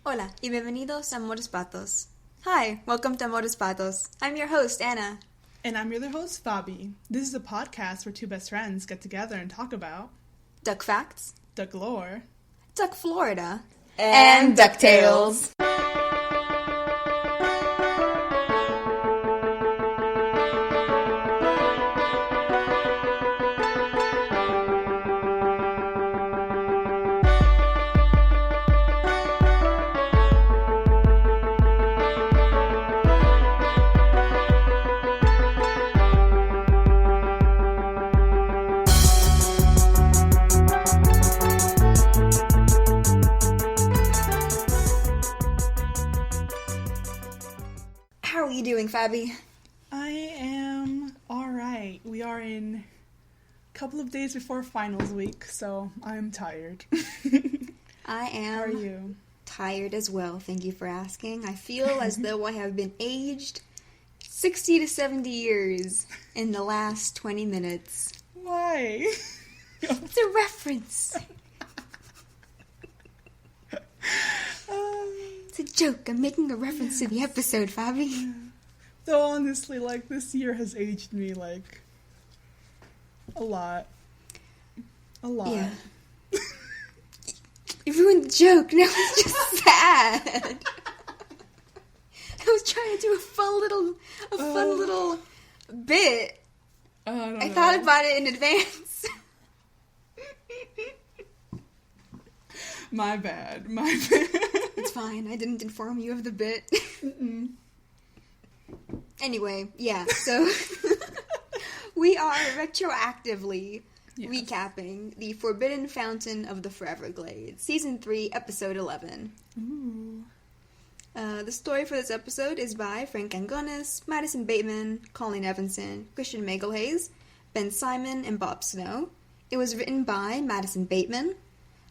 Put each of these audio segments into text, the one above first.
Hola y bienvenidos a Amores Patos. Hi, welcome to Amores Patos. I'm your host, Anna. And I'm your other host, Faby. This is a podcast where two best friends get together and talk about Duck facts, duck lore, Duck Florida, and DuckTales. How are you doing, Faby? I am alright. We are in a couple of days before finals week, so I'm tired. I am How are you? tired as well, thank you for asking. I feel as though I have been aged 60 to 70 years in the last 20 minutes. Why? It's a reference. It's a joke. I'm making a reference to the episode, Faby. Though honestly, this year has aged me, a lot. A lot. Yeah. You ruined the joke. Now it's just sad. I was trying to do a fun little bit. I thought about it in advance. My bad. It's fine. I didn't inform you of the bit. Anyway, yeah, so we are retroactively recapping The Forbidden Fountain of the Foreverglades, Season 3, Episode 11. Ooh. The story for this episode is by Frank Angonis, Madison Bateman, Colleen Evanson, Christian Magalhaes, Ben Simon, and Bob Snow. It was written by Madison Bateman.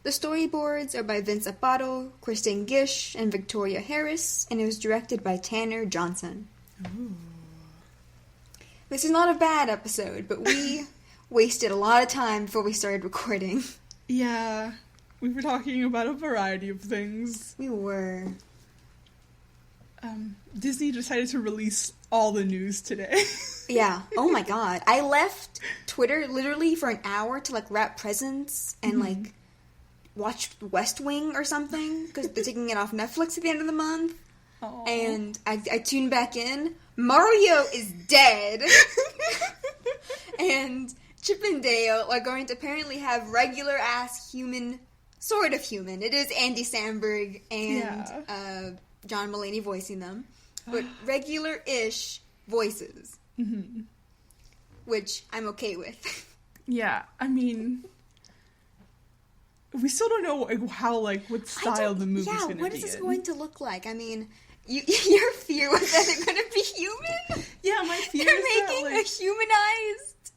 The storyboards are by Vince Aparo, Kristen Gish, and Victoria Harris, and it was directed by Tanner Johnson. Ooh. This is not a bad episode, but we wasted a lot of time before we started recording. Yeah, we were talking about a variety of things. We were. Disney decided to release all the news today. Yeah. Oh my god. I left Twitter literally for an hour to wrap presents and watch West Wing or something because they're taking it off Netflix at the end of the month. Aww. And I tuned back in. Mario is dead. And Chip and Dale are going to apparently have regular-ass human, sort of human. It is Andy Samberg and John Mulaney voicing them. But regular-ish voices. Mm-hmm. Which I'm okay with. Yeah, I mean, we still don't know what style the movie's going to be in. Yeah, what is this going to look like? I mean, your fear was that they're going to be human? Yeah, my fear they're is making that, a humanized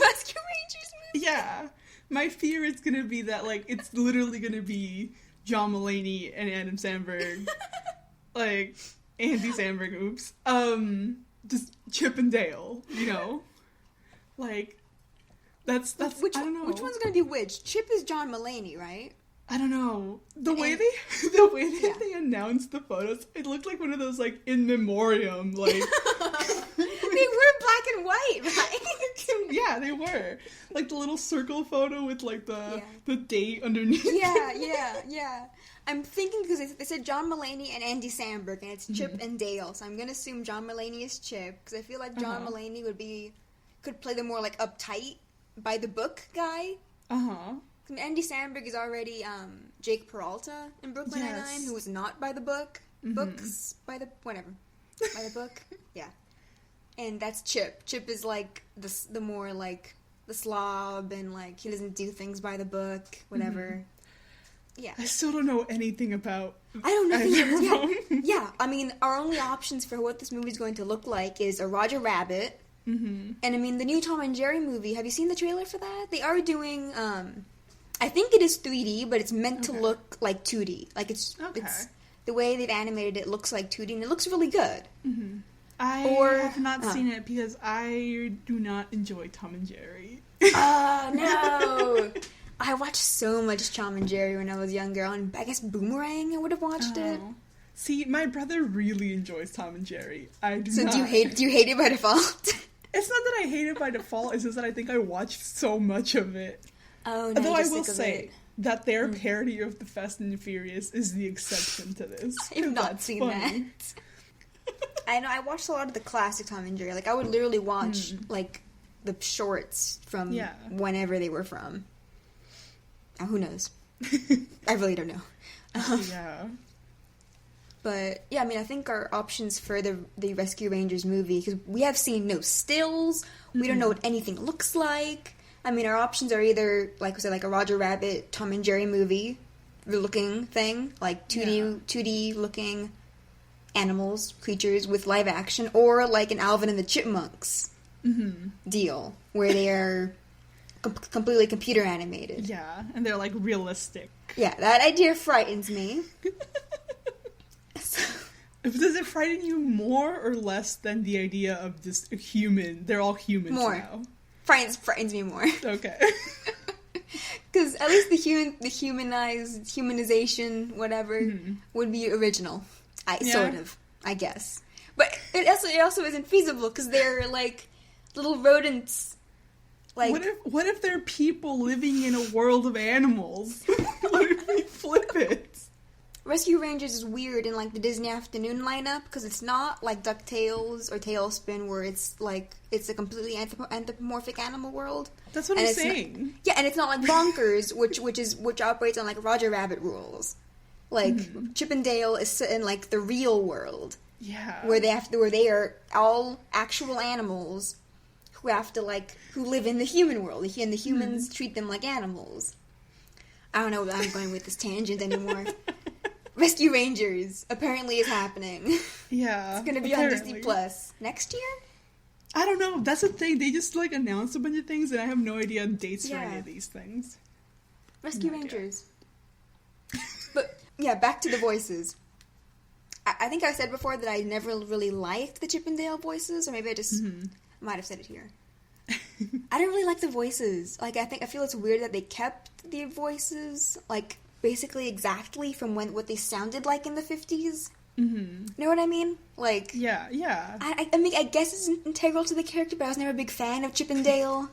Rescue Rangers movie? Yeah. My fear is going to be that, it's literally going to be John Mulaney and Adam Samberg. Andy Samberg, oops. Just Chip and Dale, That's which, I don't know. Which one's going to be which? Chip is John Mulaney, right? I don't know. The way they announced the photos, it looked like one of those in memoriam They were black and white, right? Yeah, they were. The little circle photo with the date underneath. Yeah. I'm thinking because they said John Mulaney and Andy Samberg, and it's Chip and Dale, so I'm gonna assume John Mulaney is Chip because I feel like John Mulaney could play the more uptight by the book guy. Andy Samberg is already Jake Peralta in Brooklyn Nine-Nine, who was not by the book. Books by the whatever by the book. Yeah, and that's Chip. Chip is the more the slob and he doesn't do things by the book. Whatever. Yeah. I still don't know anything about I don't know either of them. Yeah, I mean, our only options for what this movie's going to look like is a Roger Rabbit. And I mean, the new Tom and Jerry movie, have you seen the trailer for that? They are doing, I think it is 3D, but it's meant to look like 2D. It's the way they've animated it looks like 2D, and it looks really good. I have not seen it because I do not enjoy Tom and Jerry. Oh, no! I watched so much Tom and Jerry when I was younger. On, I guess, Boomerang, I would have watched it. See, my brother really enjoys Tom and Jerry. I do so not. do you hate it by default? It's not that I hate it by default, it's just that I think I watched so much of it. Oh, no, Although I just will sick of say it. that their parody of the Fast and the Furious is the exception to this. I've not That's seen funny. that. I know, I watched a lot of the classic Tom and Jerry. Like, I would literally watch, like, the shorts from whenever they were from. Now, who knows? I really don't know. Yeah. But, yeah, I mean, I think our options for the Rescue Rangers movie, because we have seen no stills, we don't know what anything looks like. I mean, our options are either, like we said, like a Roger Rabbit, Tom and Jerry movie looking thing, like 2D looking animals, creatures with live action, or like an Alvin and the Chipmunks deal, where they are completely computer animated. Yeah, and they're like realistic. Yeah, that idea frightens me. Does it frighten you more or less than the idea of just a human? They're all humans now. Frightens me more. Okay. Because at least the humanization, whatever, would be original. Sort of, I guess. But it also isn't feasible because they're like little rodents. Like, what if they're people living in a world of animals? What if we flip it? Rescue Rangers is weird in like the Disney afternoon lineup because it's not like DuckTales or Tailspin where it's a completely anthropomorphic animal world. That's what I'm saying. And it's not like Bonkers, which operates on like Roger Rabbit rules. Like Chip and Dale is set in like the real world. Yeah. Where they are all actual animals who live in the human world, and the humans treat them like animals. I don't know where I'm going with this tangent anymore. Rescue Rangers apparently is happening. Yeah. It's going to be on Disney Plus next year? I don't know. That's the thing. They just like announced a bunch of things and I have no idea dates for any of these things. Rescue Rangers. But yeah, back to the voices. I think I said before that I never really liked the Chip and Dale voices, or maybe I just might have said it here. I don't really like the voices. Like, I feel it's weird that they kept the voices, like, basically exactly from what they sounded like in the 50s. You know what I mean? Like, yeah. I mean, I guess it's integral to the character, but I was never a big fan of Chip and Dale.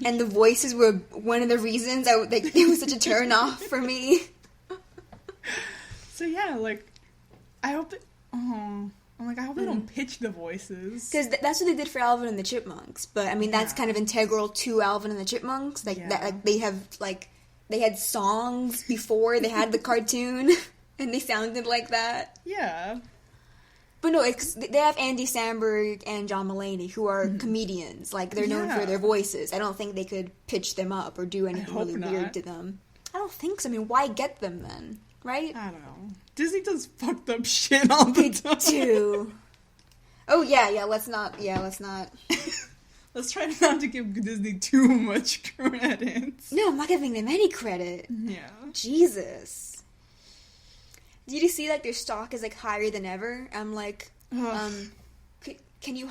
And the voices were one of the reasons it was such a turn off for me. So yeah, like, I hope that... I hope they don't pitch the voices. Because that's what they did for Alvin and the Chipmunks. But, I mean, that's kind of integral to Alvin and the Chipmunks. Like, they had songs before they had the cartoon, and they sounded like that. Yeah. But no, they have Andy Samberg and John Mulaney, who are comedians. Like, they're known for their voices. I don't think they could pitch them up or do anything really weird to them. I don't think so. I mean, why get them then? Right? I don't know. Disney does fucked up shit all the time. They do. Oh, yeah, let's not. Let's try not to give Disney too much credit. No, I'm not giving them any credit. Yeah. Jesus. Did you see, like, their stock is, like, higher than ever? I'm like, can you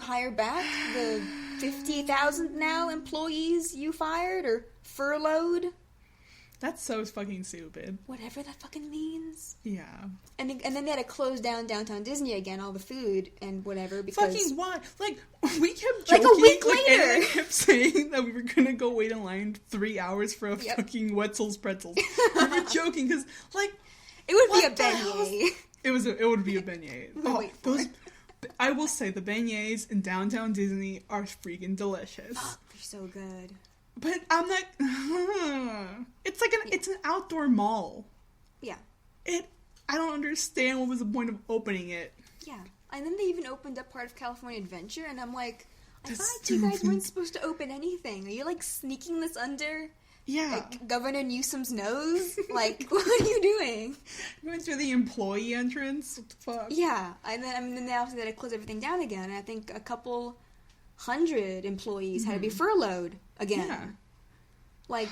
hire back the 50,000 now employees you fired or furloughed? That's so fucking stupid. Whatever that fucking means. Yeah. And then they had to close down Downtown Disney again, all the food and whatever, because... Fucking why? Like, we kept joking. Like a week later! And I kept saying that we were gonna go wait in line 3 hours for a fucking Wetzel's pretzels. We were joking, because, like... It would be a beignet. It would be a beignet. I will say, the beignets in Downtown Disney are freaking delicious. They're so good. But I'm not... It's like it's an outdoor mall. Yeah. I don't understand what was the point of opening it. Yeah. And then they even opened up part of California Adventure, and I'm like, I thought you guys weren't supposed to open anything. Are you, like, sneaking this under... Yeah. Like, Governor Newsom's nose? Like, what are you doing? You went through the employee entrance? What the fuck? Yeah. And then they also had to close everything down again, and I think a couple 100 employees had to be furloughed again. Yeah. Like,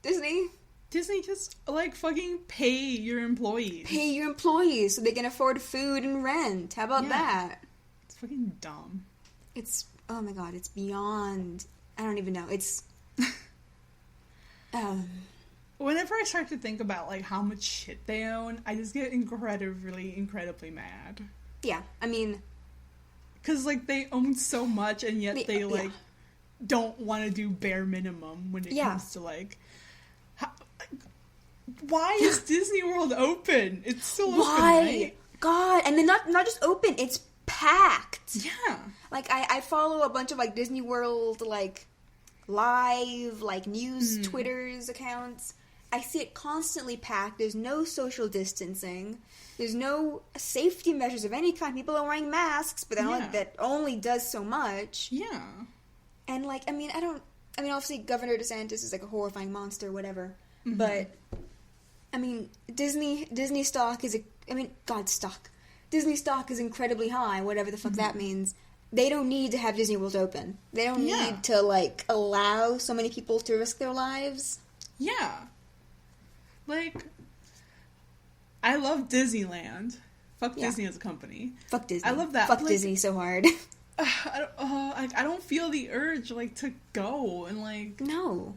Disney, just, like, fucking pay your employees. Pay your employees so they can afford food and rent. How about that? It's fucking dumb. Oh my god, it's beyond... I don't even know. It's Whenever I start to think about, like, how much shit they own, I just get incredibly mad. Yeah, I mean... Because, like, they own so much, and yet they like, don't want to do bare minimum when it comes to, like... why is Disney World open? It's still open, right? God, and then not just open, it's packed. Yeah. Like, I follow a bunch of, like, Disney World, like, live, like, news Twitters accounts. I see it constantly packed. There's no social distancing. There's no safety measures of any kind. People are wearing masks, but that only does so much. Yeah. And, like, I mean, obviously Governor DeSantis is, like, a horrifying monster, whatever. Mm-hmm. But, I mean, Disney stock is, Disney stock is incredibly high, whatever the fuck that means. They don't need to have Disney World open. They don't need to, like, allow so many people to risk their lives. Yeah. Like, I love Disneyland. Fuck Disney as a company. Fuck Disney. I love that. Fuck Disney so hard. I don't feel the urge, like, to go and, like... No.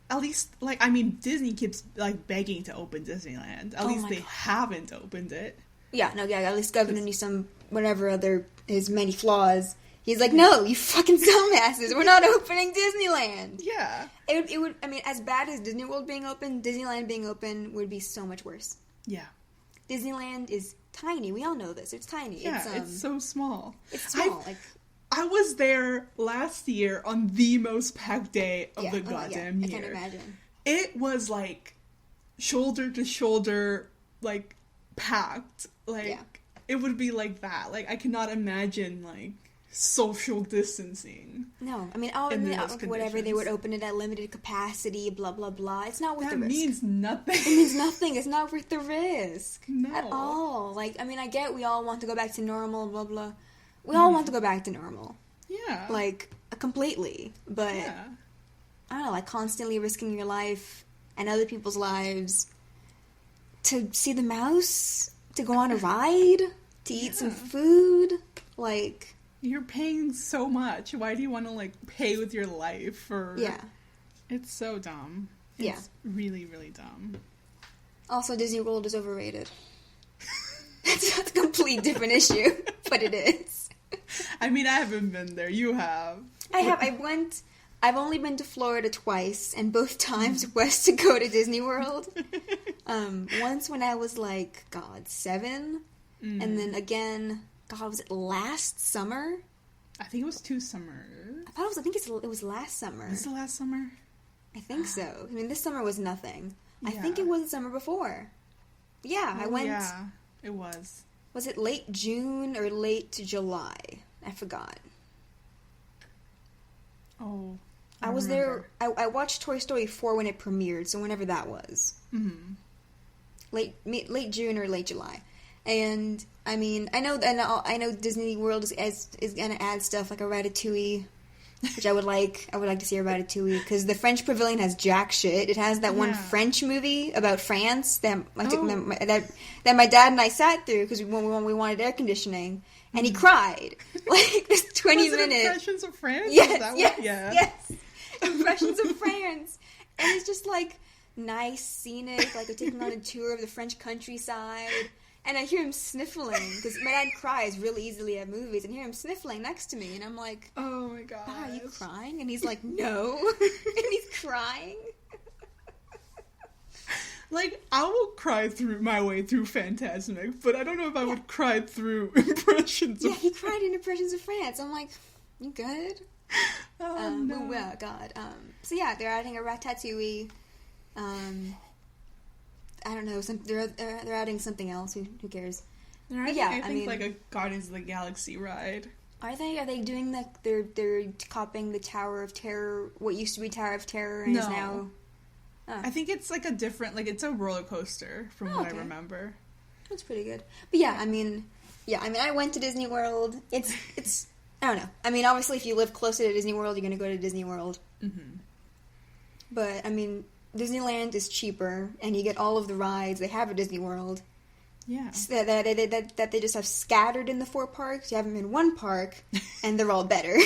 At least, like, I mean, Disney keeps, like, begging to open Disneyland. At least they haven't opened it. At least Governor Newsom, whatever other his many flaws... He's like, no, you fucking dumbasses, we're not opening Disneyland. Yeah. It would, I mean, as bad as Disney World being open, Disneyland being open would be so much worse. Yeah. Disneyland is tiny. We all know this. It's tiny. Yeah, it's so small. It's small. I was there last year on the most packed day of the goddamn year. I can't imagine. It was, like, shoulder to shoulder, like, packed. Like, it would be like that. Like, I cannot imagine, like... social distancing. No, I mean, whatever, they would open it at limited capacity, blah, blah, blah. It's not worth the risk. That means nothing. It means nothing. It's not worth the risk. No. At all. Like, I mean, I get we all want to go back to normal, blah, blah. We all want to go back to normal. Yeah. Like, completely. But, I don't know, like, constantly risking your life and other people's lives to see the mouse, to go on a ride, to eat some food, like... You're paying so much. Why do you want to, like, pay with your life for... Yeah. It's so dumb. It's really, really dumb. Also, Disney World is overrated. That's a complete different issue, but it is. I mean, I haven't been there. You have. I have. I've only been to Florida twice, and both times was to go to Disney World. Once when I was, like, 7, and then again... God, was it last summer? I think it was 2 summers. I think it was last summer. Was it last summer? I think so. I mean, this summer was nothing. Yeah. I think it was the summer before. Yeah, I went... Yeah, it was. Was it late June or late July? I forgot. Oh, I was remember. There... I watched Toy Story 4 when it premiered, so whenever that was. Mm-hmm. Late June or late July. And, I mean, I know Disney World is going to add stuff like a Ratatouille, which I would like to see a Ratatouille, because the French Pavilion has jack shit. It has that one French movie about France that my dad and I sat through, because we wanted air conditioning, and he cried. Like, this 20 minutes. Impressions of France? Yes. Impressions of France. And it's just, like, nice, scenic, like we're taking on a tour of the French countryside. And I hear him sniffling, because my dad cries really easily at movies, and hear him sniffling next to me, and I'm like, oh my god, are you crying? And he's like, no. And he's crying. Like, I will cry through my way through Fantasmic, but I don't know if I would cry through Impressions of France. Yeah, he cried in Impressions of France. I'm like, you good? No. Well, God. So yeah, they're adding a Ratatouille. I don't know. They're adding something else. Who cares? They're adding, I think, like a Guardians of the Galaxy ride. Are they? Are they doing that? They're copying the Tower of Terror. What used to be Tower of Terror and is now. Oh. I think it's like a different. Like, it's a roller coaster from what I remember. That's pretty good. But yeah, I mean, I went to Disney World. It's. I don't know. I mean, obviously, if you live closer to Disney World, you're gonna go to Disney World. Mm-hmm. But I mean. Disneyland is cheaper, and you get all of the rides they have at Disney World. Yeah. That they just have scattered in the 4 parks. You have them in one park, and they're all better.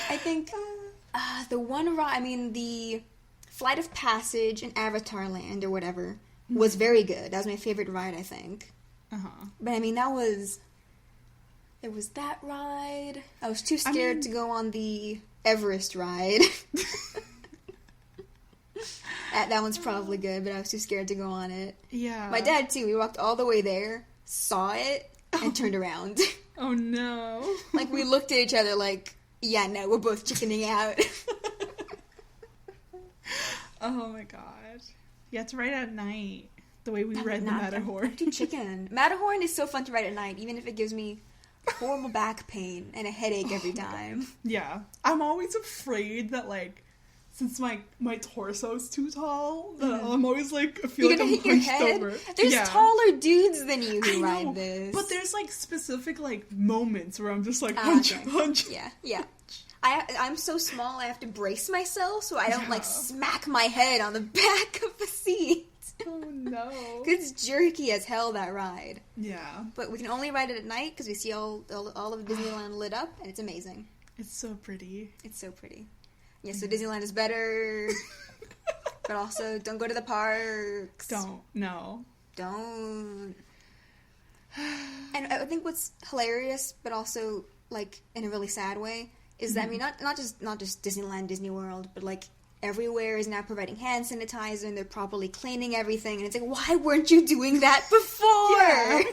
I think The one ride, I mean, the Flight of Passage in Avatar Land or whatever was very good. That was my favorite ride, I think. But I mean, it was that ride. I was too scared to go on the Everest ride. That one's probably good, but I was too scared to go on it. Yeah. My dad, too. We walked all the way there, saw it, and turned around. Oh, no. Like, we looked at each other like, yeah, no, we're both chickening out. Oh, my God. Yeah, it's right at night. The way we ride the Matterhorn. Too chicken. Matterhorn is so fun to ride at night, even if it gives me horrible back pain and a headache every time. Yeah. I'm always afraid that, like, since my torso's too tall, I'm always like, I feel like I'm hunched over. There's taller dudes than you who ride this. But there's like specific like moments where I'm just like hunch. Yeah. I'm so small I have to brace myself so I don't like smack my head on the back of the seat. Oh no. It's jerky as hell, that ride. Yeah. But we can only ride it at night because we see all of Disneyland lit up and it's amazing. It's so pretty. It's so pretty. Yeah, so Disneyland is better, but also don't go to the parks. Don't. And I think what's hilarious, but also like in a really sad way, is that I mean not just Disneyland, Disney World, but like everywhere is now providing hand sanitizer and they're properly cleaning everything, and it's like, why weren't you doing that before? Yeah.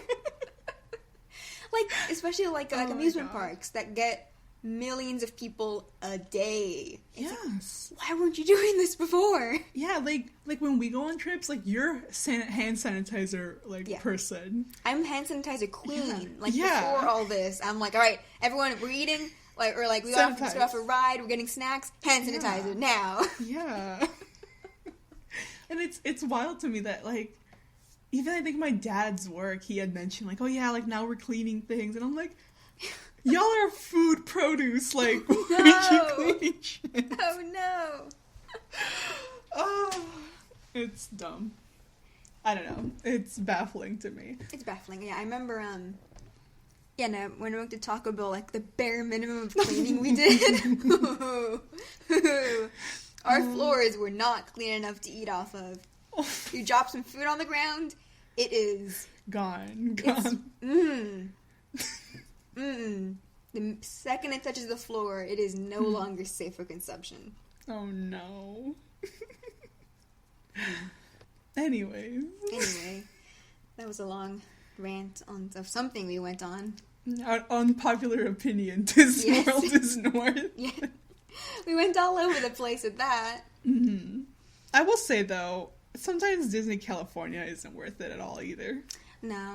Like especially like amusement parks that get millions of people a day. Yes. Like, why weren't you doing this before? Yeah, like when we go on trips, like you're hand sanitizer person. I'm hand sanitizer queen. Before all this, I'm like, all right, everyone, we're eating, we got off a ride, we're getting snacks, hand sanitizer now. Yeah. And it's wild to me that like even I think my dad's work, he had mentioned like, oh yeah, like now we're cleaning things, and I'm like, y'all are food produce, like, why aren't you cleaning shit? Oh, no. Oh, it's dumb. I don't know. It's baffling to me. It's baffling, yeah. I remember, when I went to Taco Bell, like, the bare minimum of cleaning we did. Our floors were not clean enough to eat off of. You drop some food on the ground, it is... Gone. The second it touches the floor, it is no longer safe for consumption. Oh no. Anyway, that was a long rant of something we went on. Our unpopular opinion, Disney World is north. Yeah. We went all over the place with that. Mm-hmm. I will say though, sometimes Disney California isn't worth it at all either. No.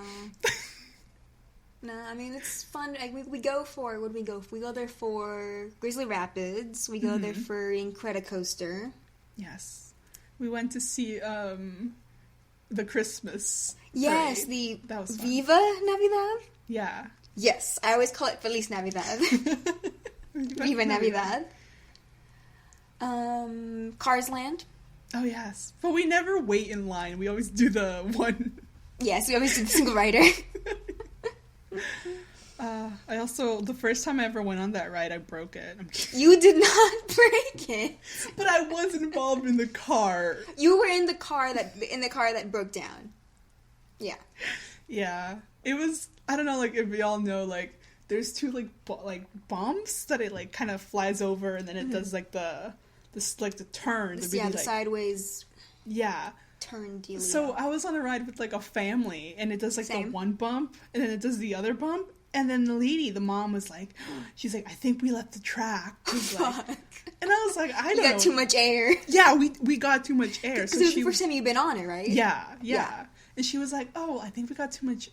No, I mean, it's fun. Like, we go for... What do we go for? We go there for Grizzly Rapids. We go there for Incredicoaster. Yes. We went to see the Christmas Yes, parade. That was fun. Viva Navidad? Yeah. Yes, I always call it Feliz Navidad. Viva Navidad. Cars Land. Oh, yes. But we never wait in line. We always do the one... Yes, we always do the single rider. I also, the first time I ever went on that ride, I broke it. You did not break it. But I was involved in the car. You were in the car that broke down. Yeah. Yeah. It was, I don't know, like, if we all know, like, there's two, like bumps that it, like, kind of flies over, and then it does, like, the turn. The sideways... Yeah. Turn dealio. So I was on a ride with like a family, and it does like the one bump, and then it does the other bump, and then the mom was like, she's like, I think we left the track. Like, and I was like, I don't know. You got too much air. Yeah, we got too much air. Because it was the first time you've been on it, right? Yeah. And she was like, oh, I think we got too much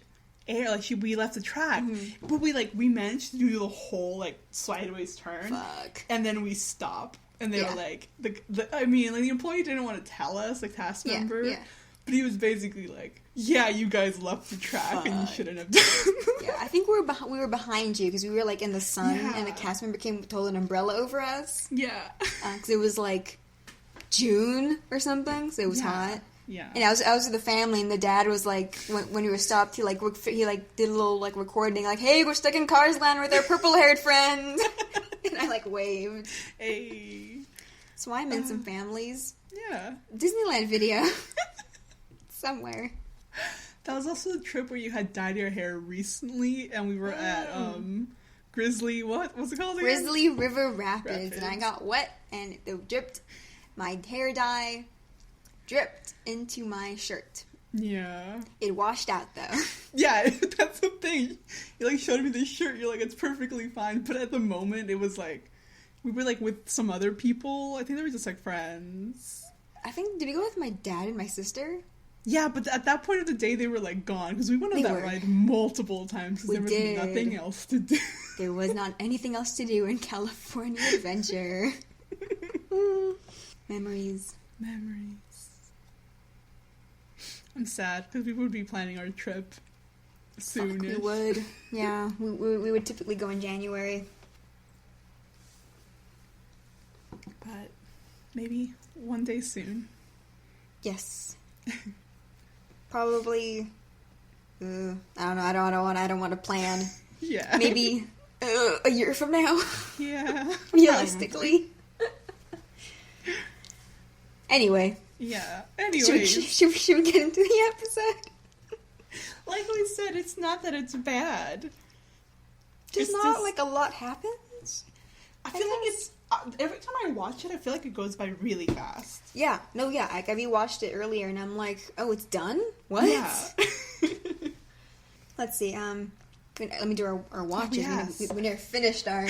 air. Like we left the track, but we managed to do the whole like sideways turn. Fuck. And then we stopped. And they were like, the employee didn't want to tell us, like, cast member. Yeah. But he was basically like, yeah, you guys left the track and you shouldn't have done it. Yeah, I think we were behind you because we were, like, in the sun and a cast member came and told an umbrella over us. Yeah. Because it was, like, June or something, so it was hot. Yeah. And I was with the family, and the dad was like, when we were stopped, he did a little like recording, like, hey, we're stuck in Cars Land with our purple-haired friend. And I, like, waved. Hey. So I'm in some families. Yeah. Disneyland video. Somewhere. That was also the trip where you had dyed your hair recently, and we were at, Grizzly, what's it called again? Grizzly River Rapids. And I got wet, and it dripped. My hair dye dripped into my shirt. Yeah. It washed out, though. Yeah, that's the thing. You, like, showed me the shirt, you're like, it's perfectly fine. But at the moment, it was, like, we were, like, with some other people. I think they were just, like, friends. I think, did we go with my dad and my sister? Yeah, but at that point of the day, they were, like, gone. Because we went on that ride multiple times. Because there was nothing else to do. There was not anything else to do in California Adventure. Memories. I'm sad, because we would be planning our trip soon. We would. Yeah, we would typically go in January. But maybe one day soon. Yes. Probably. I don't know. I don't want to plan. Yeah. Maybe a year from now. Yeah. Realistically. Anyway. Yeah. Anyway. Should we get into the episode? Like we said, it's not that it's bad. Just like a lot happens. I feel like it's every time I watch it, I feel like it goes by really fast. Yeah. No. Yeah. Like I rewatched it earlier, and I'm like, oh, it's done. What? Yeah. Let's see. Let me do our watches. Yes. We never finished our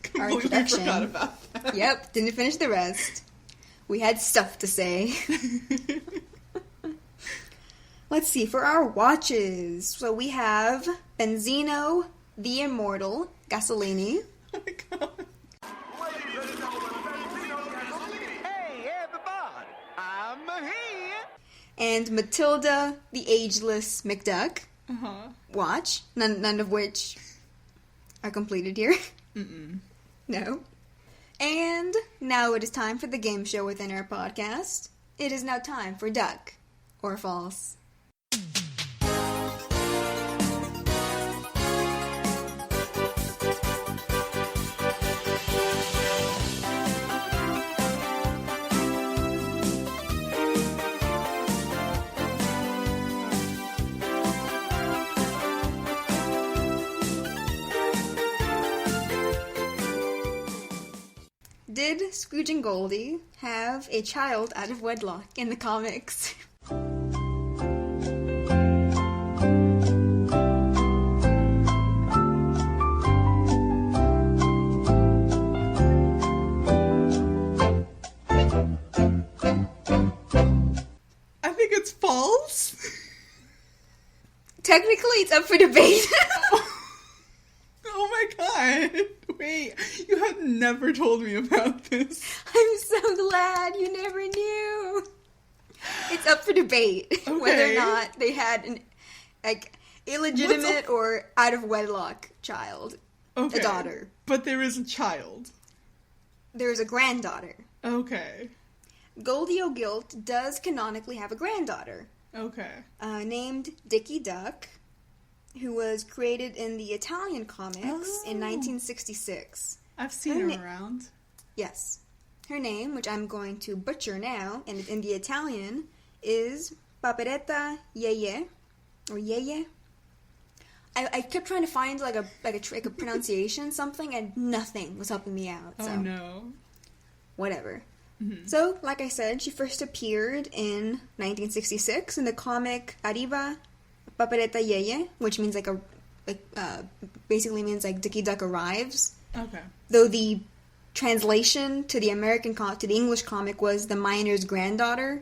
Completely introduction. forgot about that. Yep. Didn't finish the rest. We had stuff to say. Let's see, for our watches. So we have Benzino, the Immortal, Gasolini. Oh my god. Hey, everybody, I'm here. And Matilda, the Ageless McDuck. Uh-huh. Watch. None of which are completed here. Mm-mm. No. And now it is time for the game show within our podcast. It is now time for Duck or False. Did Scrooge and Goldie have a child out of wedlock in the comics? I think it's false. Technically, it's up for debate. Oh my god. Wait, you had never told me about this. I'm so glad you never knew. It's up for debate whether or not they had an illegitimate or out of wedlock child. Okay. A daughter. But there is a child. There's a granddaughter. Okay. Goldie O'Gilt does canonically have a granddaughter. Okay. Named Dickie Duck, who was created in the Italian comics in 1966. I've seen her around. Yes. Her name, which I'm going to butcher now, and in the Italian, is Paperetta Yeye, or Yeye. I kept trying to find like a pronunciation, something, and nothing was helping me out. So. Oh no. Whatever. Mm-hmm. So, like I said, she first appeared in 1966 in the comic Arriva Paperetta Yeye, which means basically means like Dickie Duck arrives. Okay. Though the translation to the to the English comic was the miner's granddaughter.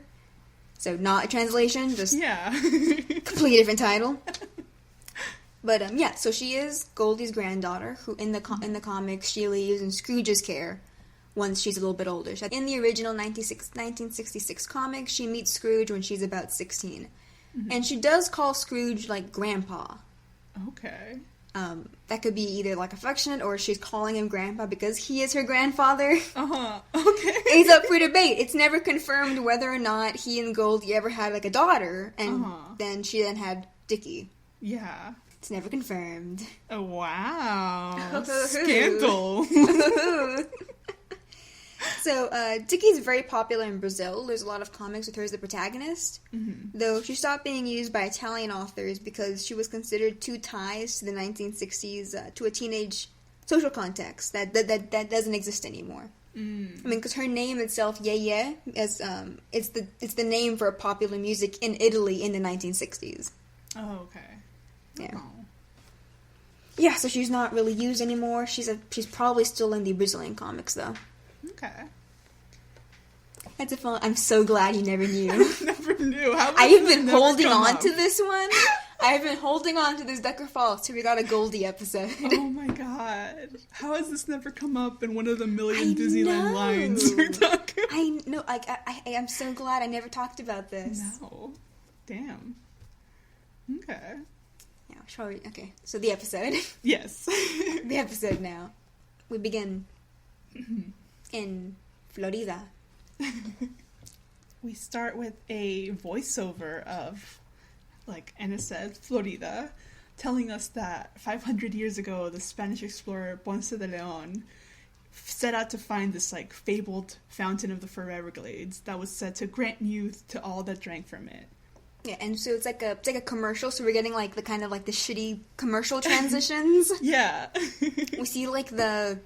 So not a translation, just completely different title. But yeah, so she is Goldie's granddaughter, who in the comics she leaves in Scrooge's care once she's a little bit older. So in the original 1966 comic, she meets Scrooge when she's about 16. Mm-hmm. And she does call Scrooge, like, Grandpa. Okay. That could be either, like, affectionate or she's calling him Grandpa because he is her grandfather. Uh-huh. Okay. It's up for debate. It's never confirmed whether or not he and Goldie ever had, like, a daughter. And then she had Dickie. Yeah. It's never confirmed. Oh, wow. Scandal. So, Dickie's very popular in Brazil. There's a lot of comics with her as the protagonist. Mm-hmm. Though she stopped being used by Italian authors because she was considered too ties to the 1960s, to a teenage social context that doesn't exist anymore. Mm. I mean, because her name itself, Yeye, it's the name for popular music in Italy in the 1960s. Oh, okay. Yeah. Oh. Yeah, so she's not really used anymore. She's probably still in the Brazilian comics, though. Okay. That's a fun. I'm so glad you never knew. I never knew. How I have been never holding come on up? to this one. I've been holding on to this Ducker Falls till we got a Goldie episode. Oh my god. How has this never come up in one of the million I Disneyland know. lines we're talking? I know. Like, I am so glad I never talked about this. No. Damn. Okay. Yeah, shall we? Okay, so the episode. Yes. The episode now. We begin in Florida. We start with a voiceover of, like Anna said, Florida, telling us that 500 years ago, the Spanish explorer Ponce de León set out to find this, like, fabled fountain of the Foreverglades that was said to grant youth to all that drank from it. Yeah, and so it's like a commercial, so we're getting, like, the kind of, like, the shitty commercial transitions. Yeah. We see, like, the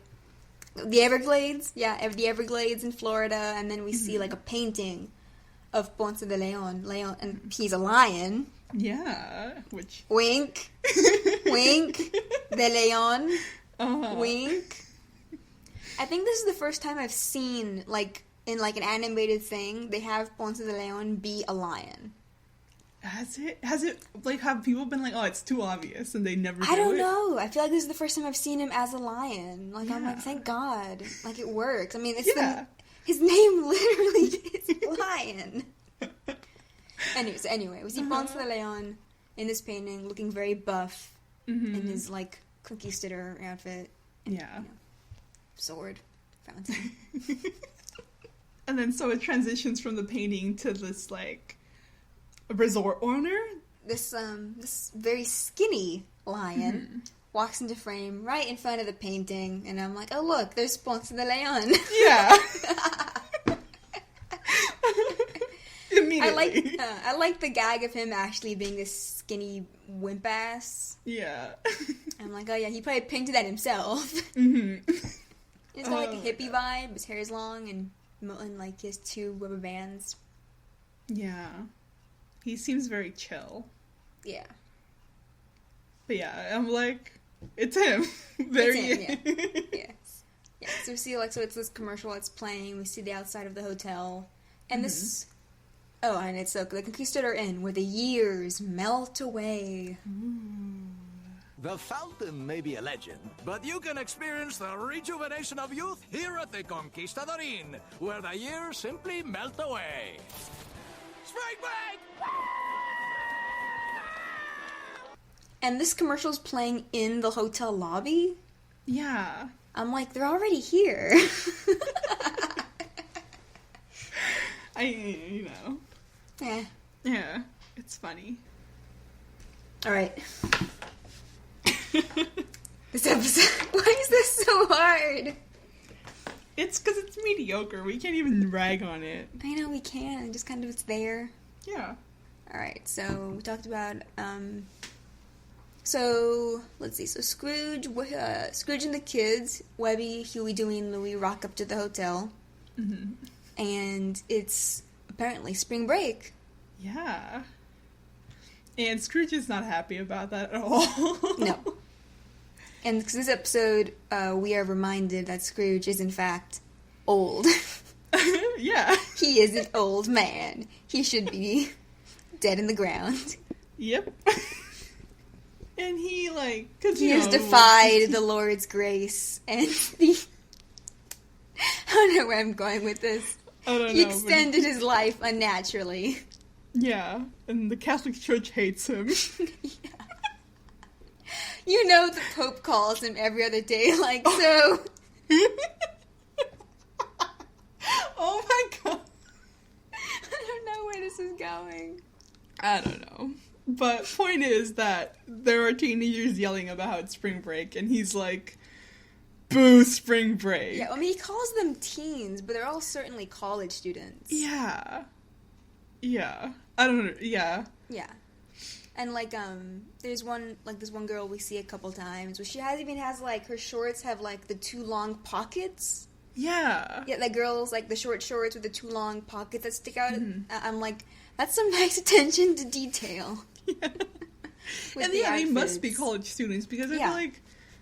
Everglades, the Everglades in Florida, and then we see, like, a painting of Ponce de León, and he's a lion. Yeah. Which... Wink. Wink. De León. Uh-huh. Wink. I think this is the first time I've seen, like, in, like, an animated thing, they have Ponce de León be a lion. Has it, like, have people been like, oh, it's too obvious, and they never do I don't it? know. I feel like this is the first time I've seen him as a lion. Like, I'm like, Yeah. thank God. Like, it works. I mean, it's Yeah. his name literally is Lion. Anyway, we see Ponce de León in this painting looking very buff Mm-hmm. in his, like, conquistador outfit. Yeah. Sword. Fountain. And then so it transitions from the painting to this, like, resort owner. This very skinny lion Mm-hmm. walks into frame right in front of the painting, and I'm like, oh look, there's Ponce de León. Yeah. Immediately. I like the gag of him actually being this skinny wimp ass. Yeah. I'm like, oh yeah, he probably painted that himself. Mm-hmm. He's got like a hippie vibe. His hair's long and like he has 2 rubber bands. Yeah. He seems very chill. Yeah. But yeah, I'm like, it's him. Very. It's him, yeah. Yes. Yeah. So we see so it's this commercial that's playing. We see the outside of the hotel, and this. Oh, and it's the Conquistador Inn where the years melt away. The fountain may be a legend, but you can experience the rejuvenation of youth here at the Conquistador Inn, where the years simply melt away. Spring break! And this commercial's playing in the hotel lobby. Yeah. I'm like, they're already here. You know. Yeah. Yeah. It's funny. All right. This episode. Why is this so hard? It's because it's mediocre. We can't even rag on it. I know we can. Just kind of it's there. Yeah. All right. So we talked about. So let's see. So Scrooge and the kids, Webby, Huey, Dewey, and Louie rock up to the hotel, and it's apparently spring break. Yeah. And Scrooge is not happy about that at all. No. And because this episode, we are reminded that Scrooge is in fact old. Yeah. He is an old man. He should be dead in the ground. Yep. And he, like, cause, He you has know, defied the Lord's grace and the... I don't know where I'm going with this. I don't He know, but- extended his life unnaturally. Yeah. And the Catholic Church hates him. You know the Pope calls him every other day, like, so... Oh my god. I don't know where this is going. I don't know. But point is that there are teenagers yelling about spring break, and he's like, boo, spring break. Yeah, I mean, he calls them teens, but they're all certainly college students. Yeah. Yeah. I don't know. Yeah. Yeah. And, like, there's this one girl we see a couple times where she has, like, her shorts have, like, the two long pockets. Yeah. Yeah, like, girls, like, the short shorts with the two long pockets that stick out. I'm like, that's some nice attention to detail. Yeah. And yeah, they must be college students, because I feel like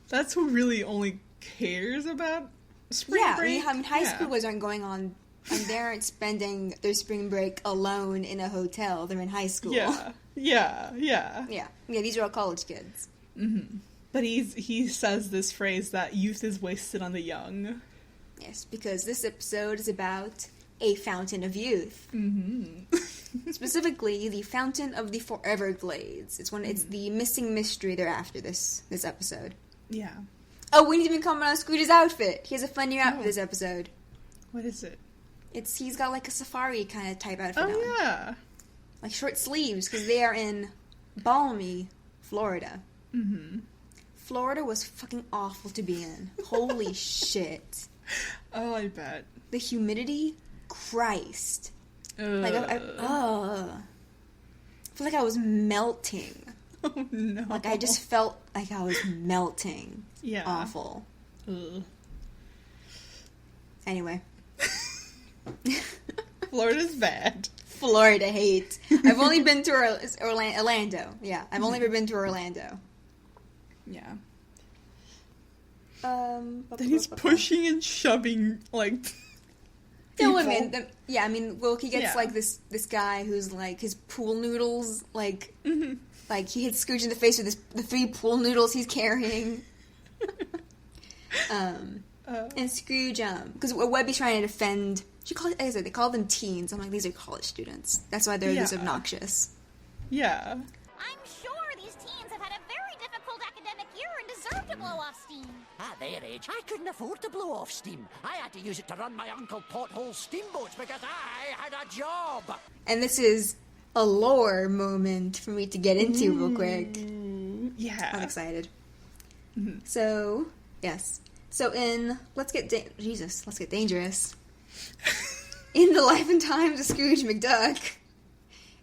that's who really only cares about spring break. I mean, high schoolers aren't going on, and they aren't spending their spring break alone in a hotel. They're in high school. Yeah. Yeah, these are all college kids. Mm-hmm. But he says this phrase that youth is wasted on the young. Yes, because this episode is about a fountain of youth. Mm-hmm. Specifically, the fountain of the Foreverglades. It's the missing mystery they're after this episode. Yeah. Oh, we need to even comment on Scrooge's outfit. He has a fun new outfit this episode. What is it? He's got like a safari kind of type outfit on. Oh, yeah. Like short sleeves, because they are in balmy Florida. Mm-hmm. Florida was fucking awful to be in. Holy shit. Oh, I bet. The humidity? Christ. Like, I feel like I was melting. Oh, no. Like, I just felt like I was melting. Yeah. Awful. Ugh. Anyway. Florida's bad. Florida hate. I've only been to Orlando. Yeah, I've only ever been to Orlando. Yeah. Then he's pushing and shoving, like, no, people. I mean, well, he gets, like, this guy who's, like, his pool noodles, like, like, he hits Scrooge in the face with the 3 pool noodles he's carrying. And Scrooge, because Webby's trying to defend, they call them teens. I'm like, these are college students. That's why they're this obnoxious. Yeah. I'm sure these teens have had a very difficult academic year and deserve to blow off steam. At their age, I couldn't afford to blow off steam. I had to use it to run my Uncle Pothole's steamboats because I had a job. And this is a lore moment for me to get into real quick. Yeah. I'm excited. Mm-hmm. So, yes. So let's get dangerous. In the life and times of Scrooge McDuck,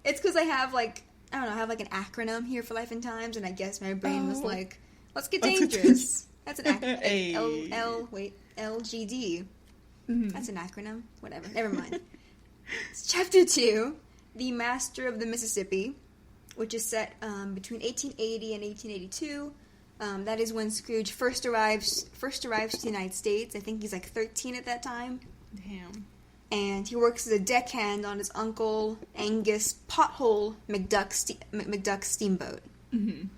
it's because I have an acronym here for life and times, and I guess my brain was like, let's get dangerous. That's an acronym. LGD. Mm-hmm. That's an acronym. Whatever. Never mind. It's Chapter 2, The Master of the Mississippi, which is set between 1880 and 1882. That is when Scrooge first arrives to the United States. I think he's like 13 at that time. Damn. And he works as a deckhand on his Uncle Angus Pothole McDuck steamboat. Mm-hmm.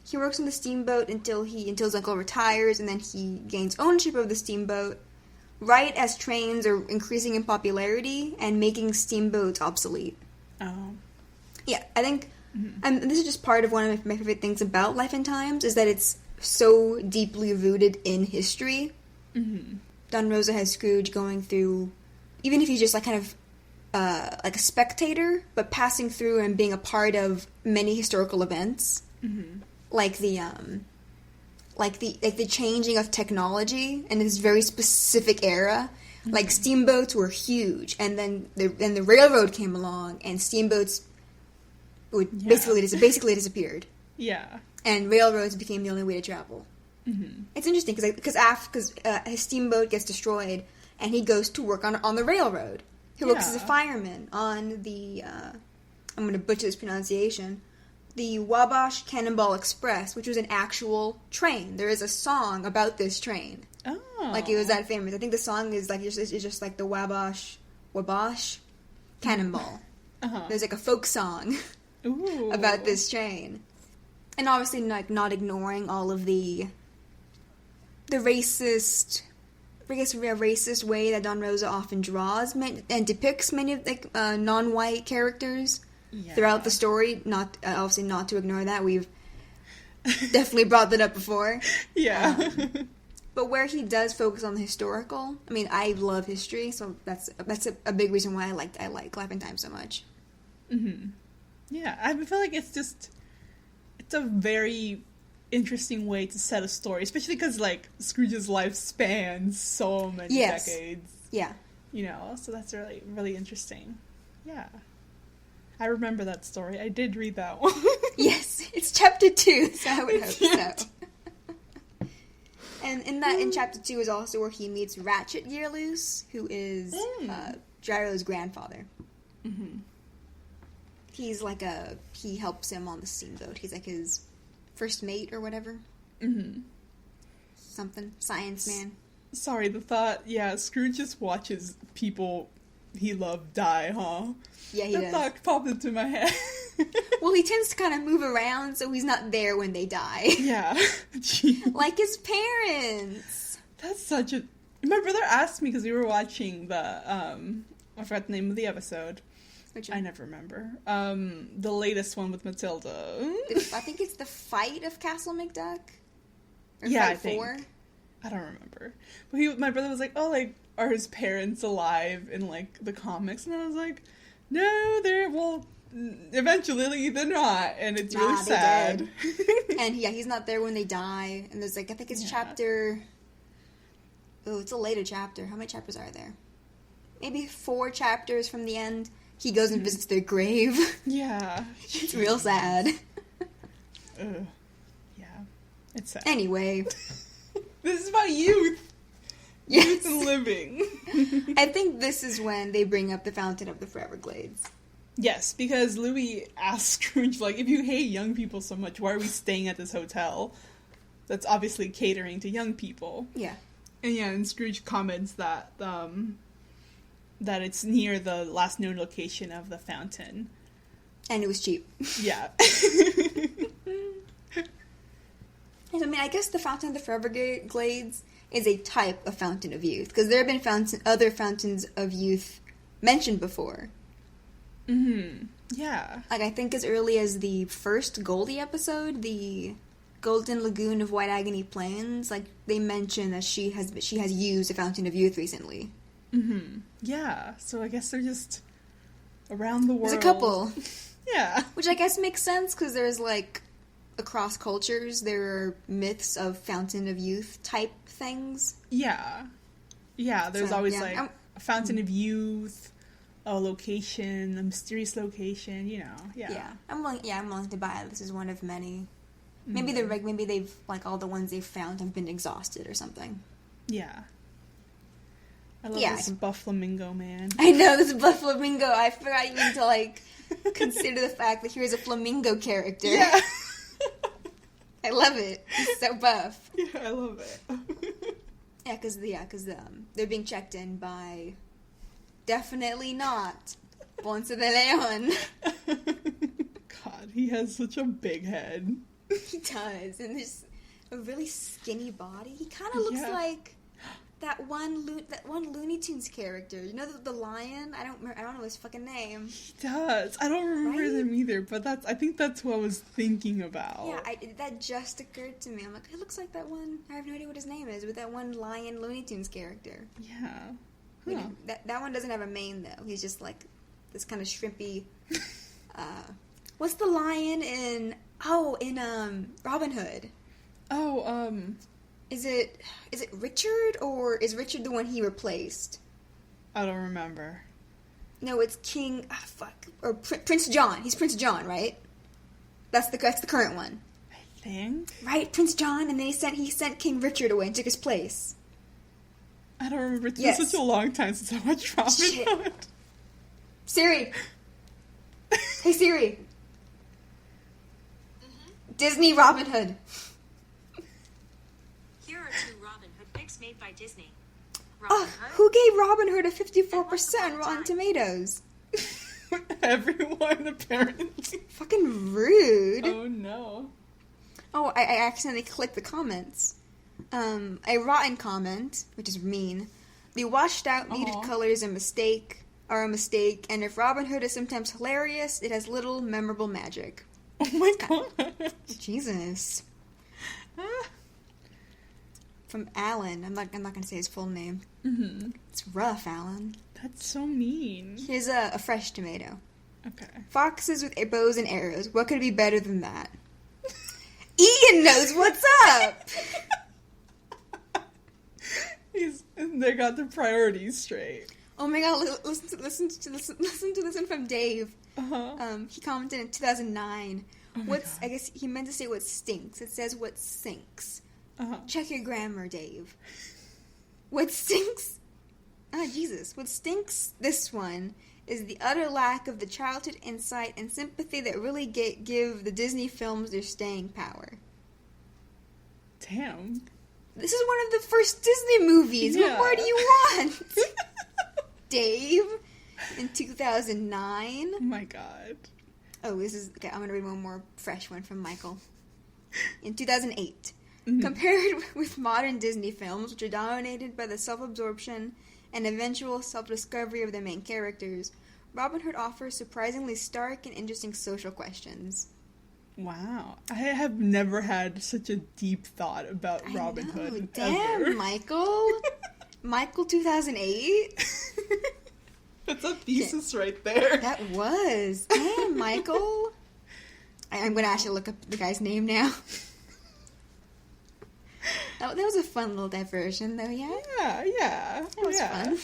He works on the steamboat until his uncle retires, and then he gains ownership of the steamboat right as trains are increasing in popularity and making steamboats obsolete. Oh. Yeah, I think, and this is just part of one of my favorite things about Life and Times, is that it's so deeply rooted in history. Mm-hmm. Don Rosa has Scrooge going through, even if he's just like kind of like a spectator, but passing through and being a part of many historical events, like the changing of technology in this very specific era. Like steamboats were huge, and then the railroad came along, and steamboats would basically disappeared. Yeah, and railroads became the only way to travel. Mm-hmm. It's interesting because his steamboat gets destroyed, and he goes to work on the railroad. He works as a fireman on the I'm going to butcher this pronunciation, the Wabash Cannonball Express, which was an actual train. There is a song about this train. Oh, like it was that famous. I think the song is like it's just like the Wabash Cannonball. There's like a folk song about this train, and obviously not ignoring all of the racist, I guess, racist way that Don Rosa often draws and depicts many of non-white characters throughout the story. Not obviously not to ignore that. We've definitely brought that up before. Yeah. But where he does focus on the historical, I mean, I love history, so that's a big reason why I like Life and Time so much. Mm-hmm. Yeah, I feel like it's a very interesting way to set a story, especially because, like, Scrooge's life spans so many decades. Yeah. You know, so that's really, really interesting. Yeah. I remember that story. I did read that one. Yes, it's chapter 2, so I would hope so. And in chapter 2 is also where he meets Ratchet Gearloose, who is Gyro's grandfather. Mm-hmm. He's like he helps him on the steamboat. He's like his first mate or whatever. Mm-hmm. Something. Science man. Sorry, the thought, Scrooge just watches people he loved die, huh? Yeah, he that does. thought popped into my head. Well, he tends to kind of move around, so he's not there when they die. Yeah. Like his parents. That's such a... My brother asked me, because we were watching the, I forgot the name of the episode. Which one? I never remember. The latest one with Matilda. I think it's the fight of Castle McDuck? Or Yeah, fight I think. 4? I don't remember. But my brother was like, oh, like, are his parents alive in, like, the comics? And I was like, no, eventually they're not. And it's really sad. And he's not there when they die. And there's, like, I think it's chapter... Oh, it's a later chapter. How many chapters are there? Maybe 4 chapters from the end. He goes and visits their grave. Yeah. It's real sad. Ugh. Yeah. It's sad. Anyway. This is about youth. Yes. Youth and living. I think this is when they bring up the Fountain of the Foreverglades. Yes, because Louis asks Scrooge, like, if you hate young people so much, why are we staying at this hotel that's obviously catering to young people? Yeah. And Scrooge comments that that it's near the last known location of the fountain. And it was cheap. Yeah. I mean, I guess the Fountain of the Foreverglades is a type of Fountain of Youth, because there have been other fountains of youth mentioned before. Mm-hmm. Yeah. Like, I think as early as the first Goldie episode, the Golden Lagoon of White Agony Plains, like, they mention that she has used a Fountain of Youth recently. Mm-hmm. Yeah. So I guess they're just around the world. There's a couple. Yeah. Which I guess makes sense, because there's, like, across cultures, there are myths of Fountain of Youth type things. Yeah. Yeah, there's always, like, a Fountain of Youth, a location, a mysterious location, you know. Yeah. Yeah. I'm willing to buy it. This is one of many. Maybe they've, like, all the ones they've found have been exhausted or something. Yeah. I love this Bufflamingo man. I know, this Bufflamingo. I forgot even to, like, consider the fact that he was a flamingo character. Yeah. I love it. He's so buff. Yeah, I love it. Yeah, because they're being checked in by definitely not Ponce de León. God, he has such a big head. He does, and there's a really skinny body. He kind of looks like that one Looney Tunes character. You know the lion? I don't know his fucking name. He does. I don't remember them either, but I think that's who I was thinking about. Yeah, that just occurred to me. I'm like, it looks like that one. I have no idea what his name is, but that one lion Looney Tunes character. Yeah. Huh. You know, that one doesn't have a mane though. He's just like this kind of shrimpy. What's the lion in Robin Hood? Oh, Is it Richard, or is Richard the one he replaced? I don't remember. No, it's King. Or Prince John. He's Prince John, right? That's the current one. I think. Right, Prince John, and then he sent King Richard away and took his place. I don't remember. It's been such a long time since I watched Robin Hood. Siri. Hey Siri. Disney Robin Hood. Here are 2 Robin Hood pics made by Disney. Robin Hood. Who gave Robin Hood a 54% Rotten Tomatoes? Everyone, apparently. Fucking rude. Oh, no. Oh, I accidentally clicked the comments. A rotten comment, which is mean. The washed out muted colors are a mistake, and if Robin Hood is sometimes hilarious, it has little memorable magic. Oh my god. Jesus. From Alan. I'm not gonna say his full name. Mm-hmm. It's rough, Alan. That's so mean. Here's a fresh tomato. Okay. Foxes with bows and arrows. What could be better than that? Ian knows what's up! They got their priorities straight. Oh my god, listen to this one from Dave. Uh-huh. He commented in 2009. Oh What's, I guess he meant to say what stinks. It says what sinks. Uh-huh. Check your grammar, Dave. What stinks? Ah, Jesus. What stinks, this one, is the utter lack of the childhood insight and sympathy that really give the Disney films their staying power. Damn. This is one of the first Disney movies. Yeah. What more do you want? Dave, in 2009. Oh my god. Oh, this is... Okay, I'm going to read one more fresh one from Michael. In 2008. Mm-hmm. Compared with modern Disney films, which are dominated by the self-absorption and eventual self-discovery of the main characters, Robin Hood offers surprisingly stark and interesting social questions. Wow. I have never had such a deep thought about Robin Hood. Damn, ever. Michael. Michael 2008? That's a thesis right there. That was. Damn, Michael. I'm going to actually look up the guy's name now. That was a fun little diversion, though, yeah? Yeah. That was fun.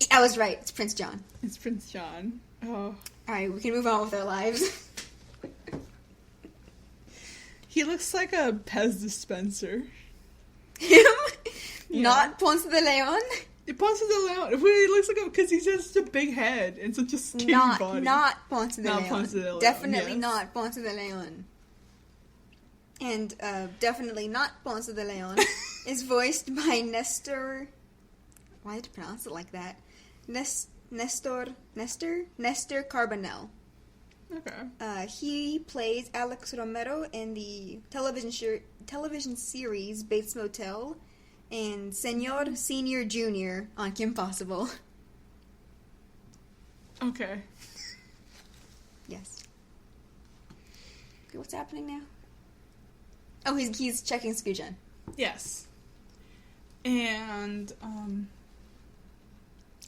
I was right. It's Prince John. It's Prince John. Oh. Alright, we can move on with our lives. He looks like a Pez dispenser. Him? Yeah. Not Ponce de León? Ponce de León. He looks like because he has such a big head and such a skinny body. Not Ponce de Not León. Ponce de León, Definitely yes. not Ponce de León. And definitely not Ponce de León is voiced by Nestor. Why did you pronounce it like that? Nestor Carbonell. Okay. He plays Alex Romero in the television series Bates Motel and Senor Senior Jr. on Kim Possible. Okay. Yes. Okay, what's happening now? Oh, he's checking Scrooge in. Yes. And,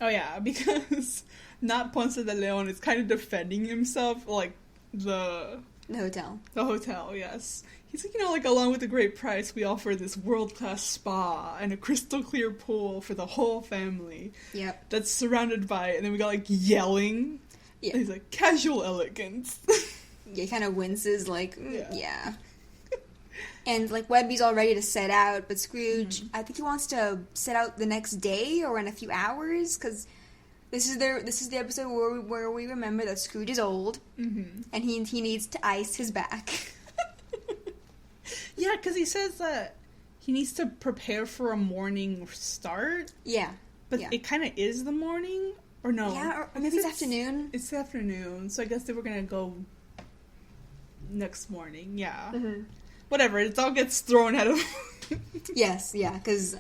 oh yeah, because not Ponce de Leon is kind of defending himself, like, the hotel, yes. He's like, like, along with the great price, we offer this world-class spa and a crystal-clear pool for the whole family. Yep. That's surrounded by, and then we got, like, yelling. Yeah. And he's like, casual elegance. Yeah, he kind of winces, like, Yeah. yeah. And, like, Webby's all ready to set out, but Scrooge, I think he wants to set out the next day or in a few hours, because this is the episode where we remember that Scrooge is old, and he needs to ice his back. Yeah, because he says that he needs to prepare for a morning start. Yeah. But yeah. it kind of is the morning? Or no? Yeah, or maybe it's afternoon. It's the afternoon, so I guess they were going to go next morning, yeah. Whatever, it all gets thrown out of... Yes, yeah, because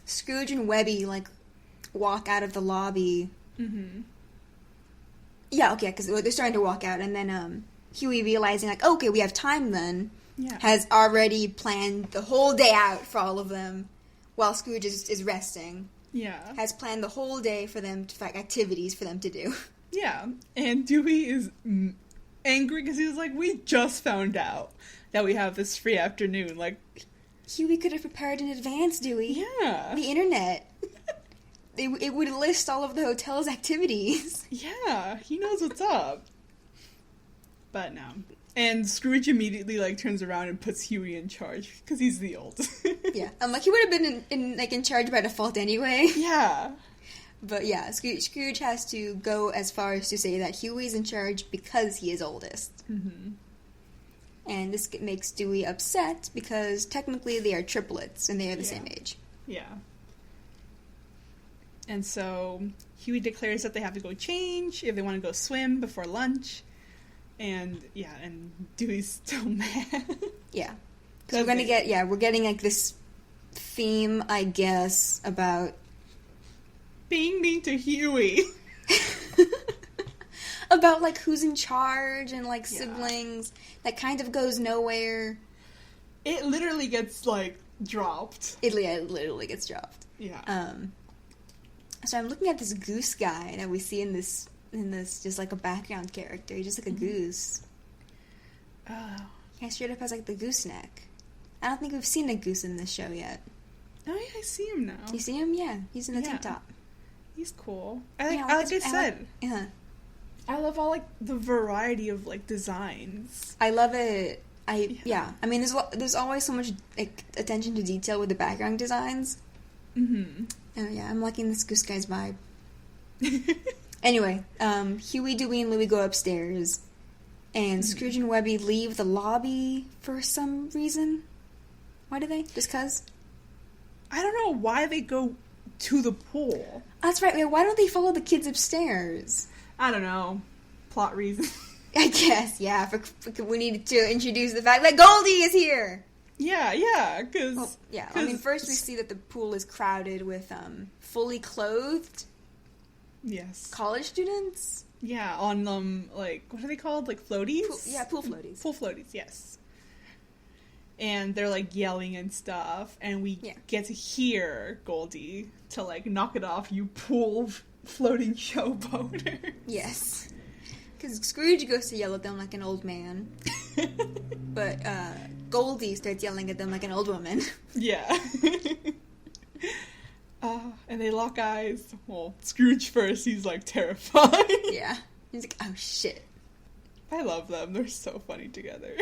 Scrooge and Webby, like, walk out of the lobby. Yeah, okay, because they're starting to walk out, and then Huey, realizing, like, okay, we have time then, has already planned the whole day out for all of them, while Scrooge is resting. Yeah. Has planned the whole day for them to find activities for them to do. Yeah, and Dewey is angry because he was like, we just found out that we have this free afternoon, like... Huey could have prepared in advance, Dewey. Yeah. The internet. It would list all of the hotel's activities. Yeah, he knows what's up. But no. And Scrooge immediately, like, turns around and puts Huey in charge, because he's the oldest. Yeah. Like, he would have been in charge by default anyway. Yeah. But yeah, Scrooge has to go as far as to say that Huey's in charge because he is oldest. And this makes Dewey upset because technically they are triplets and they are the same age. Yeah. And so Huey declares that they have to go change if they want to go swim before lunch. And yeah, and Dewey's still mad. Yeah. Because we're getting like this theme, I guess, about being mean to Huey. About, like, who's in charge and, like, siblings. That kind of goes nowhere. It literally gets, like, dropped. It literally gets dropped. Yeah. So I'm looking at this goose guy that we see in this just like a background character. He's just like a goose. Oh. Yeah, straight up has like the gooseneck. I don't think we've seen a goose in this show yet. Oh yeah, I see him now. You see him? Yeah, he's in the tank top. He's cool. Like Yeah, I said, yeah. I love all like the variety of like designs. I love it. I mean, there's always so much like attention to detail with the background designs. Mm-hmm. Oh yeah, I'm liking this goose guy's vibe. Anyway, Huey, Dewey, and Louie go upstairs, and Scrooge and Webby leave the lobby for some reason. Why do they? Just 'cause? I don't know why they go to the pool. That's right. Wait, why don't they follow the kids upstairs? I don't know. Plot reasons. I guess, yeah. We needed to introduce the fact that Goldie is here. Yeah, because... Well, yeah, I mean, first we see that the pool is crowded with fully clothed college students. Yeah, on, like, what are they called? Like, floaties? Pool floaties. Pool floaties, yes. And they're, like, yelling and stuff, and we get to hear Goldie to, like, knock it off, you pool floating showboater. Yes. Because Scrooge goes to yell at them like an old man. But Goldie starts yelling at them like an old woman. Yeah. And they lock eyes. Well, Scrooge first, he's like terrified. Yeah. He's like, oh shit. I love them. They're so funny together.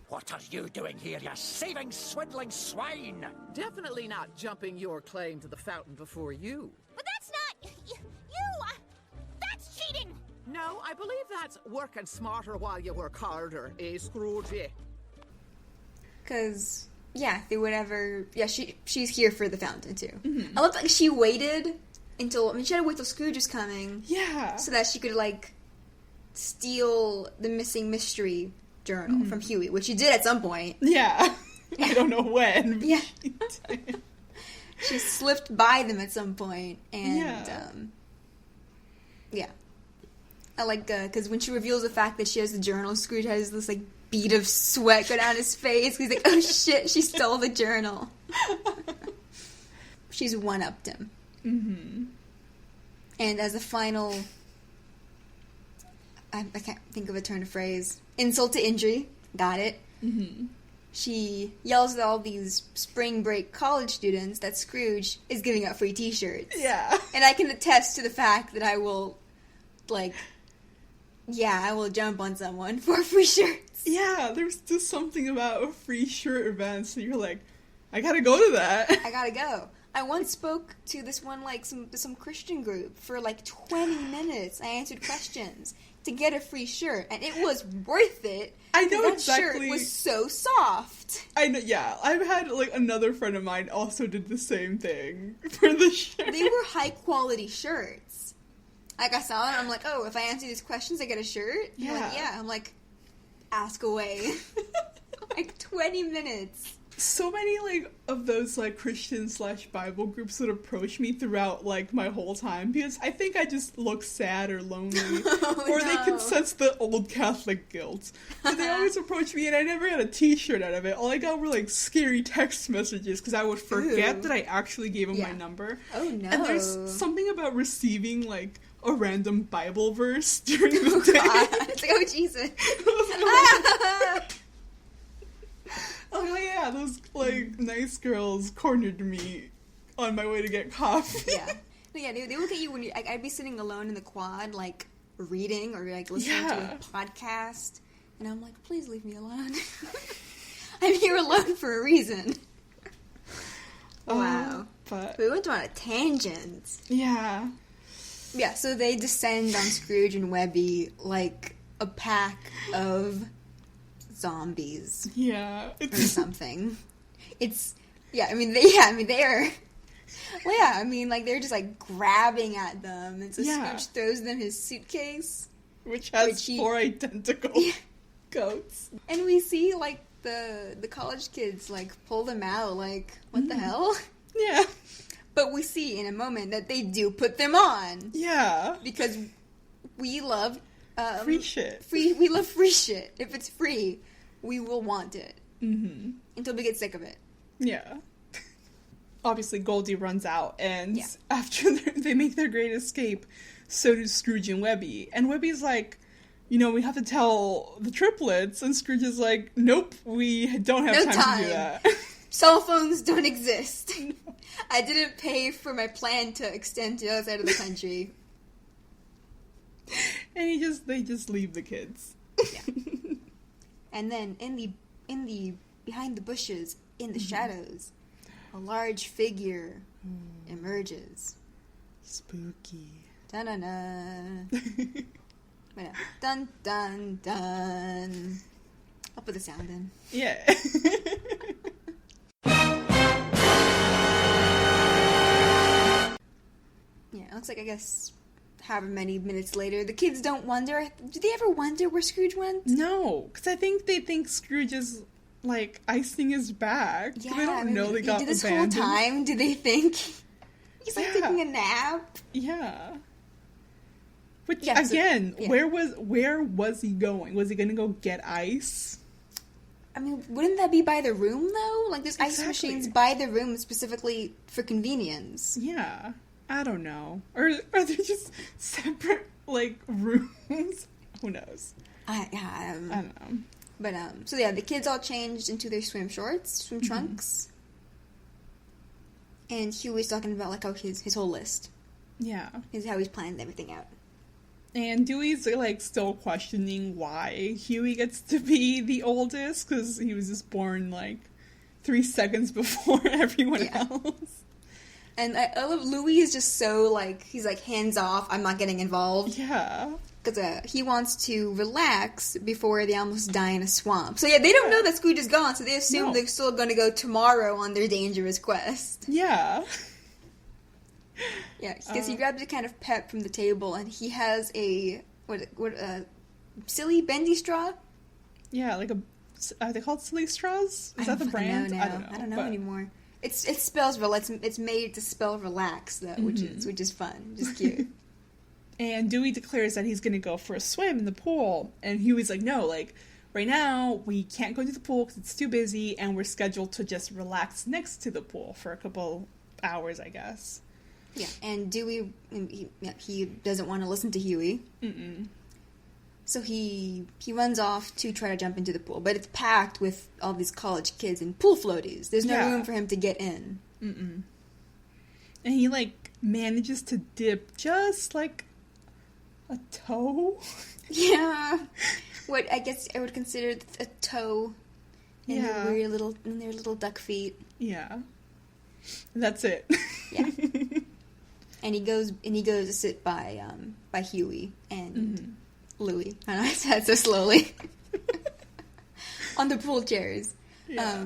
What are you doing here, you saving, swindling swine? Definitely not jumping your claim to the fountain before you. But that's not... that's cheating! No, I believe that's working smarter while you work harder, Scrooge? Because, yeah, they would ever... Yeah, she's here for the fountain, too. Mm-hmm. I love that she waited until... I mean, she had to wait till Scrooge was coming. Yeah. So that she could, like, steal the missing mystery journal from Huey, which she did at some point. Yeah. I don't know when. Yeah. She slipped by them at some point, and, yeah. I like, because when she reveals the fact that she has the journal, Scrooge has this, like, bead of sweat go down his face. He's like, oh shit, she stole the journal. She's one-upped him. Mm-hmm. And as a final... I can't think of a turn of phrase. Insult to injury. Got it. Mm-hmm. She yells at all these spring break college students that Scrooge is giving out free t-shirts. Yeah. And I can attest to the fact that I will, like... Yeah, I will jump on someone for free shirts. Yeah, there's just something about a free shirt event, so you're like, I gotta go to that. I gotta go. I once spoke to this one, like, some Christian group for, like, 20 minutes. I answered questions to get a free shirt, and it was worth it. I know that exactly. Shirt was so soft. I know, yeah. I've had, like, another friend of mine also did the same thing for the shirt. They were high-quality shirts. Like, I saw it, I'm like, oh, if I answer these questions, I get a shirt? Yeah. Like, yeah. I'm like, ask away. Like, 20 minutes. So many, like, of those, like, Christian/Bible groups would approach me throughout, like, my whole time, because I think I just look sad or lonely, or they can sense the old Catholic guilt. But they always approach me, and I never got a t-shirt out of it. All I got were, like, scary text messages, because I would forget that I actually gave them my number. Oh, no. And there's something about receiving, like, a random Bible verse during the day. God. It's like, oh, Jesus. Oh yeah, those, like, nice girls cornered me on my way to get coffee. Yeah. Yeah, they look at you when I'd be sitting alone in the quad, like, reading or, like, listening to a podcast, and I'm like, please leave me alone. I'm here alone for a reason. Wow. But we went on a tangent. Yeah. Yeah, so they descend on Scrooge and Webby like a pack of zombies. Yeah. Or something. It's... Yeah, I mean, they're... Well, yeah, I mean, like, they're just, like, grabbing at them. And so Scrooge throws them his suitcase. Which has 4 identical goats. And we see, like, the college kids, like, pull them out. Like, what the hell? Yeah. But we see in a moment that they do put them on. Yeah. Because we love... free shit. We love free shit. If it's free, we will want it. Mm-hmm. Until we get sick of it. Yeah. obviously Goldie runs out, and Yeah. after they make their great escape, so do Scrooge and Webby. And Webby's like, we have to tell the triplets, and Scrooge is like, nope, we don't have No time to do that. Cell phones don't exist. I didn't pay for my plan to extend to the other side of the country. And they just leave the kids. Yeah. And then in the behind the bushes, in the shadows, a large figure emerges. Spooky. Dun-dun-dun. Wait, no. Dun dun dun. I'll put the sound in. Yeah. Yeah, it looks like, I guess, however many minutes later, the kids don't wonder. Do they ever wonder where Scrooge went? No, because I think they think Scrooge is, like, icing his back. Yeah, They don't know they got did this abandoned. whole time. Do they think he's like Yeah. taking a nap? Yeah. Which, Yeah, so- again, yeah. where was he going? Was he going to go get ice? I mean, wouldn't that be by the room, though? Like, there's ice Exactly. machines by the room specifically for convenience. Yeah. I don't know. Or are they just separate, like, rooms? Who knows? I I don't know. But, so yeah, the kids all changed into their swim shorts, swim trunks. And Huey's talking about, like, his whole list. Yeah. Is how he's planned everything out. And Dewey's, like, still questioning why Huey gets to be the oldest, because he was just born, like, 3 seconds before everyone Yeah. else. And I love Louis is just so, like, he's like, hands off, I'm not getting involved. Yeah. Because he wants to relax before they almost die in a swamp. So yeah, they don't know that Scrooge is gone, so they assume No. they're still going to go tomorrow on their dangerous quest. Yeah. Yeah, because he grabs a kind of pep from the table, and he has a, silly bendy straw? Yeah, like are they called Silly Straws? Is that the brand? I don't know but- anymore. It spells it's made to spell relax though, which is fun, just cute. And Dewey declares that he's going to go for a swim in the pool, and Huey's like, no, like, right now we can't go to the pool because it's too busy, and we're scheduled to just relax next to the pool for a couple hours, I guess. Yeah, and Dewey he doesn't want to listen to Huey. So he runs off to try to jump into the pool, but it's packed with all these college kids and pool floaties. There's no Yeah. room for him to get in. And he, like, manages to dip just, like, a toe. Yeah, what I guess I would consider a toe in Yeah. their little duck feet. Yeah. And that's it. Yeah. And he goes to sit by Huey and Louie. I know I said so slowly. On the pool chairs. Yeah.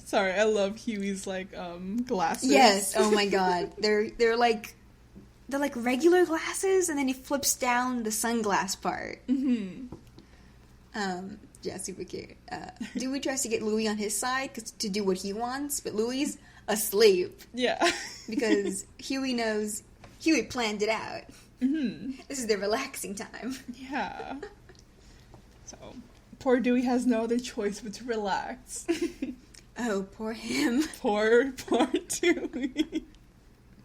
Sorry, I love Huey's, like, glasses. Yes. Oh my god. They're like regular glasses, and then he flips down the sunglass part. Yeah, super cute. Dewey tries to get Louie on his side to do what he wants, but Louie's asleep Yeah. because Huey knows Huey planned it out. This is their relaxing time. Yeah. So, poor Dewey has no other choice but to relax. Oh, poor him. poor Dewey.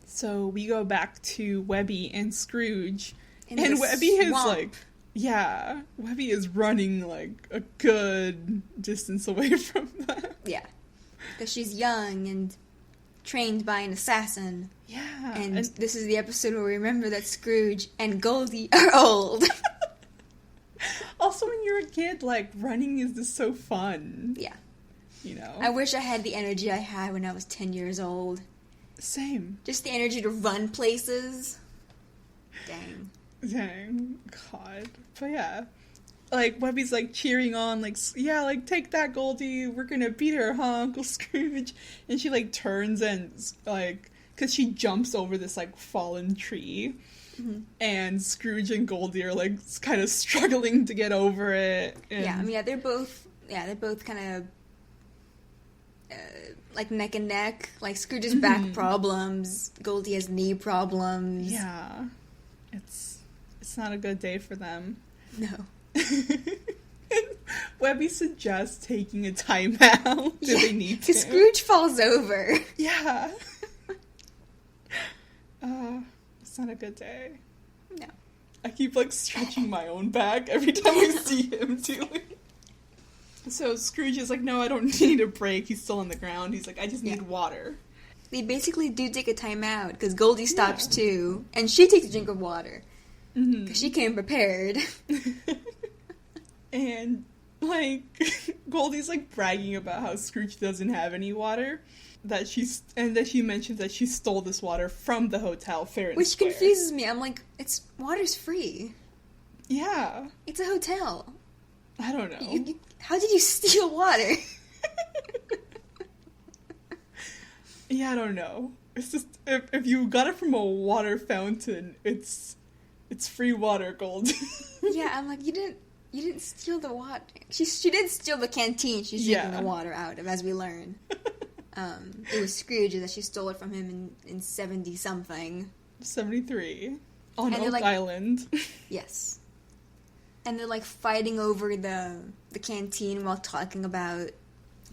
So, we go back to Webby and Scrooge. In And the Webby is, swamp. like, yeah, Webby is running, like, a good distance away from them. Yeah. Because she's young and trained by an assassin. Yeah. And this is the episode where we remember that Scrooge and Goldie are old. Also, when you're a kid, like, running is just so fun. Yeah. You know? I wish I had the energy I had when I was 10 years old. Same. Just the energy to run places. Dang. Dang. God. But yeah. Like, Webby's, like, cheering on, like, yeah, like, take that, Goldie. We're gonna beat her, huh, Uncle Scrooge? And she, like, turns and, like, because she jumps over this, like, fallen tree. And Scrooge and Goldie are, like, kind of struggling to get over it. And Yeah, I mean, they're both kind of, like, neck and neck. Like, Scrooge's back problems, Goldie has knee problems. yeah. It's not a good day for them. No. And Webby suggests taking a timeout. Do they need to? Because Scrooge falls over. Yeah. It's not a good day. No. I keep, like, stretching my own back every time I see him doing it. So Scrooge is like, no, I don't need a break. He's still on the ground. He's like, I just need water. They basically do take a time out, because Goldie stops too, and she takes a drink of water. Because she came prepared. And, like, Goldie's, like, bragging about how Scrooge doesn't have any water. That she mentions that she stole this water from the hotel, fair and Which square. confuses me. I'm like, water's free. Yeah. It's a hotel. I don't know. How did you steal water? Yeah, I don't know. It's just, if you got it from a water fountain, it's free water, Gold. Yeah, I'm like, you didn't steal the water. She did steal the canteen she's drinking the water out of, as we learn. It was Scrooge that she stole it from him in 70-something. 73. On Oak like, Island. Yes. And they're, like, fighting over the canteen while talking about,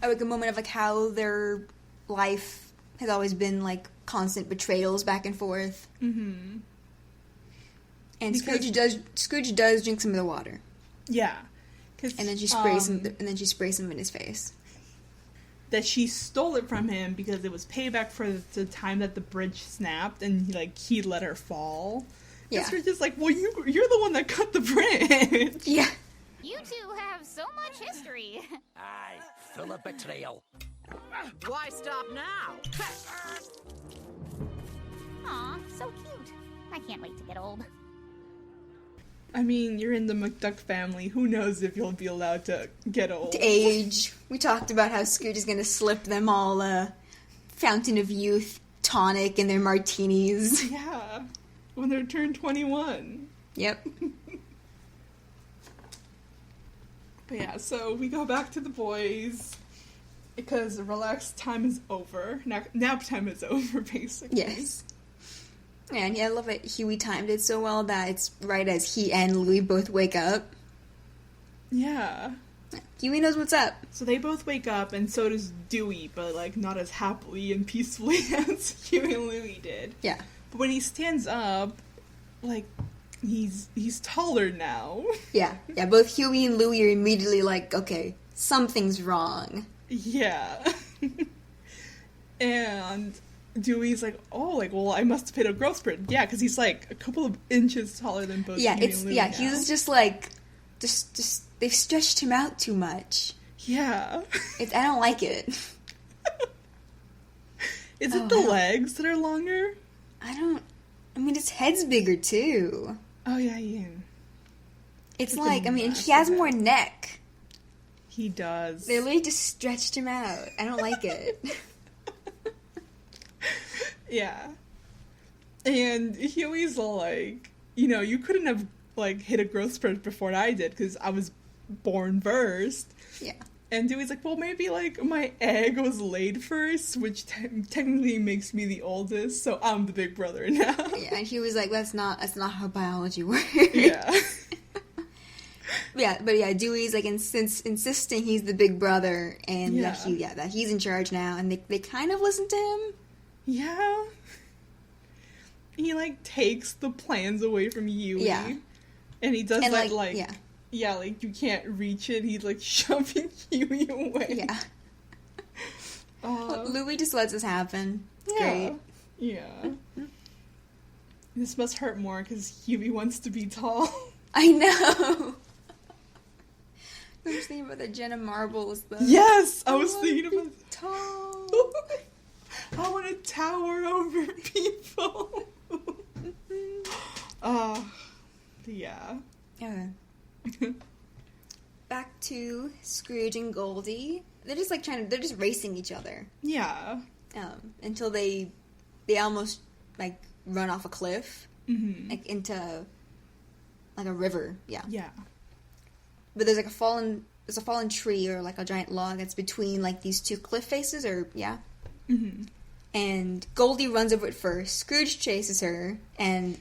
like, a moment of, like, how their life has always been, like, constant betrayals back and forth. Mm-hmm. And Scrooge does drink some of the water. Yeah. And then she sprays him. And then she sprays him in his face. That she stole it from him because it was payback for the time that the bridge snapped and he let her fall. Yeah. And Scrooge is like, well, you're the one that cut the bridge. Yeah. You two have so much history. Aye, full of betrayal. Why stop now? Aw, so cute. I can't wait to get old. I mean, you're in the McDuck family. Who knows if you'll be allowed to get old. To age. We talked about how Scrooge is going to slip them all a Fountain of Youth tonic in their martinis. Yeah. When they're turned 21. Yep. But yeah, so we go back to the boys. Because relax time is over. Nap time is over, basically. Yes. And yeah, I love it. Huey timed it so well that it's right as he and Louie both wake up. Yeah. Huey knows what's up. So they both wake up, and so does Dewey, but, like, not as happily and peacefully as Huey and Louie did. Yeah. But when he stands up, like, he's taller now. Yeah. Yeah, both Huey and Louie are immediately like, okay, something's wrong. Yeah. And Dewey's like, oh, like, well, I must have hit a growth spurt. Yeah, because he's, like, a couple of inches taller than both Huey and Louie now. He's just, like, just they've stretched him out too much. Yeah. I don't like it. Is it the legs that are longer? I mean, his head's bigger, too. Oh, yeah, yeah. It's like, I mean, he has more neck. He does. They literally just stretched him out. I don't like it. Yeah. And Huey's all like, you know, you couldn't have, like, hit a growth spurt before I did, because I was born first. Yeah. And Dewey's like, well, maybe, like, my egg was laid first, which technically makes me the oldest, so I'm the big brother now. Yeah, and he was like, that's not how biology works. Yeah. But Dewey's, like, insisting he's the big brother, and that he's in charge now, and they kind of listen to him. Yeah. He, like, takes the plans away from Huey. Yeah. And he does that, like like, you can't reach it. He's, like, shoving Huey away. Yeah. Louie just lets this happen. It's great. Yeah. This must hurt more because Huey wants to be tall. I know. I was thinking about the Jenna Marbles, though. Yes! I was thinking about... tall. I want to tower over people. Yeah. Okay. Back to Scrooge and Goldie. They're just, like, they're just racing each other. Yeah. Until they almost, like, run off a cliff. Mm-hmm. Like, into, like, a river. Yeah. Yeah. But there's, like, a fallen tree or, like, a giant log that's between, like, these two cliff faces, or, yeah. Mm-hmm. And Goldie runs over it first. Scrooge chases her,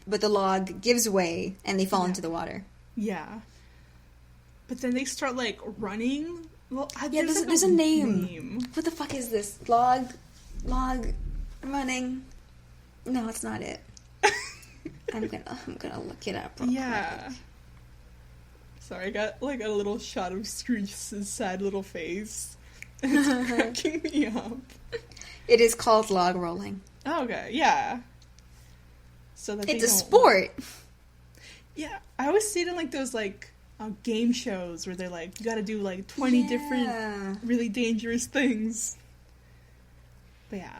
but the log gives way, and they fall into the water. Yeah. But then they start, like, running. Well, there's a name. What the fuck is this? Log, running. No, it's not it. I'm gonna look it up. Yeah. Quick. Sorry, I got, like, a little shot of Scrooge's sad little face. It's cracking me up. It is called log rolling. Oh, okay, yeah. So that it's a sport. Yeah, I always see it in, like, those, like, game shows where they're like, you gotta do, like, 20 different really dangerous things. But yeah.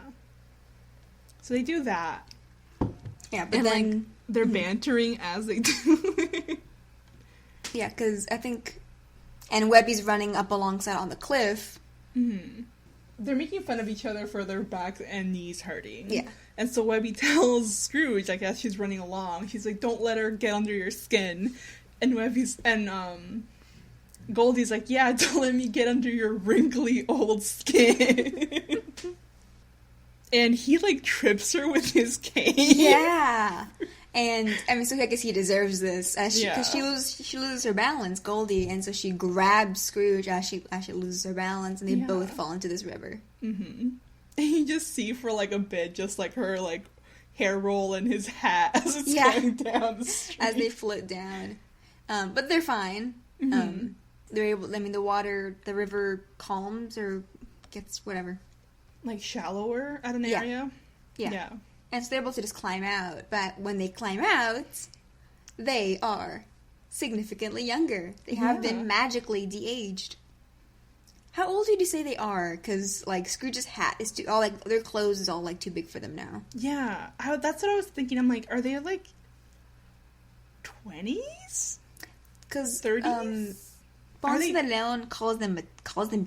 So they do that. Yeah, but and, then... like, they're bantering as they do it. Yeah, because I think... And Webby's running up alongside on the cliff. Mm-hmm. They're making fun of each other for their backs and knees hurting. Yeah. And so Webby tells Scrooge, like, as she's running along, she's like, don't let her get under your skin. And Goldie's like, yeah, don't let me get under your wrinkly old skin. And he, like, trips her with his cane. Yeah. And, I mean, so I guess he deserves this. Because she loses her balance, Goldie, and so she grabs Scrooge as she loses her balance, and they both fall into this river. Mm-hmm. And you just see for, like, a bit, just, like, her, like, hair roll in his hat as it's going down the street. As they float down. But they're fine. Mm-hmm. They're able, I mean, the river calms or gets whatever. Like, shallower at an area? Yeah. And so they're able to just climb out. But when they climb out, they are significantly younger. They have been magically de-aged. How old did you say they are? Because, like, Scrooge's hat is too... their clothes is all, like, too big for them now. Yeah. That's what I was thinking. I'm like, are they, like, 20s? Because 30s? Ponce de León calls them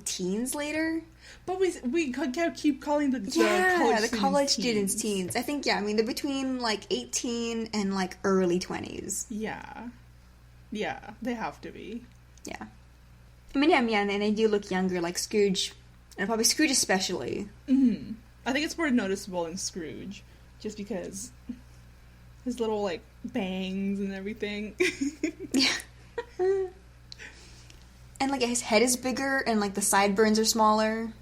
teens later. But we keep calling the college students teens. I think, I mean, they're between, like, 18 and, like, early 20s. Yeah. Yeah, they have to be. Yeah. I mean, and they do look younger, like Scrooge, and probably Scrooge especially. Mm-hmm. I think it's more noticeable in Scrooge, just because his little, like, bangs and everything. Yeah. And, like, his head is bigger, and, like, the sideburns are smaller.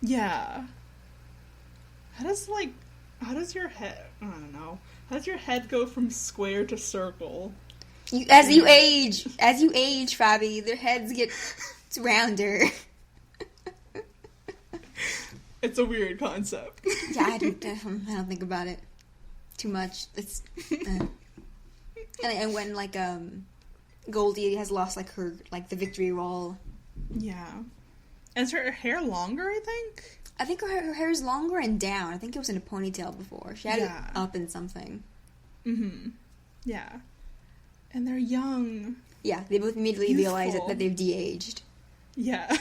Yeah. How does your head... I don't know. How does your head go from square to circle? As you age, Faby, their heads get rounder. It's a weird concept. Yeah, I don't think about it too much. It's... And when, like, Goldie has lost, like, her, like, the victory roll. Yeah. And is her hair longer, I think? I think her hair is longer and down. I think it was in a ponytail before. She had it up in something. Mm-hmm. Yeah. And they're young. Yeah, they both immediately realize that they've de-aged. Yeah.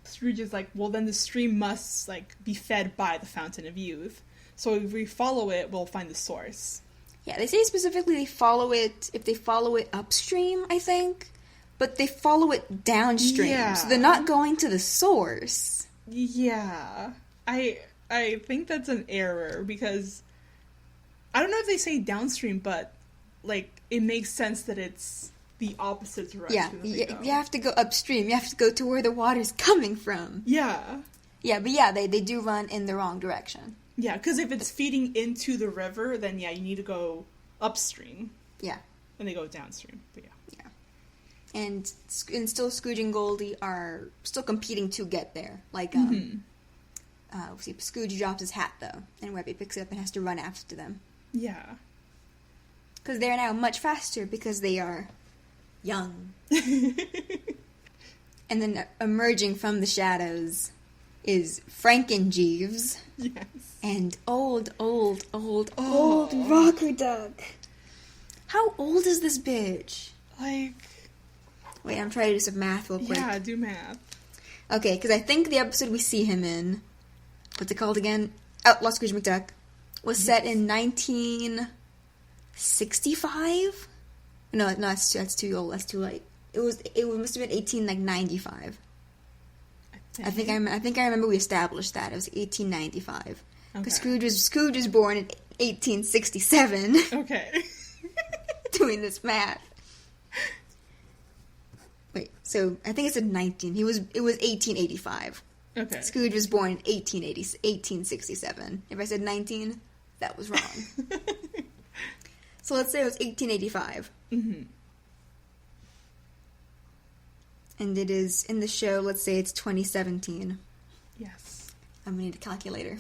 Scrooge is like, well, then the stream must, like, be fed by the Fountain of Youth. So if we follow it, we'll find the source. Yeah, they say specifically if they follow it upstream, I think. But they follow it downstream. Yeah. So they're not going to the source. Yeah. I think that's an error, because I don't know if they say downstream, but, like, it makes sense that it's the opposite direction. Yeah, you have to go upstream. You have to go to where the water's coming from. Yeah. Yeah, but yeah, they do run in the wrong direction. Yeah, because if it's feeding into the river, then yeah, you need to go upstream. Yeah. And they go downstream, but yeah. Yeah. And still Scrooge and Goldie are still competing to get there. Like, Scrooge drops his hat, though, and Webby picks it up and has to run after them. Yeah. Because they're now much faster because they are young. And then emerging from the shadows is Frankenjeeves. Yes. And old Rocker Duck. How old is this bitch? Like... Wait, I'm trying to do some math real quick. Yeah, do math. Okay, because I think the episode we see him in... What's it called again? Outlaw Scrooge McDuck. Was set in 1965? No, that's too old. That's too late. It must have been 1895. I think I remember we established that. It was 1895. Because okay. Scrooge was born in 1867. Okay. Doing this math. So I think it said 19. It was 1885. Okay. Scrooge was born in 1867. If I said 19, that was wrong. So let's say it was 1885. Mm-hmm. And it is in the show, let's say it's 2017. Yes. I'm gonna need a calculator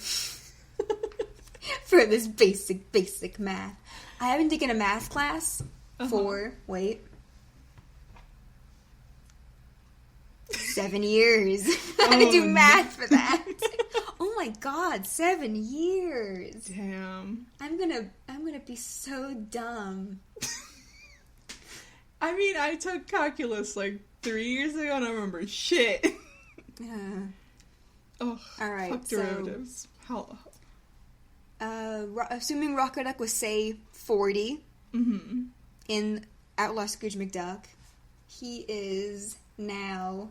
for this basic math. I haven't taken a math class for, 7 years. I had to do math for that. Oh my god, 7 years. Damn. I'm gonna be so dumb. I mean, I took calculus like 3 years ago and I don't remember shit. Oh, all right. Fuck derivatives. How? Assuming Rocket Duck was say 40 in Outlaw Scrooge McDuck, he is now,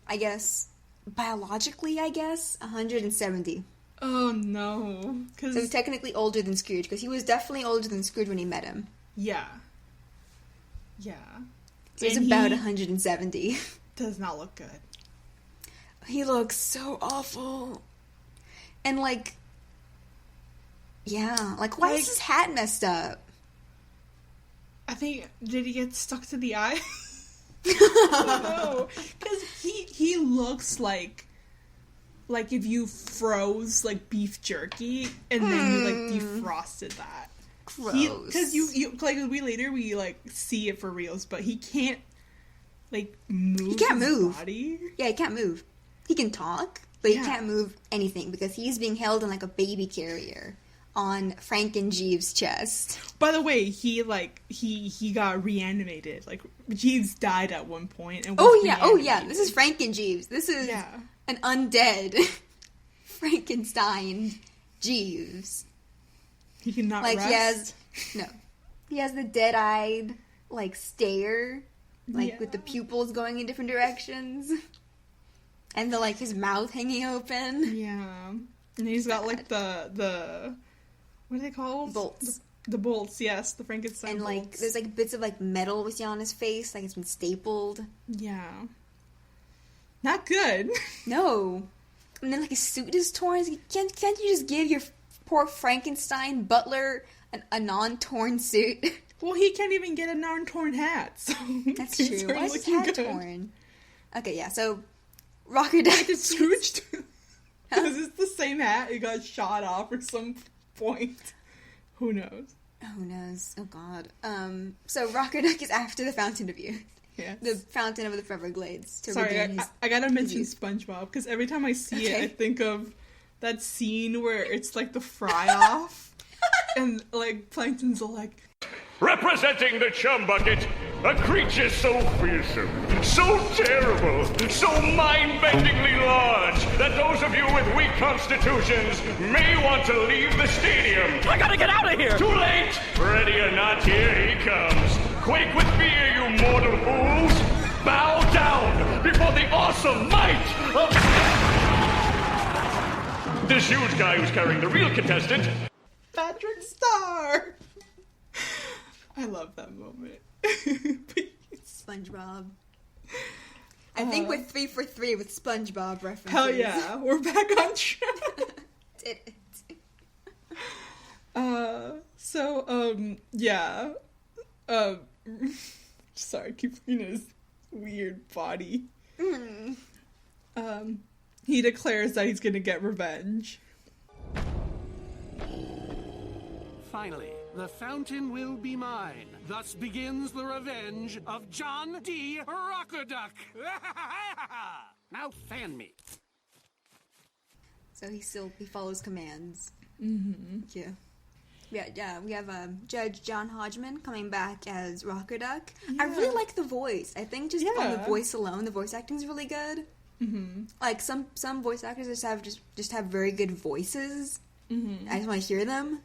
I guess, biologically, 170. Oh no. So technically older than Scrooge, because he was definitely older than Scrooge when he met him. Yeah. Yeah. So he's about 170. Does not look good. He looks so awful. And why is his hat messed up? I think, did he get stuck to the eye? No, because he looks like if you froze like beef jerky and then you like defrosted that. Gross. Because you like we like see it for reals, but he can't like move. He can't move. Body. Yeah, he can't move. He can talk, but he can't move anything because he's being held in like a baby carrier on Frank and Jeeves' chest. By the way, he got reanimated. Like Jeeves died at one point. And yeah. This is Frank and Jeeves. This is an undead Frankenstein Jeeves. He cannot rest. He has the dead-eyed stare, with the pupils going in different directions, and his mouth hanging open. Yeah, and he's got the what are they called? Bolts. The bolts, yes, the Frankenstein bolts. There's bits of metal we see on his face, it's been stapled. Yeah. Not good. No. And then his suit is torn. Can't you just give your poor Frankenstein butler a non-torn suit? Well, he can't even get a non-torn hat, so that's true. Why is his hat torn? Okay, yeah, so Rocket Duck is Scrooge. Because it's the same hat. It got shot off at some point. Who knows? Who knows? Oh god. So Rocket Duck is after the Fountain of Youth. Yes. The Fountain of the Foreverglades. Sorry, I gotta mention SpongeBob, because every time I see it, I think of that scene where it's the fry-off, and Plankton's all representing the chum bucket, a creature so fearsome, so terrible, so mind-bendingly large that those of you with weak constitutions may want to leave the stadium. I gotta get out of here! Too late! Ready or not, here he comes. Quake with fear, you mortal fools! Bow down before the awesome might of this huge guy who's carrying the real contestant, Patrick Star! I love that moment. SpongeBob. I think we're 3 for 3 with SpongeBob references. Hell yeah, we're back on track. Did it. Sorry, I keep looking at his weird body. He declares that he's gonna get revenge. Finally, the fountain will be mine. Thus begins the revenge of John D. Rockerduck. Now fan me. So he follows commands. Mm-hmm. Yeah, we have Judge John Hodgman coming back as Rockerduck. Yeah. I really like the voice. I think just on the voice alone, the voice acting is really good. Mm-hmm. Some voice actors just have very good voices. Mm-hmm. I just want to hear them.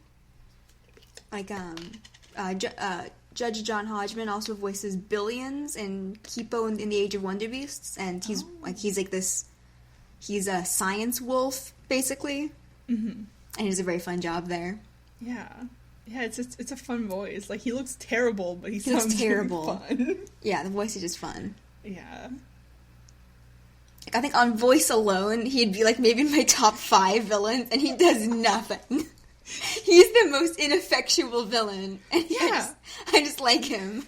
Judge John Hodgman also voices Billions and Kipo in The Age of Wonder Beasts, and he's he's a science wolf basically, and he does a very fun job there. Yeah, Yeah, it's a fun voice. Like, he looks terrible, but he sounds looks terrible. fun. Yeah, the voice is just fun. Yeah. Like, I think on voice alone, he'd be, like, maybe in my top 5 villains, and he does nothing. He's the most ineffectual villain, and I just like him.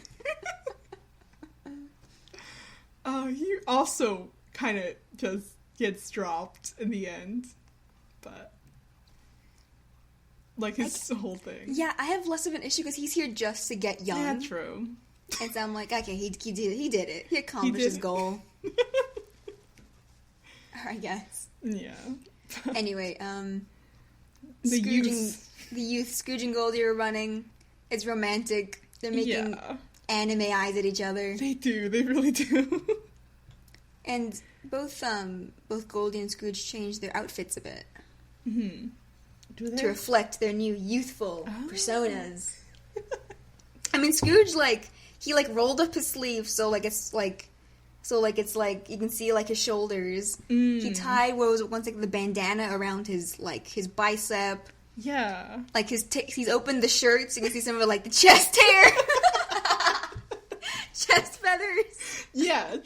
He also kind of just gets dropped in the end, but... Like, his whole thing. Yeah, I have less of an issue because he's here just to get young. Yeah, true. And so I'm like, okay, he did it. He accomplished his goal. I guess. Yeah. Anyway, the youth, Scrooge and Goldie are running. It's romantic. They're making anime eyes at each other. They do. They really do. And both Goldie and Scrooge change their outfits a bit. Mm-hmm. Do they? To reflect their new youthful personas. I mean, Scrooge, like, he, like, rolled up his sleeve so it's like, you can see, like, his shoulders. He tied what was once, like, the bandana around his bicep. Yeah. Like, he's opened the shirt so you can see some of, like, the chest hair. Chest feathers. Yeah.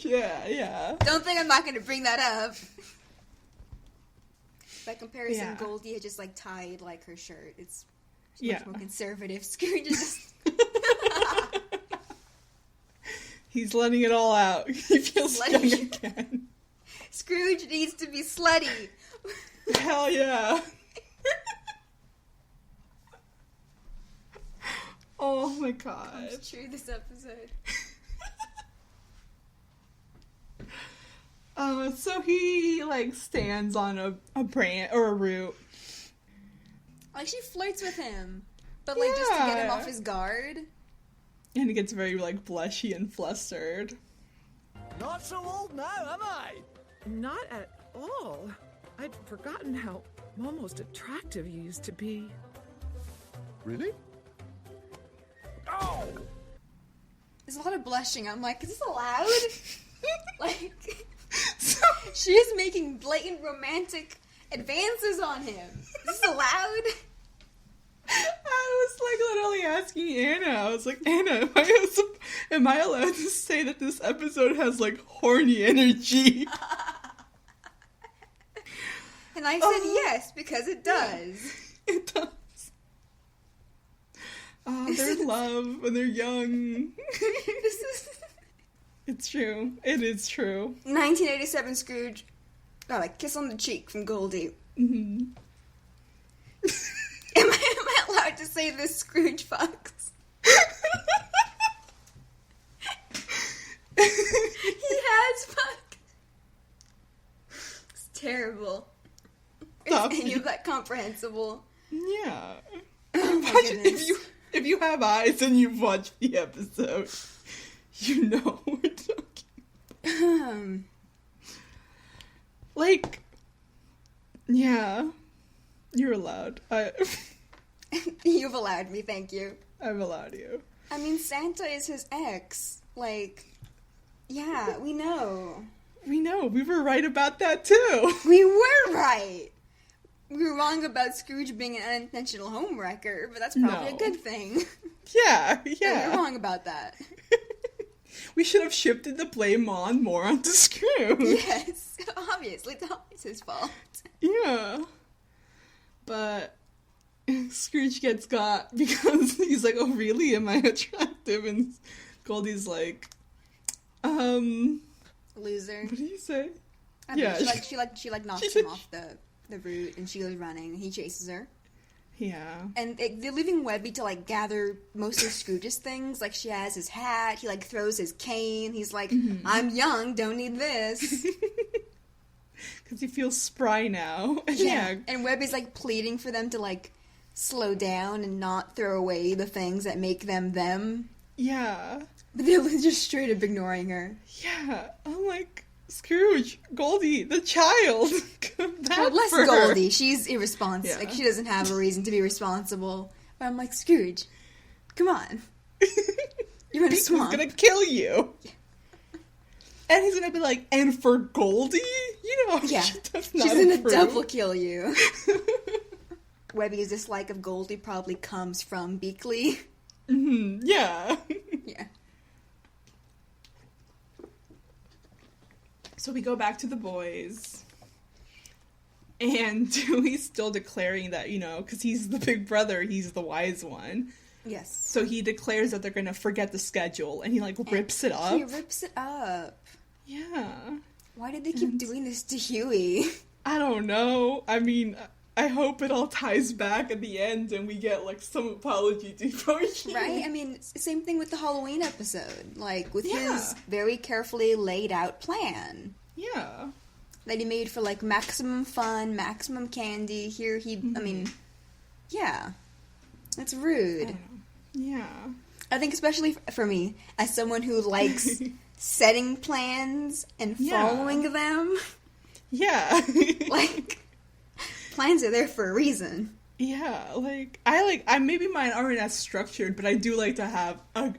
Don't think I'm not going to bring that up. By comparison, Goldie had just, like, tied, like, her shirt. It's much more conservative. Scrooge is just... He's letting it all out. He feels young again. Scrooge needs to be slutty. Hell yeah. Oh my god. It's true this episode. So he, like, stands on a branch or a root. Like, she flirts with him. But, like, just to get him off his guard. And he gets very, like, blushy and flustered. Not so old now, am I? Not at all. I'd forgotten how almost attractive you used to be. Really? Oh! There's a lot of blushing. I'm like, is this allowed? Like, she is making blatant romantic advances on him. Is this allowed? I was, like, literally asking Anna. I was like, Anna, am I allowed to say that this episode has, like, horny energy? And I said yes, because it does. Yeah, it does. They're in love, and they're young. It's true. It is true. 1987 Scrooge got a kiss on the cheek from Goldie. Mm-hmm. Am I allowed to say this? Scrooge fucks? He has fucked. It's terrible. Stop. Is any of that comprehensible? Yeah. Oh my goodness. If you have eyes and you've watched the episode, you know what we're talking about. Like, yeah. You're allowed. You've allowed me, thank you. I've allowed you. I mean, Santa is his ex. Like, yeah, we know. We know. We were right about that, too. We were right. We were wrong about Scrooge being an unintentional homewrecker, but that's probably a good thing. Yeah. We were wrong about that. We should have shifted the blame more onto Scrooge. Yes, obviously, it's always his fault. Yeah. But Scrooge gets got because he's like, oh, really? Am I attractive? And Goldie's like, Loser. What do you say? I mean, she knocks him off the route, and she goes running, and he chases her. Yeah. And they're leaving Webby to, like, gather most of Scrooge's things. Like, she has his hat, he, like, throws his cane, he's like, I'm young, don't need this. Because he feels spry now. Yeah. And Webby's, like, pleading for them to, like, slow down and not throw away the things that make them them. Yeah. But they're just straight up ignoring her. Yeah. I'm like, Scrooge, Goldie, the child. Well, less Goldie. She's irresponsible. Yeah. Like, she doesn't have a reason to be responsible. But I'm like, Scrooge, come on. You're in a swamp. He's gonna kill you. Yeah. And he's gonna be like, and for Goldie? You know, yeah. she does not She's gonna double kill you. Webby's dislike of Goldie probably comes from Beakley. Mm-hmm. Yeah. Yeah. So we go back to the boys. And Dewey's still declaring that, because he's the big brother, he's the wise one. Yes. So he declares that they're going to forget the schedule, and he, rips it up. He rips it up. Yeah. Why did they keep doing this to Huey? I don't know. I mean, I hope it all ties back at the end and we get, some apology to Huey. Right? I mean, same thing with the Halloween episode. With his very carefully laid out plan. Yeah. That he made for, maximum fun, maximum candy. Here he, I mean, yeah. It's rude. Yeah. I think especially for me, as someone who likes setting plans and following them. Yeah. Plans are there for a reason. Yeah, I maybe mine aren't as structured, but I do like to have a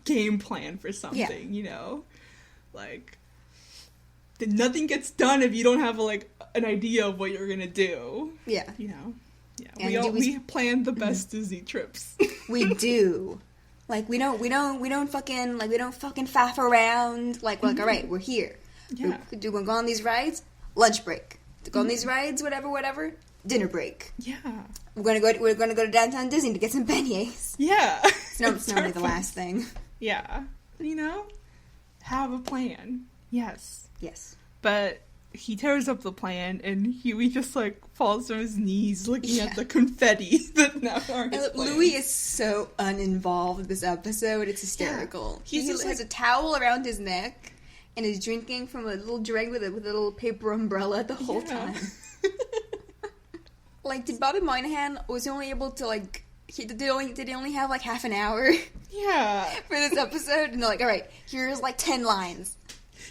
game plan for something, that nothing gets done if you don't have an idea of what you're gonna do. Yeah. Yeah. We plan the best Disney trips. We do. We don't fucking faff around. All right, we're here. Yeah. We're going to go on these rides, lunch break. To go on these rides, whatever, dinner break. Yeah. We're gonna go to downtown Disney to get some beignets. Yeah. It's normally the last thing. Yeah. Have a plan. Yes. Yes. But he tears up the plan, and Huey just, falls on his knees looking at the confetti that now are his plan. Louis is so uninvolved this episode. It's hysterical. Yeah. He has a towel around his neck and is drinking from a little drink with a little paper umbrella the whole time. Did Bobby Moynihan, was he only able to, did he only have, half an hour? Yeah. For this episode? And they're all right, here's, 10 lines.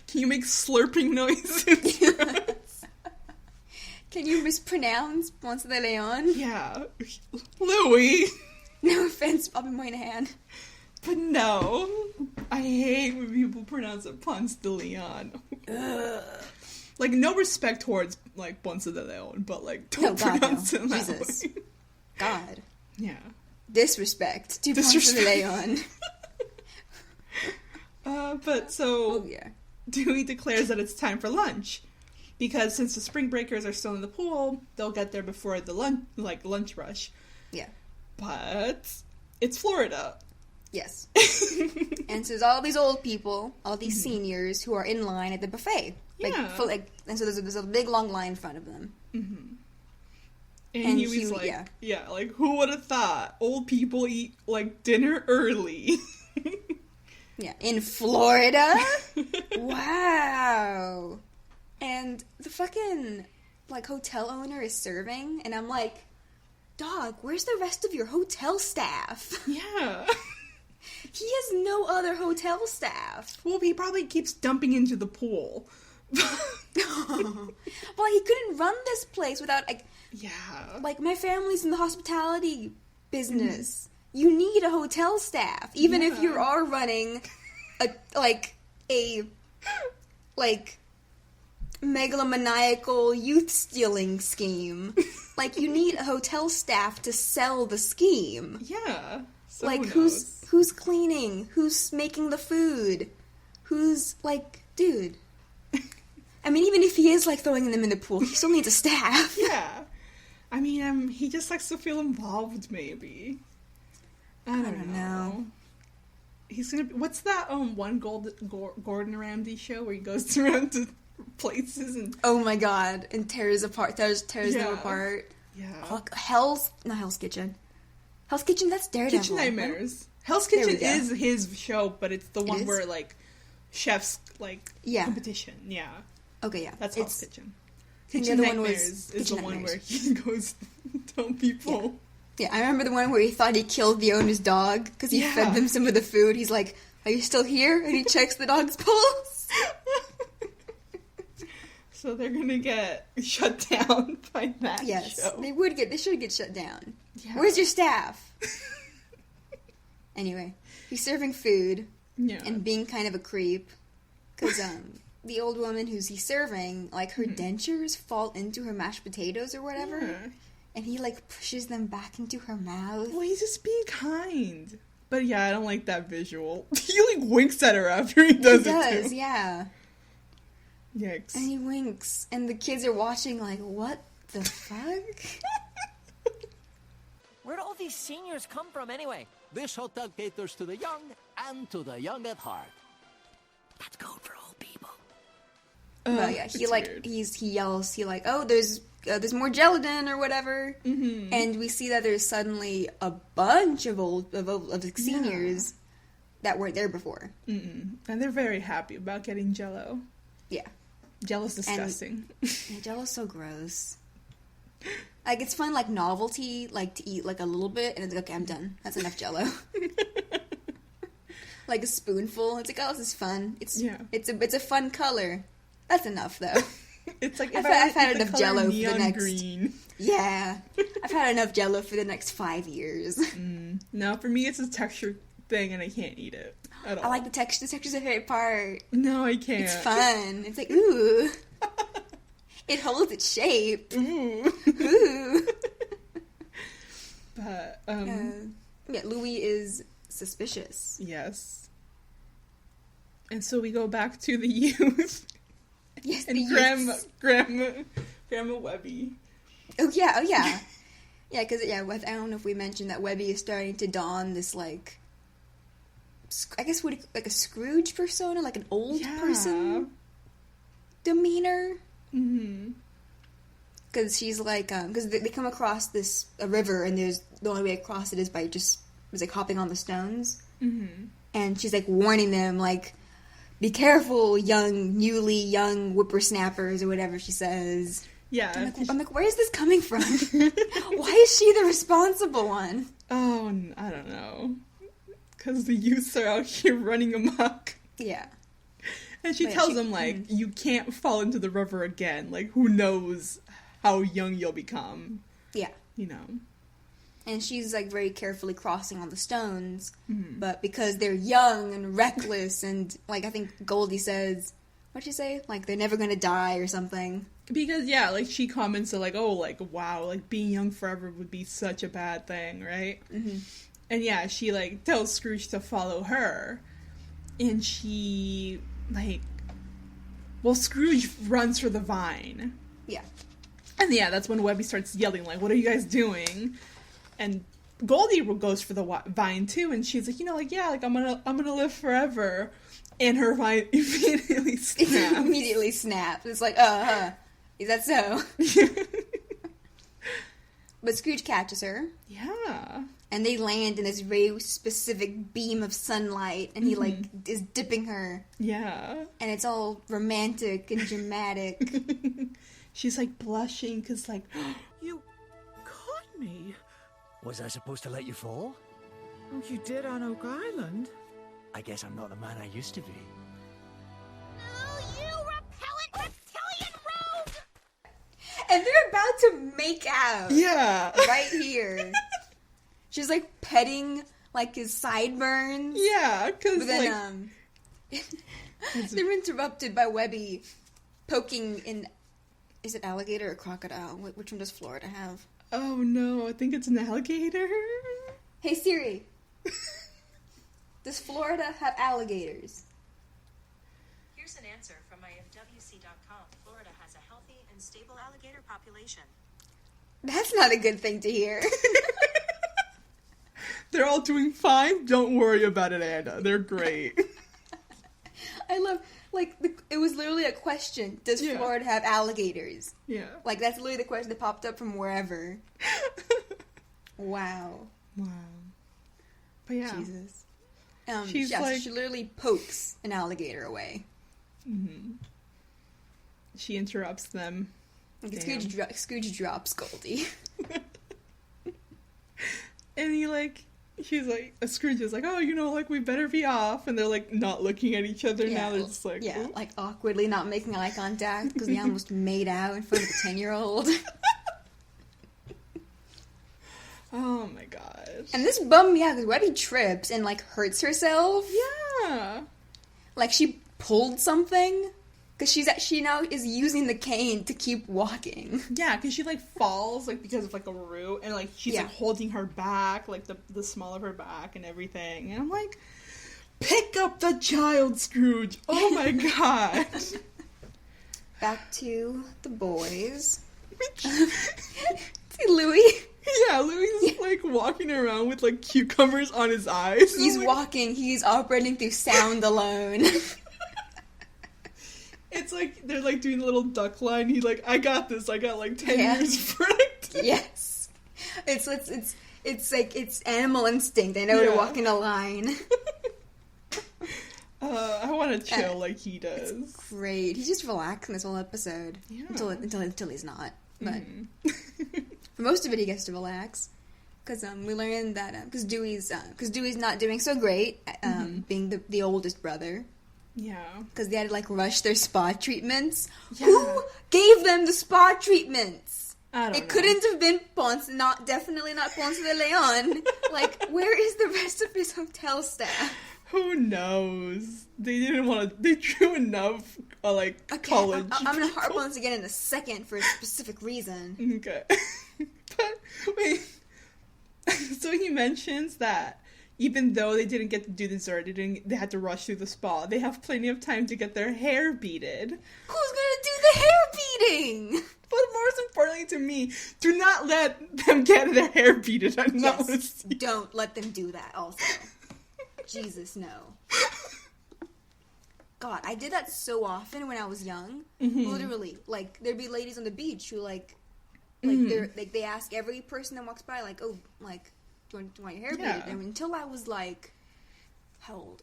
Can you make slurping noises? Can you mispronounce Ponce de León? Yeah. Louis. No offense, Bobby Moynihan. But no. I hate when people pronounce it Ponce de León. No respect towards, Ponce de León, but, don't pronounce it that Jesus. way. God. Yeah. Disrespect to Ponce de León. But so... Oh, yeah. Dewey declares that it's time for lunch. Because since the spring breakers are still in the pool, they'll get there before the lunch rush. Yeah. But it's Florida. Yes. And so there's all these old people, all these seniors who are in line at the buffet. Yeah. And so there's a big long line in front of them. Mm-hmm. And he was who would have thought old people eat dinner early? Yeah, in Florida? Wow. And the fucking, hotel owner is serving, and I'm like, dog, where's the rest of your hotel staff? Yeah. He has no other hotel staff. Well, he probably keeps dumping into the pool. Well, he couldn't run this place without, Yeah. My family's in the hospitality business. You need a hotel staff, even if you are running a megalomaniacal youth stealing scheme. You need a hotel staff to sell the scheme. Yeah. So who's cleaning? Who's making the food? Who's dude? I mean, even if he is throwing them in the pool, he still needs a staff. Yeah. I mean, he just likes to feel involved, maybe. I don't know. He's gonna. What's that? One Gordon Ramsay show where he goes around to places and. Oh my god! And tears them apart. Yeah. Not Hell's Kitchen. Hell's Kitchen. That's Daredevil. Kitchen Nightmares. Hell's Kitchen is his show, but it's the one where chefs competition. Yeah. Okay. Yeah. That's Hell's Kitchen. Kitchen Nightmares is the one where he goes to tell people. Yeah, I remember the one where he thought he killed the owner's dog because he fed them some of the food. He's like, "Are you still here?" And he checks the dog's pulse. So they're gonna get shut down by that show. They should get shut down. Yeah. Where's your staff? Anyway, he's serving food and being kind of a creep because the old woman he's serving, her dentures fall into her mashed potatoes or whatever. And he, like, pushes them back into her mouth. Well, he's just being kind. But yeah, I don't like that visual. He, like, winks at her after he does it, too. Yeah. Yikes. And he winks. And the kids are watching, like, what the fuck? Where'd all these seniors come from, anyway? This hotel caters to the young and to the young at heart. That's code for old people. Well, yeah, he, like, weird. he yells, he, like, oh, there's more gelatin or whatever. Mm-hmm. And we see that there's suddenly a bunch of the seniors that weren't there before. Mm-mm. And they're very happy about getting Jell-O. Yeah. Jell-O's disgusting. Yeah, Jell-O's so gross. Like, it's fun, like, novelty, like, to eat, like, a little bit, and it's like, okay, I'm done. That's enough Jell-O. Like, a spoonful. It's like, oh, this is fun. It's a fun color. That's enough, though. It's like, I've had enough Jell-O for the next... green. Yeah. I've had enough Jell-O for the next 5 years. No, for me, it's a texture thing, and I can't eat it at all. I like the texture. The texture's a favorite part. No, I can't. It's fun. It's like, ooh. It holds its shape. Ooh. Ooh. But, yeah, Louis is suspicious. Yes. And so we go back to the youth. Yes, and the Grandma Webby. Oh, yeah. Yeah, because, I don't know if we mentioned that Webby is starting to don this, like, I guess, like a Scrooge persona, like an old person demeanor. Mm-hmm. Because she's like, because they come across a river, and the only way across it is by like hopping on the stones. Mm-hmm. And she's like warning them, like, be careful, newly young whippersnappers, or whatever she says. Yeah. I'm like, where is this coming from? Why is she the responsible one? Oh, I don't know. Because the youths are out here running amok. Yeah. And she tells them, like, you can't fall into the river again. Like, who knows how young you'll become. Yeah. You know. And she's, like, very carefully crossing on the stones. Mm-hmm. But because they're young and reckless and, like, I think Goldie says, what'd she say? Like, they're never gonna die or something. Because, yeah, like, she comments that, like, oh, like, wow, like, being young forever would be such a bad thing, right? Mm-hmm. And, yeah, she, like, tells Scrooge to follow her. And she, like... Well, Scrooge runs for the vine. Yeah. And, yeah, that's when Webby starts yelling, like, what are you guys doing? And Goldie goes for the vine too, and she's like, like, yeah, like I'm gonna live forever, and her vine immediately snaps. It's like, is that so? But Scrooge catches her. Yeah. And they land in this very specific beam of sunlight, and he like is dipping her. Yeah. And it's all romantic and dramatic. She's like blushing because like, you caught me. Was I supposed to let you fall? Oh, you did on Oak Island. I guess I'm not the man I used to be. Oh, you repellent reptilian rogue! And they're about to make out. Yeah. Right here. She's like petting like his sideburns. Yeah, because then they're interrupted by Webby poking in. Is it alligator or crocodile? Which one does Florida have? Oh no, I think it's an alligator. Hey Siri, does Florida have alligators? Here's an answer from myfwc.com. Florida has a healthy and stable alligator population. That's not a good thing to hear. They're all doing fine. Don't worry about it, Anna. They're great. I love, like, it was literally a question. Does Florida have alligators? Yeah. Like, that's literally the question that popped up from wherever. Wow. But yeah. Jesus. She's like... she literally pokes an alligator away. Mm-hmm. She interrupts them. Scrooge drops Goldie. And she's like, Scrooge is like, oh, like, we better be off. And they're, like, not looking at each other now. They're just like... Yeah, like, awkwardly not making eye contact because they almost made out in front of a 10-year-old. Oh, my gosh. And this bummed me out because Webby trips and, like, hurts herself. Yeah. Like, she pulled something. Because she now is using the cane to keep walking. Yeah, because she, like, falls, like, because of, like, a root, and, like, she's, like, holding her back, like, the small of her back and everything. And I'm like, pick up the child, Scrooge! Oh, my God! Back to the boys. See Louis? Yeah, Louis like, walking around with, like, cucumbers on his eyes. He's walking. He's operating through sound alone. It's like, they're, like, doing a little duck line. He, like, I got this. I got, like, 10 years for it. Yes. It's like, it's animal instinct. I know to walk in a line. I want to chill like he does. It's great. He's just relaxing this whole episode. Yeah. Until he's not. But for most of it, he gets to relax. Because we learned that because Dewey's not doing so great, being the oldest brother. Yeah. Because they had to, like, rush their spa treatments. Yeah. Who gave them the spa treatments? I don't know. It couldn't have been Ponce, definitely not Ponce de León. Like, where is the rest of his hotel staff? Who knows? They didn't want to. They drew enough, college. I'm gonna harp on this again in a second for a specific reason. Okay. But, wait. So he mentions that even though they didn't get to do this, or they had to rush through the spa, they have plenty of time to get their hair beaded. Who's gonna do the hair beading? But most importantly to me, do not let them get their hair beaded. Don't let them do that also. Jesus, no. God, I did that so often when I was young. Mm-hmm. Literally. Like, there'd be ladies on the beach who, they ask every person that walks by, like, oh, like, do you want your hair beaded? And until I was, like, how old?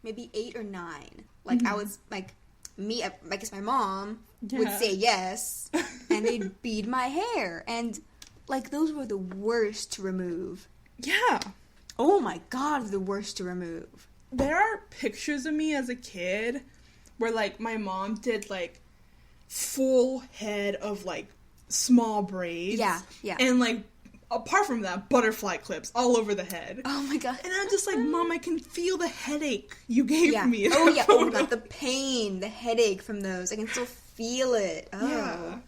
Maybe 8 or 9. Like, I was, like, I guess my mom would say yes, and they'd bead my hair. And, like, those were the worst to remove. Yeah. Oh my God, the worst to remove. There are pictures of me as a kid where, like, my mom did, like, full head of, like, small braids. Yeah, yeah. And, like, apart from that, butterfly clips all over the head. Oh my God. And I'm just like, Mom, I can feel the headache you gave me. Oh yeah, oh my God, the pain, the headache from those. I can still feel it. Oh. Yeah.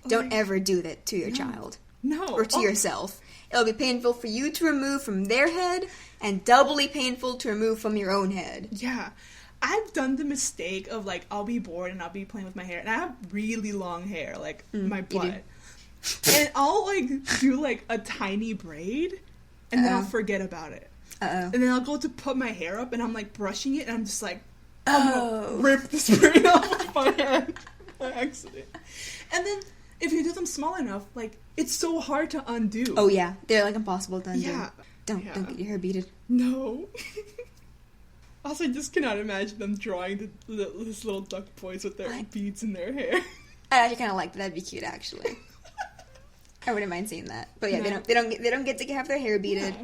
Don't ever do that to your child. No. Or to yourself. It'll be painful for you to remove from their head, and doubly painful to remove from your own head. Yeah. I've done the mistake of, like, I'll be bored and I'll be playing with my hair. And I have really long hair, like, my butt. And I'll, like, do, like, a tiny braid, and then I'll forget about it. And then I'll go to put my hair up, and I'm, like, brushing it, and I'm just like, I'm gonna rip this braid off of my head by accident. And then, if you do them small enough, like, it's so hard to undo. Oh, yeah. They're, like, impossible to undo. Yeah. Don't get your hair beaded. No. Also, I just cannot imagine them drawing this little duck boys with their beads in their hair. I actually kind of like that. That'd be cute, actually. I wouldn't mind seeing that. But yeah, they don't get to have their hair beaded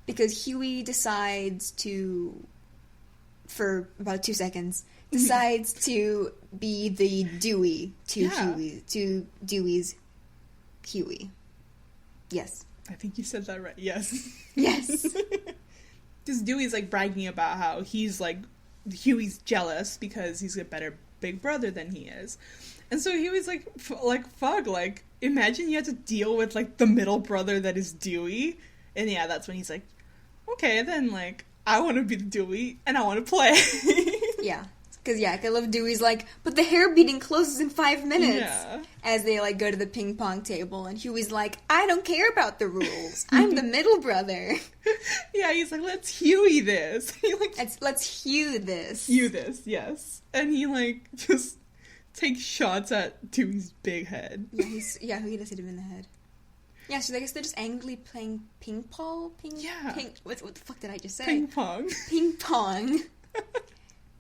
because Huey decides to, for about 2 seconds, decides to be the Dewey to Dewey's Huey. Yes. I think you said that right. Yes. Yes. Because Dewey's, like, bragging about how he's, like, Huey's jealous because he's a better big brother than he is. And so Huey's like, fuck, like, imagine you had to deal with, like, the middle brother that is Dewey. And yeah, that's when he's like, okay, then, like, I want to be the Dewey, and I want to play. Yeah. Because, yeah, I love Dewey's like, but the hair beading closes in 5 minutes. Yeah. As they, like, go to the ping pong table, and Huey's like, I don't care about the rules. I'm the middle brother. Yeah, he's like, let's Huey this. He, like, let's Hue this. Hue this, yes. And he, like, just takes shots at Dewey's big head. Yeah, Huey does hit him in the head. Yeah, so I guess they're just angrily playing ping pong? What the fuck did I just say? Ping pong. Ping pong.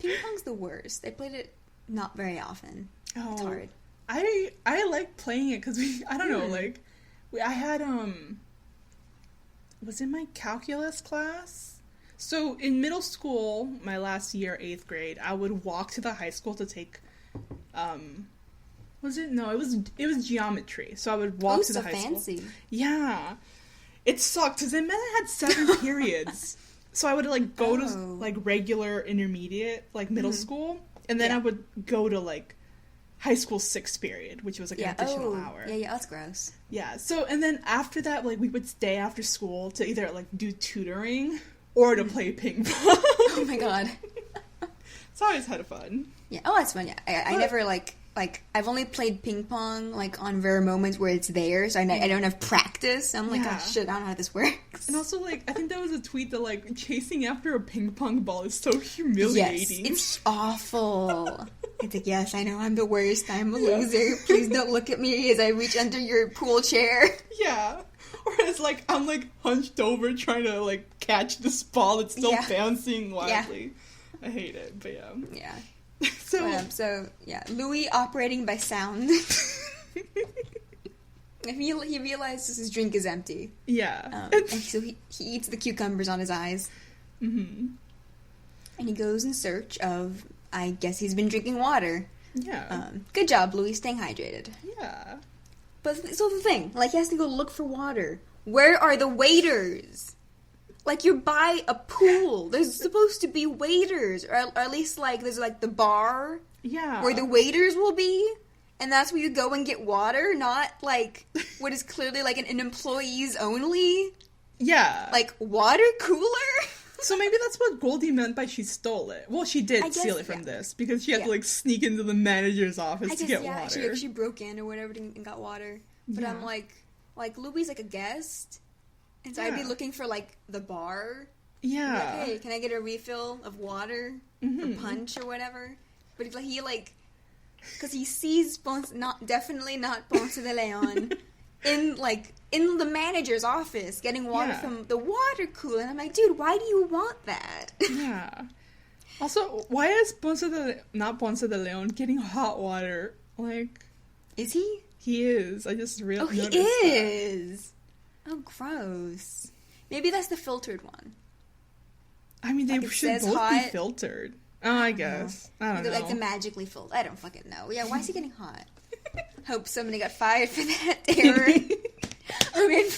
Ping pong's the worst. I played it not very often. Oh, it's hard. I like playing it because I don't know, like, I had, was in my calculus class. So in middle school, my last year, 8th grade, I would walk to the high school to take, was it? No, it was geometry. So I would walk to the high fancy. School. Yeah. It sucked because it meant I had 7 periods. So I would, like, go to, like, regular intermediate, like, middle school, And then I would go to, like, high school 6th period, which was, like, an additional hour. Yeah, that's gross. Yeah, so, and then after that, like, we would stay after school to either, like, do tutoring or to play ping pong. Oh my god. It's always had fun. Yeah, oh, that's fun, yeah. I never, like, I've only played ping pong, like, on rare moments where it's there, so I don't have practice. I'm like, oh, shit, I don't know how this works. And also, like, I think there was a tweet that, like, chasing after a ping pong ball is so humiliating. Yes, it's awful. It's like, yes, I know, I'm the worst. I'm a loser. Please don't look at me as I reach under your pool chair. Yeah. Or it's like, I'm, like, hunched over trying to, like, catch this ball that's still bouncing wildly. I hate it, but yeah. Yeah. So, Louis operating by sound. He realizes his drink is empty. Yeah. And so he eats the cucumbers on his eyes. Mm-hmm. And he goes in search of, I guess he's been drinking water. Yeah. Good job, Louis, staying hydrated. Yeah. But, so the thing, like, he has to go look for water. Where are the waiters? Like, you're by a pool. There's supposed to be waiters. Or at least, like, there's, like, the bar. Yeah. Where the waiters will be. And that's where you go and get water. Not, like, what is clearly, like, an employees only. Yeah. Like, water cooler? So maybe that's what Goldie meant by she stole it. Well, she did steal it from this. Because she had to, like, sneak into the manager's office to get water. She broke in or whatever and got water. But I'm like, Louis is, like, a guest. And so I'd be looking for, like, the bar. Yeah. Like, hey, can I get a refill of water? Or punch or whatever? But he because he sees Ponce, definitely not Ponce de León, in the manager's office, getting water from the water cooler. And I'm like, dude, why do you want that? Yeah. Also, why is not Ponce de León getting hot water? Like... Is he? He is. I just realized. Oh, he is! Oh, gross. Maybe that's the filtered one. I mean, they should both be filtered. Oh, I guess. I don't know. Like the magically filled. I don't fucking know. Yeah, why is he getting hot? Hope somebody got fired for that error. Or maybe...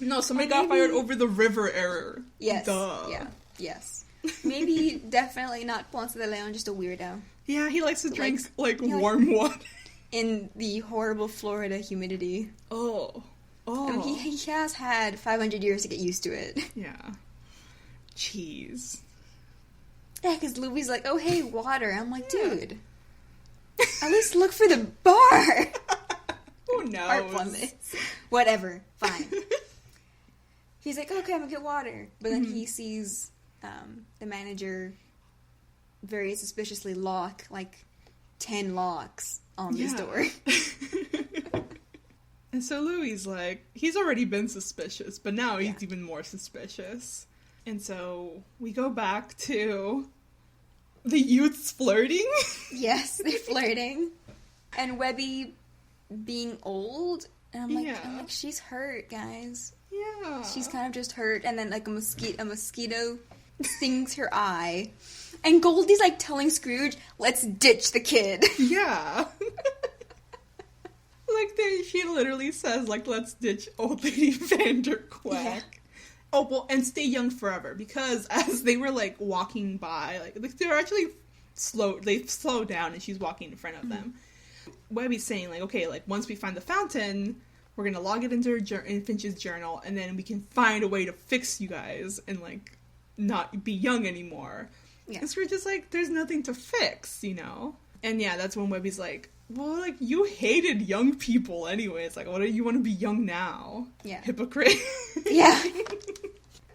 No, somebody got fired over the river error. Yes. Duh. Yeah. Yes. Maybe definitely not Ponce de León, just a weirdo. Yeah, he likes to drink, warm water. In the horrible Florida humidity. Oh. I mean, he has had 500 years to get used to it. Yeah. Jeez. Yeah, because Louis like, oh, hey, water. I'm like, dude, at least look for the bar. Who knows? Whatever. Fine. He's like, okay, I'm going to get water. But then he sees the manager very suspiciously lock, like, 10 locks on this door. And so Louis like, he's already been suspicious, but now he's even more suspicious. And so we go back to the youths flirting. Yes, they're flirting. And Webby being old. And I'm like, she's hurt, guys. Yeah. She's kind of just hurt. And then, like, a mosquito stings her eye. And Goldie's, like, telling Scrooge, let's ditch the kid. Yeah. Like, she literally says, like, let's ditch old lady Vanderquack. Yeah. Oh, well, and stay young forever. Because as they were, like, walking by, like they're actually they've slowed down and she's walking in front of them. Webby's saying, like, okay, like, once we find the fountain, we're gonna log it into in Finch's journal, and then we can find a way to fix you guys and, like, not be young anymore. Yeah. Because we're just like, there's nothing to fix, you know? And yeah, that's when Webby's like, well, like, you hated young people anyways. Like, what do you want to be young now? Yeah. Hypocrite. Yeah.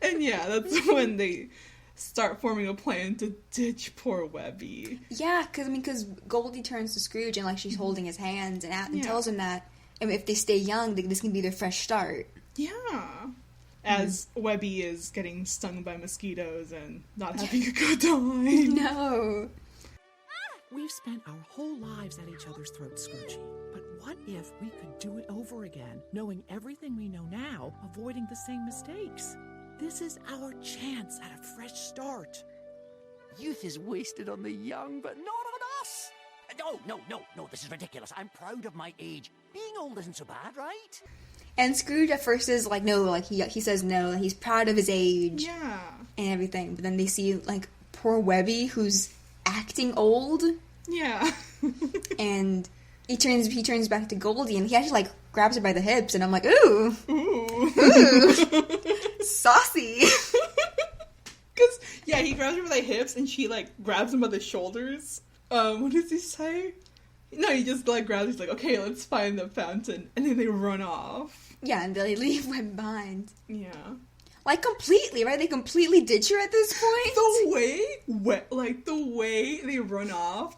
And yeah, that's when they start forming a plan to ditch poor Webby. Yeah, because Goldie turns to Scrooge and, like, she's holding his hands and tells him that if they stay young, this can be their fresh start. Yeah. As Webby is getting stung by mosquitoes and not having a good time. No. We've spent our whole lives at each other's throats, Scroogey. But what if we could do it over again, knowing everything we know now, avoiding the same mistakes? This is our chance at a fresh start. Youth is wasted on the young, but not on us. No, this is ridiculous. I'm proud of my age. Being old isn't so bad, right? And Scrooge at first is like, no, like, he says no, he's proud of his age. Yeah. And everything. But then they see, like, poor Webby, who's acting old. Yeah. And he turns back to Goldie, and he actually, like, grabs her by the hips, and I'm like, ooh. Ooh. Saucy. Because, yeah, he grabs her by the hips, and she, like, grabs him by the shoulders. What does he say? No, he just, like, grabs her, he's like, okay, let's find the fountain. And then they run off. Yeah, and they leave Webb behind. Yeah. Like, completely, right? They completely ditch her at this point. The way they run off,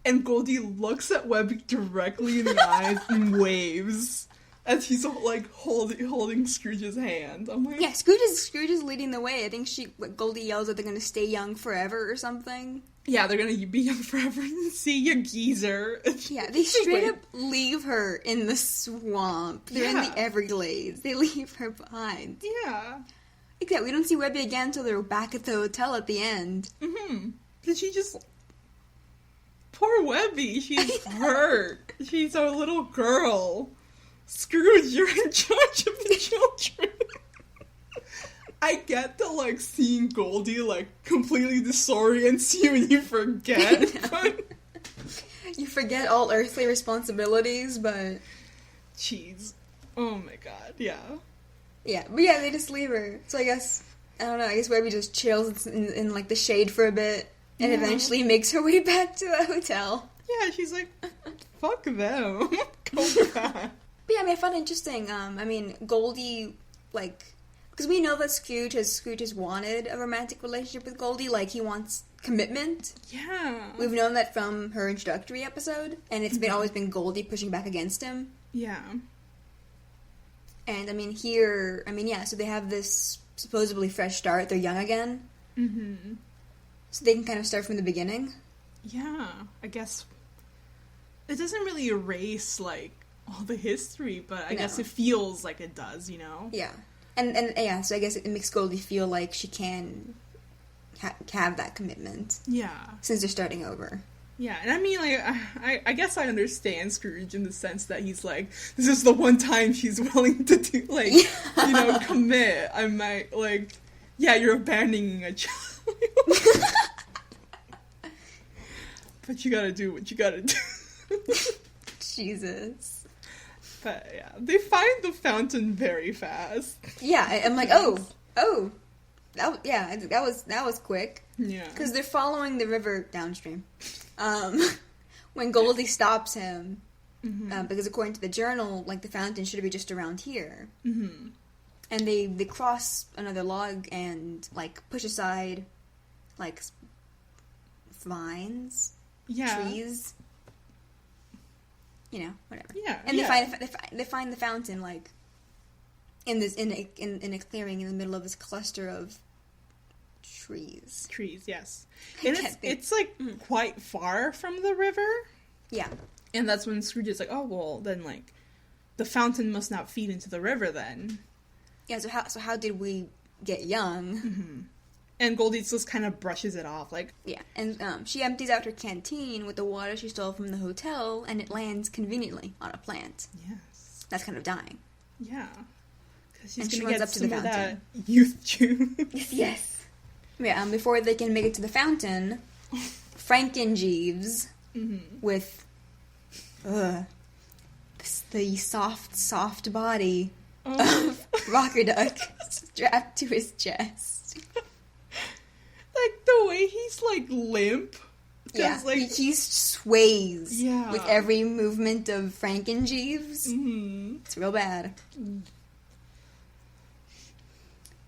and Goldie looks at Webby directly in the eyes and waves as he's, like, holding Scrooge's hand. I'm like... Yeah, Scrooge is leading the way. I think Goldie yells that they're gonna stay young forever or something. Yeah, they're gonna be young forever. See ya, geezer. Yeah, they straight up leave her in the swamp. They're in the Everglades. They leave her behind. Yeah. Except we don't see Webby again until they're back at the hotel at the end. Mm-hmm. Did she just... Poor Webby. She's hurt. She's a little girl. Scrooge, you're in charge of the children. I get that, like, seeing Goldie, like, completely disorients you and you forget. But... You forget all earthly responsibilities, but... Jeez. Oh my god, yeah. Yeah, but yeah, they just leave her. So I guess Webby just chills in like, the shade for a bit, and eventually makes her way back to the hotel. Yeah, she's like, fuck them. Go back. But yeah, I find it interesting. Goldie, like... Because we know that Scrooge has wanted a romantic relationship with Goldie. Like, he wants commitment. Yeah. We've known that from her introductory episode, and it's always been Goldie pushing back against him. Yeah. And, so they have this supposedly fresh start. They're young again. Mm-hmm. So they can kind of start from the beginning. Yeah, I guess it doesn't really erase, like, all the history, but I guess it feels like it does, you know? Yeah. And so I guess it makes Goldie feel like she can have that commitment. Yeah. Since they're starting over. Yeah, and I guess I understand Scrooge in the sense that he's like, this is the one time she's willing to do, like, commit. I might, like, yeah, you're abandoning a child. But you gotta do what you gotta do. Jesus. But, yeah, they find the fountain very fast. Yeah, I'm like, that was quick. Yeah. Because they're following the river downstream. When Goldie stops him, because according to the journal, like, the fountain should be just around here. Mm-hmm. And they cross another log and, like, push aside, like, vines, trees. You know, whatever. Yeah. And they find the fountain, like, in a clearing in the middle of this cluster of trees. Trees, yes. And it's like quite far from the river. Yeah. And that's when Scrooge is like, oh well, then, like, the fountain must not feed into the river then. Yeah. So how did we get young? Mm-hmm. And Goldie just kind of brushes it off, like... Yeah, and she empties out her canteen with the water she stole from the hotel, and it lands conveniently on a plant. Yes. That's kind of dying. Yeah. Because she's going to get up to some the of fountain. that youth juice. Yes. Yeah, before they can make it to the fountain, Frankenjeeves with the soft body of Rockerduck strapped to his chest. Like, the way he's, like, limp. Yeah, like, he sways yeah. with every movement of Frankenjeeves. Mm-hmm. It's real bad.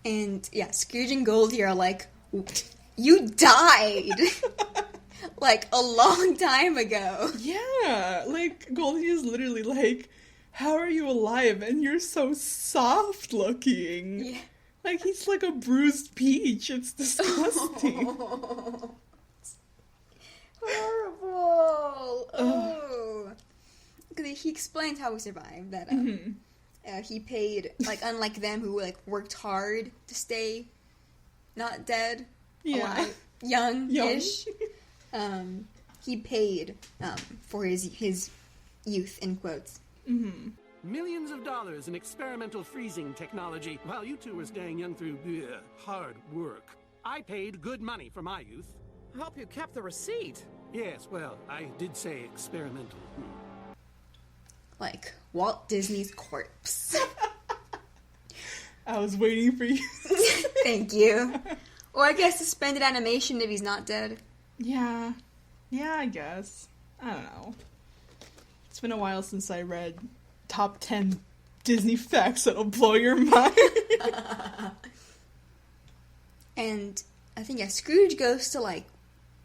And, yeah, Scrooge and Goldie are like, you died! Like, a long time ago. Yeah, like, Goldie is literally like, how are you alive? And you're so soft looking. Yeah. Like, he's like a bruised peach. It's disgusting. Horrible. Oh. He explains how he survived. That he paid, like, unlike them who, like, worked hard to stay not dead, alive, young-ish. He paid for his youth, in quotes. Mm-hmm. Millions of dollars in experimental freezing technology while you two were staying young through hard work. I paid good money for my youth. I hope you kept the receipt. Yes, well, I did say experimental. Like Walt Disney's corpse. I was waiting for you. Thank you. Or I guess suspended animation if he's not dead. Yeah. Yeah, I guess. I don't know. It's been a while since I read top 10 Disney facts that'll blow your mind. And I think, Scrooge goes to, like,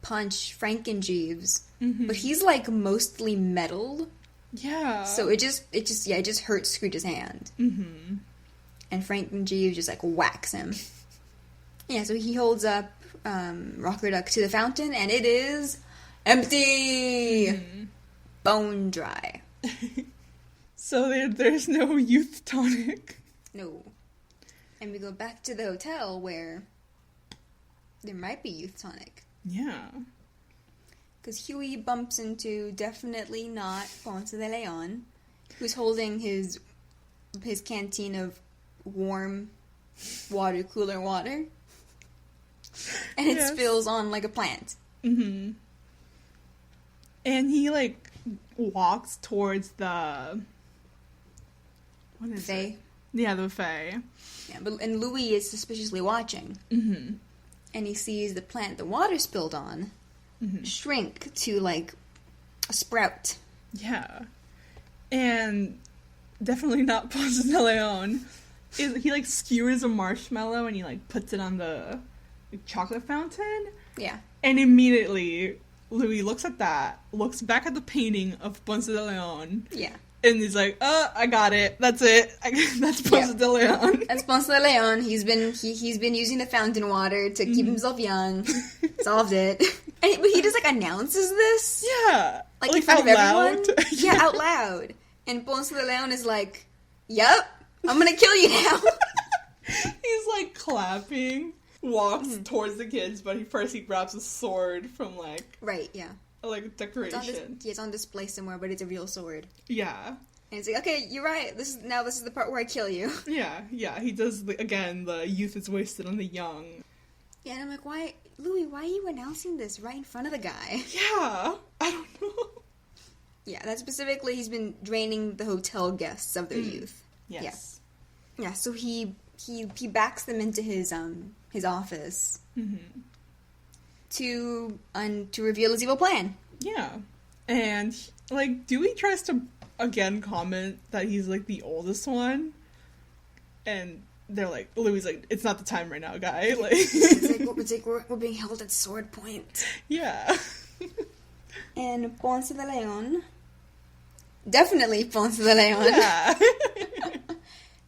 punch Frankenjeeves. Mm-hmm. But he's, like, mostly metal. Yeah. So it just hurts Scrooge's hand. Mm-hmm. And Frankenjeeves just, like, whacks him. Yeah, so he holds up Rocker Duck to the fountain, and it is empty! Mm-hmm. Bone dry. So there's no youth tonic. No. And we go back to the hotel where there might be youth tonic. Yeah. Because Huey bumps into definitely not Ponce de León, who's holding his canteen of warm water cooler water. And it spills on like a plant. Mm-hmm. And he, like, walks towards the... What is it? Yeah, the buffet. Yeah, and Louis is suspiciously watching. Mm-hmm. And he sees the plant the water spilled on shrink to, like, a sprout. Yeah. And definitely not Ponce de León. He, like, skewers a marshmallow and he, like, puts it on the chocolate fountain. Yeah. And immediately, Louis looks at that, looks back at the painting of Ponce de León. Yeah. And he's like, I got it. That's it. That's Ponce de León. That's Ponce de León. He's been using the fountain water to keep himself young. Solved it. But he just, like, announces this. Yeah. Like in front of everyone. Yeah, out loud. And Ponce de León is like, yep, I'm gonna kill you now. He's, like, clapping, walks towards the kids, but he grabs a sword from, like... Right, yeah. Like, decoration. It's on display somewhere, but it's a real sword. Yeah. And it's like, okay, you're right. This is the part where I kill you. Yeah. He does, again, the youth is wasted on the young. Yeah, and I'm like, Louis, why are you announcing this right in front of the guy? Yeah. I don't know. Yeah, that specifically, he's been draining the hotel guests of their youth. Yes. Yeah, so he backs them into his office. Mm-hmm. To reveal his evil plan. Yeah. And, like, Dewey tries to, again, comment that he's, like, the oldest one. And they're like, Louis like, it's not the time right now, guy. Like, it's like we're being held at sword point. Yeah. And Ponce de León, definitely Ponce de León, yeah.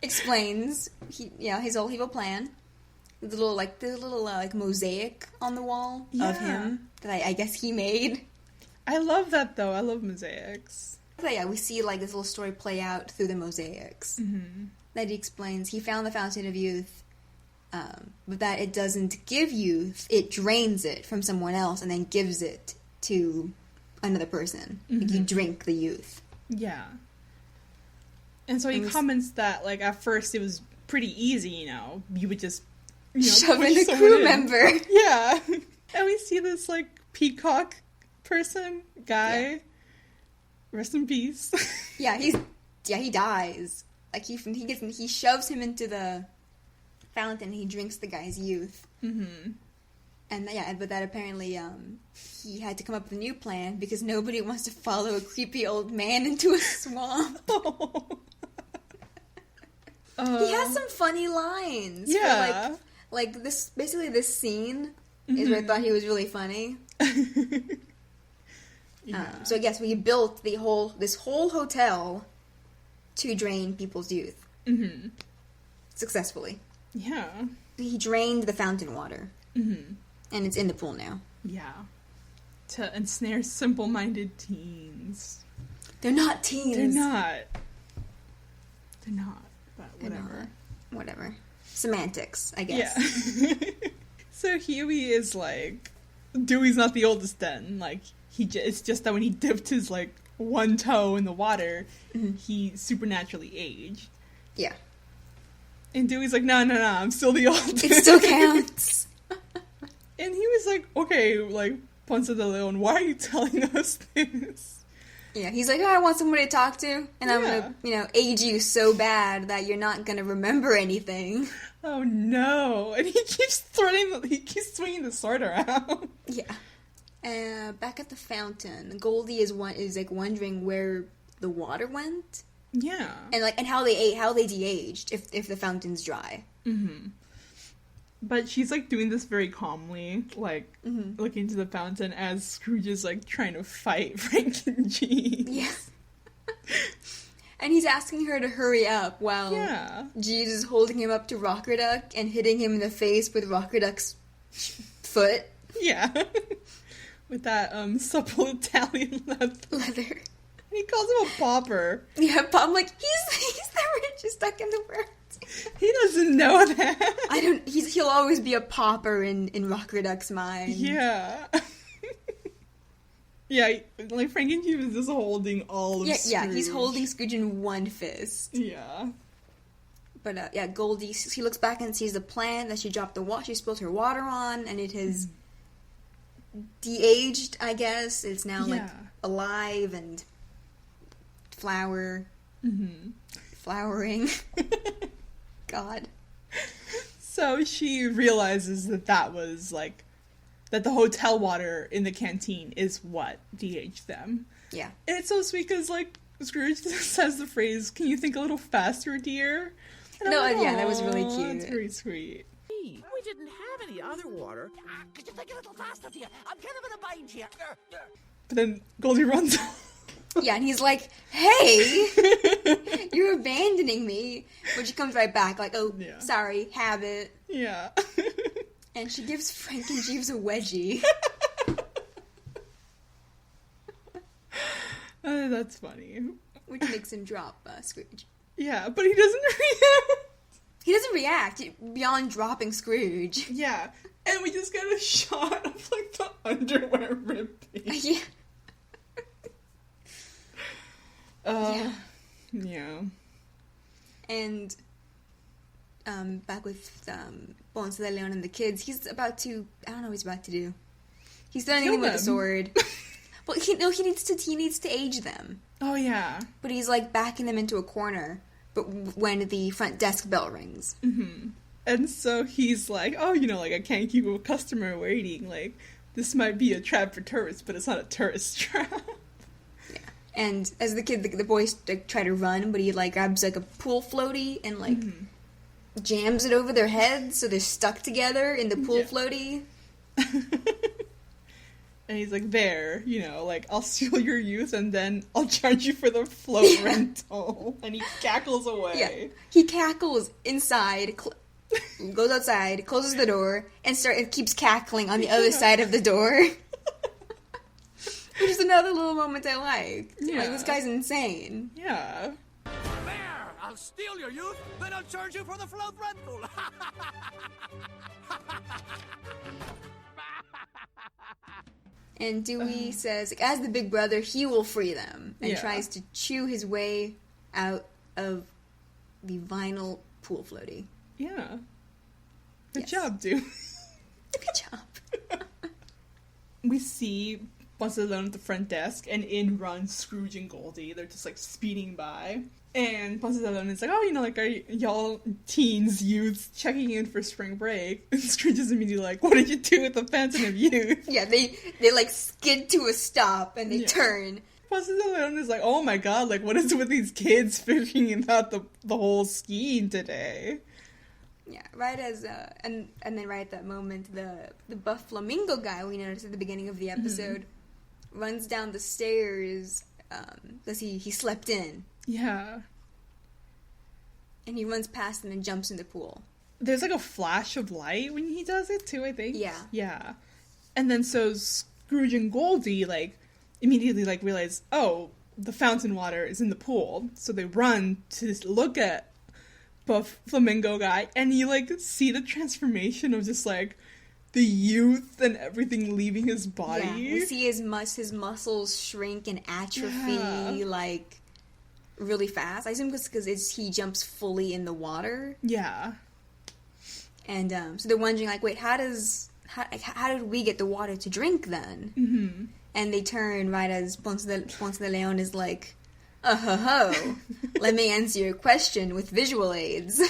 explains his whole evil plan. The little mosaic on the wall of him that I guess he made. I love that, though. I love mosaics. So yeah, we see, like, this little story play out through the mosaics. Mm-hmm. That he explains he found the fountain of youth, but that it doesn't give youth, it drains it from someone else and then gives it to another person. Mm-hmm. Like, you drink the youth. Yeah. And so he comments that, like, at first it was pretty easy, you would just... shove in a crew member. Yeah. And we see this, like, peacock person, guy. Yeah. Rest in peace. Yeah, he dies. Like, he shoves him into the fountain and he drinks the guy's youth. Mm-hmm. And, but that apparently, he had to come up with a new plan because nobody wants to follow a creepy old man into a swamp. He has some funny lines. Yeah. For, like this, basically this scene is where I thought he was really funny. So I guess we built this whole hotel to drain people's youth. Mm-hmm. Successfully. Yeah. He drained the fountain water. Mm-hmm. And it's in the pool now. Yeah. To ensnare simple-minded teens. They're not teens. They're not, but whatever. Whatever. Semantics, I guess. Yeah. So Huey is like, Dewey's not the oldest then. Like, it's just that when he dipped his, like, one toe in the water, he supernaturally aged. Yeah. And Dewey's like, no, I'm still the oldest. It still counts. And he was like, okay, like, Ponce de León, why are you telling us this? Yeah, he's like, oh, I want somebody to talk to, and I'm gonna, age you so bad that you're not gonna remember anything. Oh no! And he keeps swinging the sword around. Yeah. Back at the fountain, Goldie is like wondering where the water went. Yeah. And how they de-aged if the fountain's dry. Mm-hmm. But she's like doing this very calmly, like looking into the fountain as Scrooge is like trying to fight Frank and Jeeves. Yes. And he's asking her to hurry up while Jeeves is holding him up to Rocker Duck and hitting him in the face with Rocker Duck's foot. Yeah. With that supple Italian leather. And he calls him a pauper. Yeah, I'm like, he's the richest duck in the world. He doesn't know that. He'll always be a pauper in Rocker Duck's mind. Yeah. Yeah, like Frank and Jeeves is just holding all of Scrooge. Yeah, he's holding Scrooge in one fist. Yeah. But Goldie, he looks back and sees the plant that she spilled her water on, and it has de-aged, I guess. It's now like alive and flowering. God. So she realizes that was like, that the hotel water in the canteen is what de-aged them. Yeah. And it's so sweet because, like, Scrooge says the phrase, "Can you think a little faster, dear?" And that was really cute. It's very sweet. We didn't have any other water. Could you think a little faster, dear? I'm kind of in a bind here. But then Goldie runs off. Yeah, and he's like, hey, you're abandoning me. But she comes right back, like, oh, sorry, have it. Yeah. And she gives Frank and Jeeves a wedgie. That's funny. Which makes him drop Scrooge. Yeah, but he doesn't react. He doesn't react beyond dropping Scrooge. Yeah. And we just get a shot of, like, the underwear ripping. Yeah. Yeah. And back with Ponce de León and the kids, he's about to, I don't know what he's about to do. He's done anything with a sword. Well, he needs to age them. Oh, yeah. But he's, like, backing them into a corner, but when the front desk bell rings. Mm-hmm. And so he's like, oh, like, I can't keep a customer waiting. Like, this might be a trap for tourists, but it's not a tourist trap. Yeah. And as the boys like, try to run, but he, like, grabs, like, a pool floaty and, like, jams it over their heads so they're stuck together in the pool floaty. And he's like, there, like, I'll steal your youth and then I'll charge you for the float rental. And he cackles away. Yeah. He cackles inside, goes outside, closes the door, and keeps cackling on the other side of the door. Which is another little moment I like. Yeah. Like, this guy's insane. Yeah. There! I'll steal your youth, then I'll charge you for the float rental. And Dewey says, like, as the big brother, he will free them. And tries to chew his way out of the vinyl pool floaty. Yeah. Good job, Dewey. Good job. We see Ponce de León at the front desk, and in runs Scrooge and Goldie. They're just, like, speeding by. And Ponce de León is like, oh, like, are y'all teens, youths, checking in for spring break? And Scrooge is immediately like, what did you do with the Fountain of Youth? Yeah, they like, skid to a stop, and they turn. Ponce de León is like, oh my god, like, what is it with these kids figuring out the whole skiing today? Yeah, right as, and then right at that moment, the buff flamingo guy we noticed at the beginning of the episode runs down the stairs, because he slept in. Yeah. And he runs past them and jumps in the pool. There's, like, a flash of light when he does it, too, I think. Yeah. Yeah. And then so Scrooge and Goldie, like, immediately, like, realize, oh, the fountain water is in the pool. So they run to look at buff flamingo guy, and you, like, see the transformation of just, like, the youth and everything leaving his body. Yeah, we see his muscles shrink and atrophy, like, really fast. I assume because he jumps fully in the water. Yeah. And so they're wondering, like, wait, how does how did we get the water to drink then? Mm-hmm. And they turn right as Ponce de León is like, ho, let me answer your question with visual aids.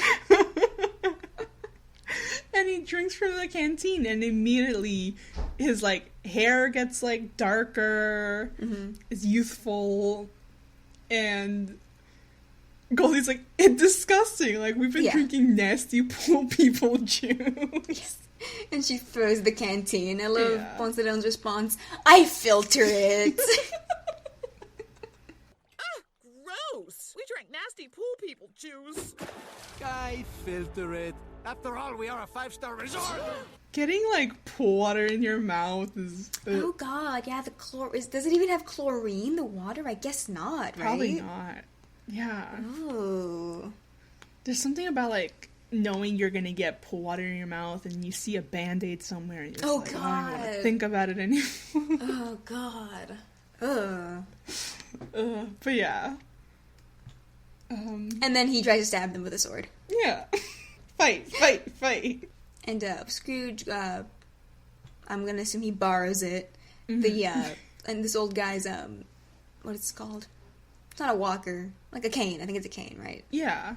And he drinks from the canteen, and immediately his, like, hair gets, like, darker, is youthful, and Goldie's like, it's disgusting, like, we've been drinking nasty pool people juice. And she throws the canteen. I love Ponce de León's response, I filter it. Gross! We drank nasty pool people juice. I filter it. After all, we are a 5-star resort. Getting, like, pool water in your mouth is... Oh god, yeah, the does it even have chlorine, the water? I guess not, right? Probably not. Yeah. Oh. There's something about, like, knowing you're gonna get pool water in your mouth and you see a Band-Aid somewhere and you're just like, God. I don't want to think about it anymore. Oh god. Ugh. But yeah. And then he tries to stab them with a sword. Yeah. Fight. And Scrooge, I'm gonna assume he borrows it. Mm-hmm. And this old guy's, what is it called? It's not a walker. Like a cane. I think it's a cane, right? Yeah.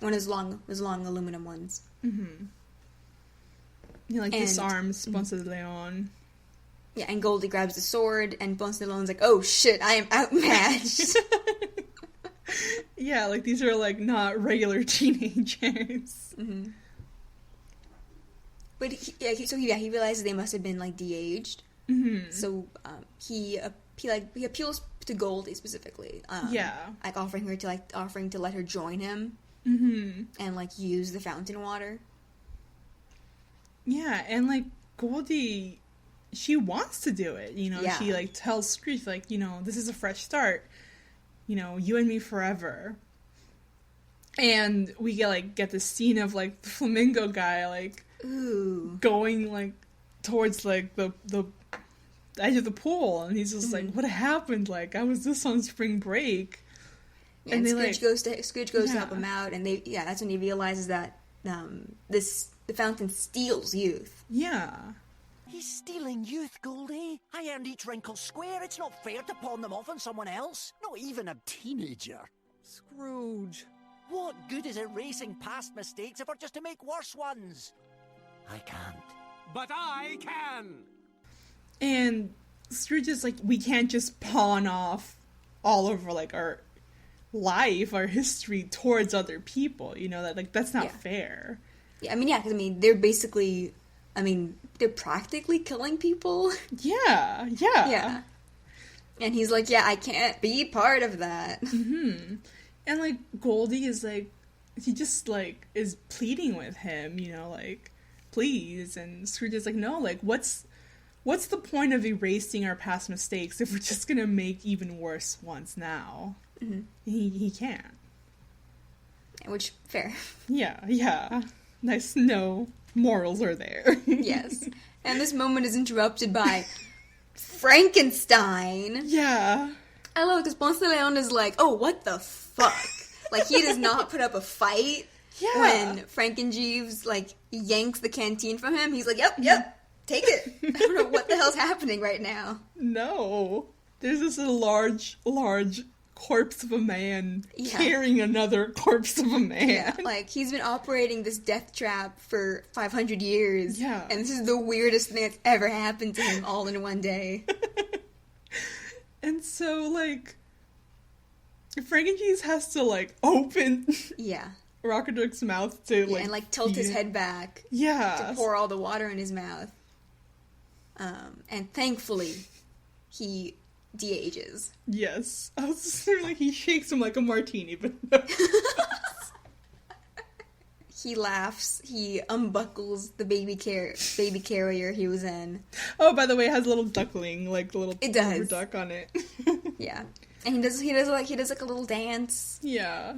One of those long aluminum ones. Mm-hmm. He, like, disarms Ponce de León. Yeah, and Goldie grabs the sword, and Ponce de León's like, oh shit, I am outmatched. Yeah, like, these are, like, not regular teenagers. Mm-hmm. But he realizes they must have been, like, de-aged. Mm-hmm. So he appeals to Goldie specifically. Like offering to let her join him. Mm-hmm. And, like, use the fountain water. Yeah, and, like, Goldie, she wants to do it, you know? Yeah. She, like, tells Scrooge, like, you know, this is a fresh start. You know, you and me forever. And we get this scene of, like, the flamingo guy, like, ooh, going, like, towards, like, the edge of the pool. And he's just like, what happened? Like, I was just on spring break. Yeah, and Scrooge goes to help him out. And that's when he realizes that the fountain steals youth. Yeah. He's stealing youth, Goldie. I earned each wrinkle square. It's not fair to pawn them off on someone else. Not even a teenager. Scrooge. What good is erasing past mistakes if we're just to make worse ones? I can't. But I can! And Scrooge is like, we can't just pawn off all over, like, our life, our history towards other people, you know? That's not fair. Yeah, because, they're basically... they're practically killing people. Yeah. And he's like, I can't be part of that. Mm-hmm. And, like, Goldie is, like, he just, like, is pleading with him, you know, like, please. And Scrooge is like, no, like, what's the point of erasing our past mistakes if we're just gonna make even worse ones now? Mm-hmm. He can't. Which, fair. Yeah. Nice to know morals are there. Yes. And this moment is interrupted by Frankenstein. Yeah. I love it because Ponce de León is like, oh, what the fuck? Like, he does not put up a fight. Yeah. When Frankenjeeves, like, yanks the canteen from him, he's like, yep, take it. I don't know what the hell's happening right now. No. There's this large corpse of a man carrying another corpse of a man. Yeah, like, he's been operating this death trap for 500 years. Yeah. And this is the weirdest thing that's ever happened to him all in one day. And so, like, Frankenjeeves has to, like, open Rockaduck's mouth to, like... and, like, tilt his head back. Yeah. To pour all the water in his mouth. And thankfully, he de-ages. Yes. I was just thinking, like, he shakes him like a martini, but no. He laughs. He unbuckles the baby carrier he was in. Oh, by the way, it has a little duckling, like, a little rubber duck on it. Yeah. And he does like a little dance. Yeah.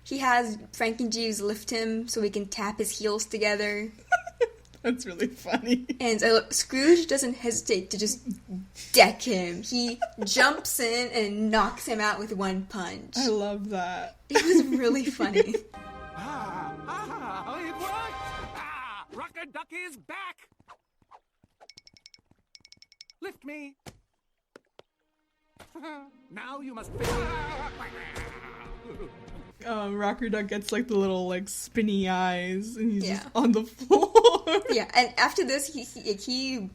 He has Frankenjeeves lift him so he can tap his heels together. That's really funny. And Scrooge doesn't hesitate to just deck him. He jumps in and knocks him out with one punch. I love that. It was really funny. It worked! Rockaduck is back! Lift me. Now you must... Rocker Duck gets like the little like spinny eyes, and he's just on the floor. Yeah, and after this, he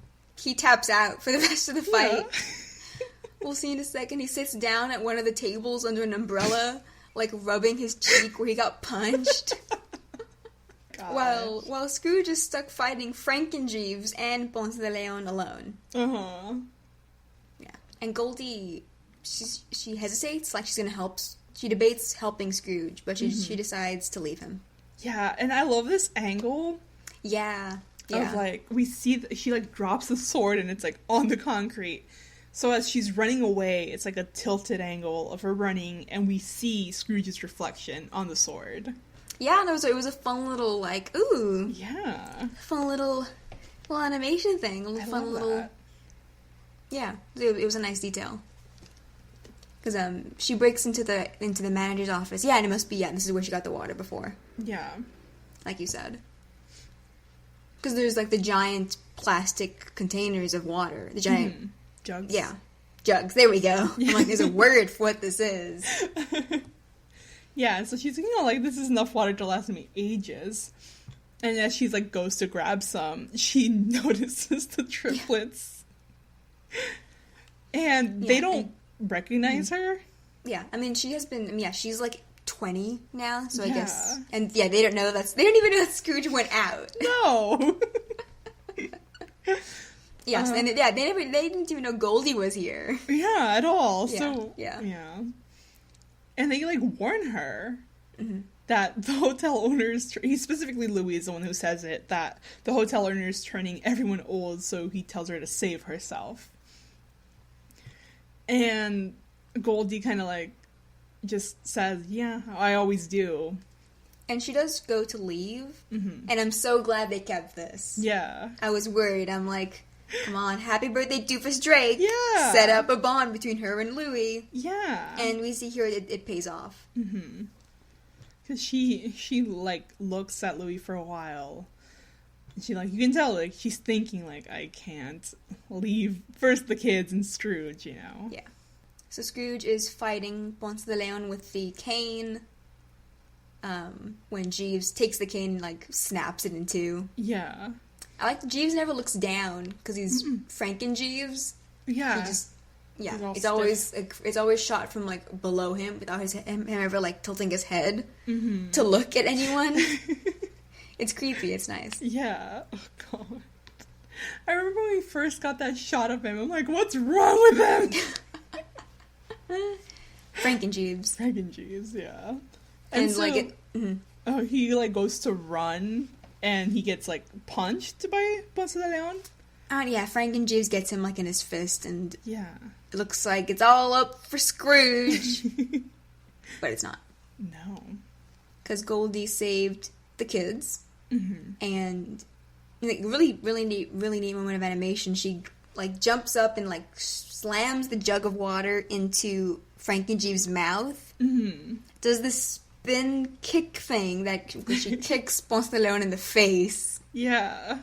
taps out for the rest of the fight. Yeah. We'll see in a second. He sits down at one of the tables under an umbrella, like rubbing his cheek where he got punched. While Scrooge is stuck fighting Frankenjeeves and Ponce de León alone. Yeah, and Goldie, she hesitates, like she's gonna help. She debates helping Scrooge, but she decides to leave him. Yeah, and I love this angle. Yeah. Of like, we see that she like drops the sword and it's like on the concrete. So as she's running away, it's like a tilted angle of her running, and we see Scrooge's reflection on the sword. Yeah, and it was a fun little like, ooh. Yeah. Fun little animation thing. Yeah, it was a nice detail. Because she breaks into the manager's office. Yeah, and it must be, this is where she got the water before. Yeah. Like you said. Because there's like the giant plastic containers of water. The giant... Jugs. Yeah. Jugs. There we go. I'm like, there's a word for what this is. Yeah, so she's thinking, like, this is enough water to last me ages. And as she's like, goes to grab some, she notices the triplets. And they don't... recognize her. Yeah, I mean, she has been. She's like 20 now, so I guess. And they don't know they don't even know that Scrooge went out. No. Yes, and they didn't even know Goldie was here. Yeah, at all. Yeah, so yeah. And they like warn her that the hotel owners. He's specifically Louis is the one who says it, that the hotel owner is turning everyone old, so he tells her to save herself. And Goldie kind of like just says, yeah, I always do. And she does go to leave. And I'm so glad they kept this. Yeah. I was worried. I'm like, come on, happy birthday, Doofus Drake. Yeah. Set up a bond between her and Louis. Yeah. And we see here it pays off. Because she like looks at Louis for a while. She like, you can tell like she's thinking like, I can't leave first the kids and Scrooge, you know. Yeah. So Scrooge is fighting Ponce de León with the cane. When Jeeves takes the cane and like snaps it in two. Yeah. I like Jeeves never looks down because he's Frankenjeeves. Yeah. He just it's always shot from like below him without him ever like tilting his head to look at anyone. It's creepy. It's nice. Yeah. Oh, God. I remember when we first got that shot of him. I'm like, what's wrong with him? Frankenjeeves, yeah. And so, like he like goes to run, and he gets like punched by Ponce de León. Yeah, Frankenjeeves gets him like in his fist, and it looks like it's all up for Scrooge. But it's not. No. Because Goldie saved the kids. And like, really neat moment of animation. She like jumps up and like slams the jug of water into Frankenjeeves' mouth. Does this spin kick thing that she kicks Ponce de León in the face. Yeah.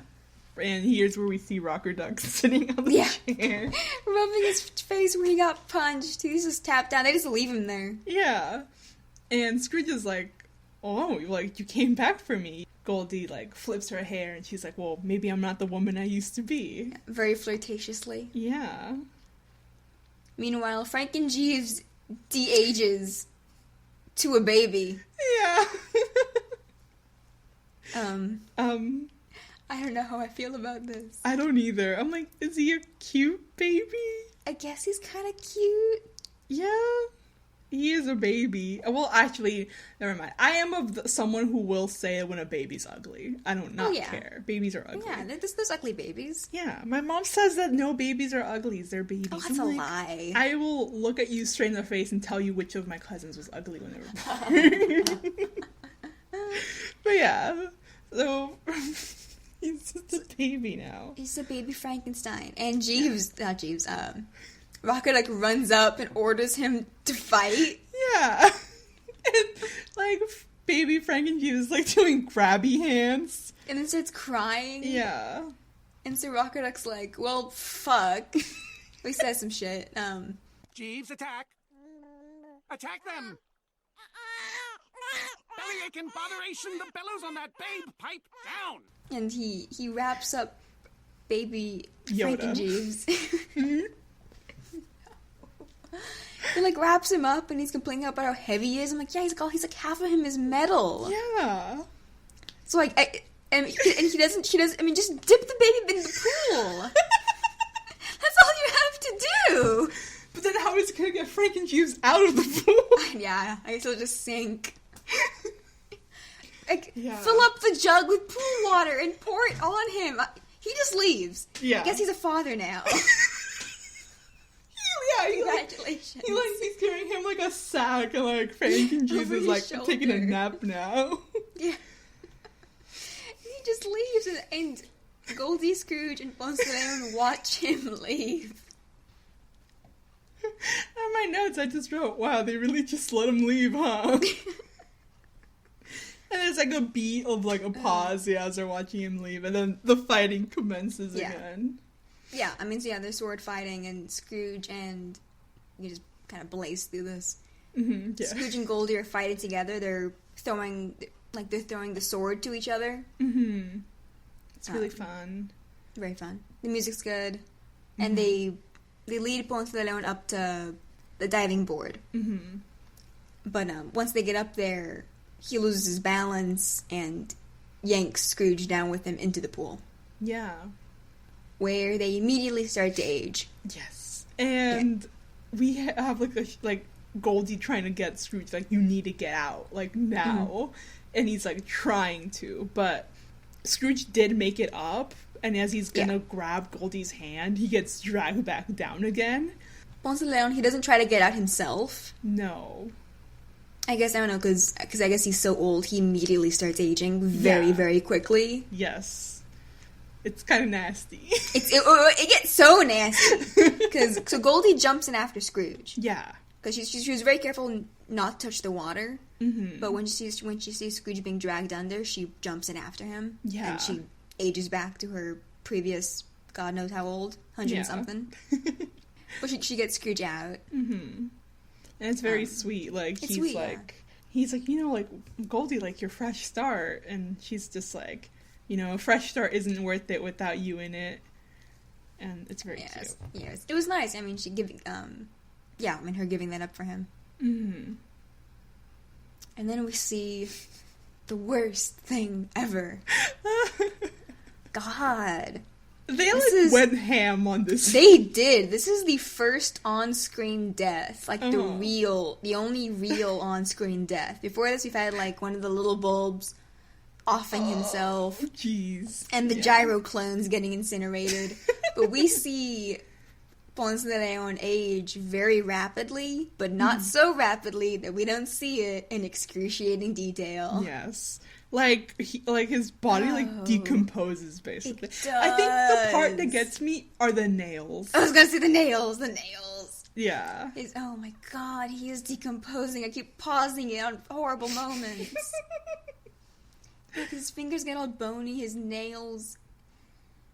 And here's where we see Rocker Duck sitting on the chair. Rubbing his face where he got punched. He's just tapped down. They just leave him there. Yeah. And Scrooge is like, oh, like, you came back for me. Goldie, like, flips her hair, and she's like, well, maybe I'm not the woman I used to be. Very flirtatiously. Yeah. Meanwhile, Frankenjeeves de-ages to a baby. Yeah. I don't know how I feel about this. I don't either. I'm like, is he a cute baby? I guess he's kind of cute. Yeah. He is a baby. Well, actually, never mind. I am of someone who will say when a baby's ugly. I don't care. Babies are ugly. Yeah, there's ugly babies. Yeah, my mom says that no babies are ugly. They're babies. Oh, that's a lie. I will look at you straight in the face and tell you which of my cousins was ugly when they were born. But yeah, so he's just a baby now. He's a baby Frankenstein. And Rocket like runs up and orders him to fight. Yeah. And like baby Frankenjeeves is like doing grabby hands. And then starts crying. Yeah. And so Rockerduck's like, well, fuck. He says some shit. Jeeves, attack! Attack them! Bellyache and botheration, the bellows on that babe, pipe down! And he wraps up baby Yoda. Frankenjeeves. He like wraps him up and he's complaining about how heavy he is. I'm like, yeah, he's like half of him is metal. Yeah. So like, he doesn't. I mean, just dip the baby in the pool. That's all you have to do. But then how is he gonna get Frankenjeeves out of the pool? Yeah, I guess he'll just sink. Like, Yeah. fill up the jug with pool water and pour it on him. He just leaves. Yeah. I guess he's a father now. Congratulations. He's carrying him like a sack, and like Frankenjeeves Over is his like shoulder. taking a nap now. Yeah. He just leaves, and Goldie, Scrooge, and Ponce watch him leave. On my notes, I just wrote, "Wow, they really just let him leave, huh?" And there's like a beat of like a pause, as they're watching him leave, and then the fighting commences again. Yeah, I mean, so yeah, they're sword fighting, and Scrooge and you just kind of blaze through this. Mm-hmm, yeah. Scrooge and Goldie are fighting together. They're throwing the sword to each other. Mm-hmm. It's really fun. Very fun. The music's good, and they lead Ponce de León up to the diving board. Mm-hmm. But once they get up there, he loses his balance and yanks Scrooge down with him into the pool. Yeah. Where they immediately start to age. Yes. And we have like Goldie trying to get Scrooge, like, you need to get out, like, now. Mm-hmm. And he's like trying to, but Scrooge did make it up, and as he's gonna grab Goldie's hand, he gets dragged back down again. Ponce de León, he doesn't try to get out himself. No. I guess, I don't know, because I guess he's so old, he immediately starts aging very, very quickly. Yes. It's kind of nasty. It gets so nasty. So Goldie jumps in after Scrooge. Yeah. Because she was very careful not to touch the water. Mm-hmm. But when she sees Scrooge being dragged under, she jumps in after him. Yeah. And she ages back to her previous, God knows how old, 100 and something. But she gets Scrooge out. Mm-hmm. And it's very sweet. Like, he's sweet, he's like, you know, like, Goldie, like, your fresh start. And she's just like, you know, a fresh start isn't worth it without you in it. And it's very cute. Yes. It was nice. I mean, her giving that up for him. Mm-hmm. And then we see the thing ever. God. They went ham on this. They did. This is the first on-screen death. Like, the only real on-screen death. Before this, we've had, like, one of the little bulbs offing himself. Jeez. And the gyro clones getting incinerated. But we see Ponce de León age very rapidly, but not so rapidly that we don't see it in excruciating detail. Yes. Like, his body, decomposes, basically. It does. I think the part that gets me are the nails. I was gonna say the nails. Yeah. Oh my god, he is decomposing. I keep pausing it on horrible moments. Like, his fingers get all bony, his nails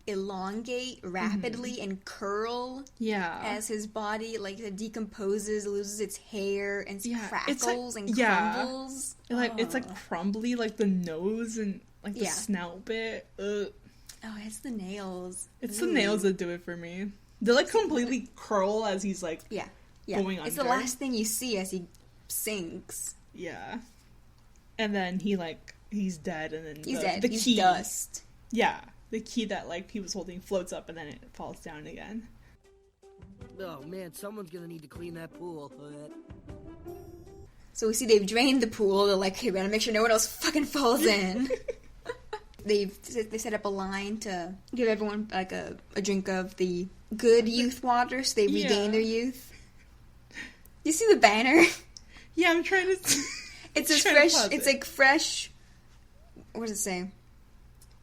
elongate rapidly and curl. Yeah. As his body, decomposes, loses its hair, and crackles and crumbles. It's crumbly, like the nose and the snout bit. Ugh. Oh, it's the nails. It's the nails that do it for me. They completely curl as he's going under. It's the last thing you see as he sinks. Yeah. And then he's dead, and then he's dead. He's key, dust. Yeah. The key that he was holding floats up and then it falls down again. Oh man, someone's gonna need to clean that pool. So we see they've drained the pool. They're like, hey, we gotta make sure no one else fucking falls in. They set up a line to give everyone a drink of the good youth water so they regain their youth. You see the banner? Yeah, I'm trying to. It says fresh. It's like fresh. What does it say?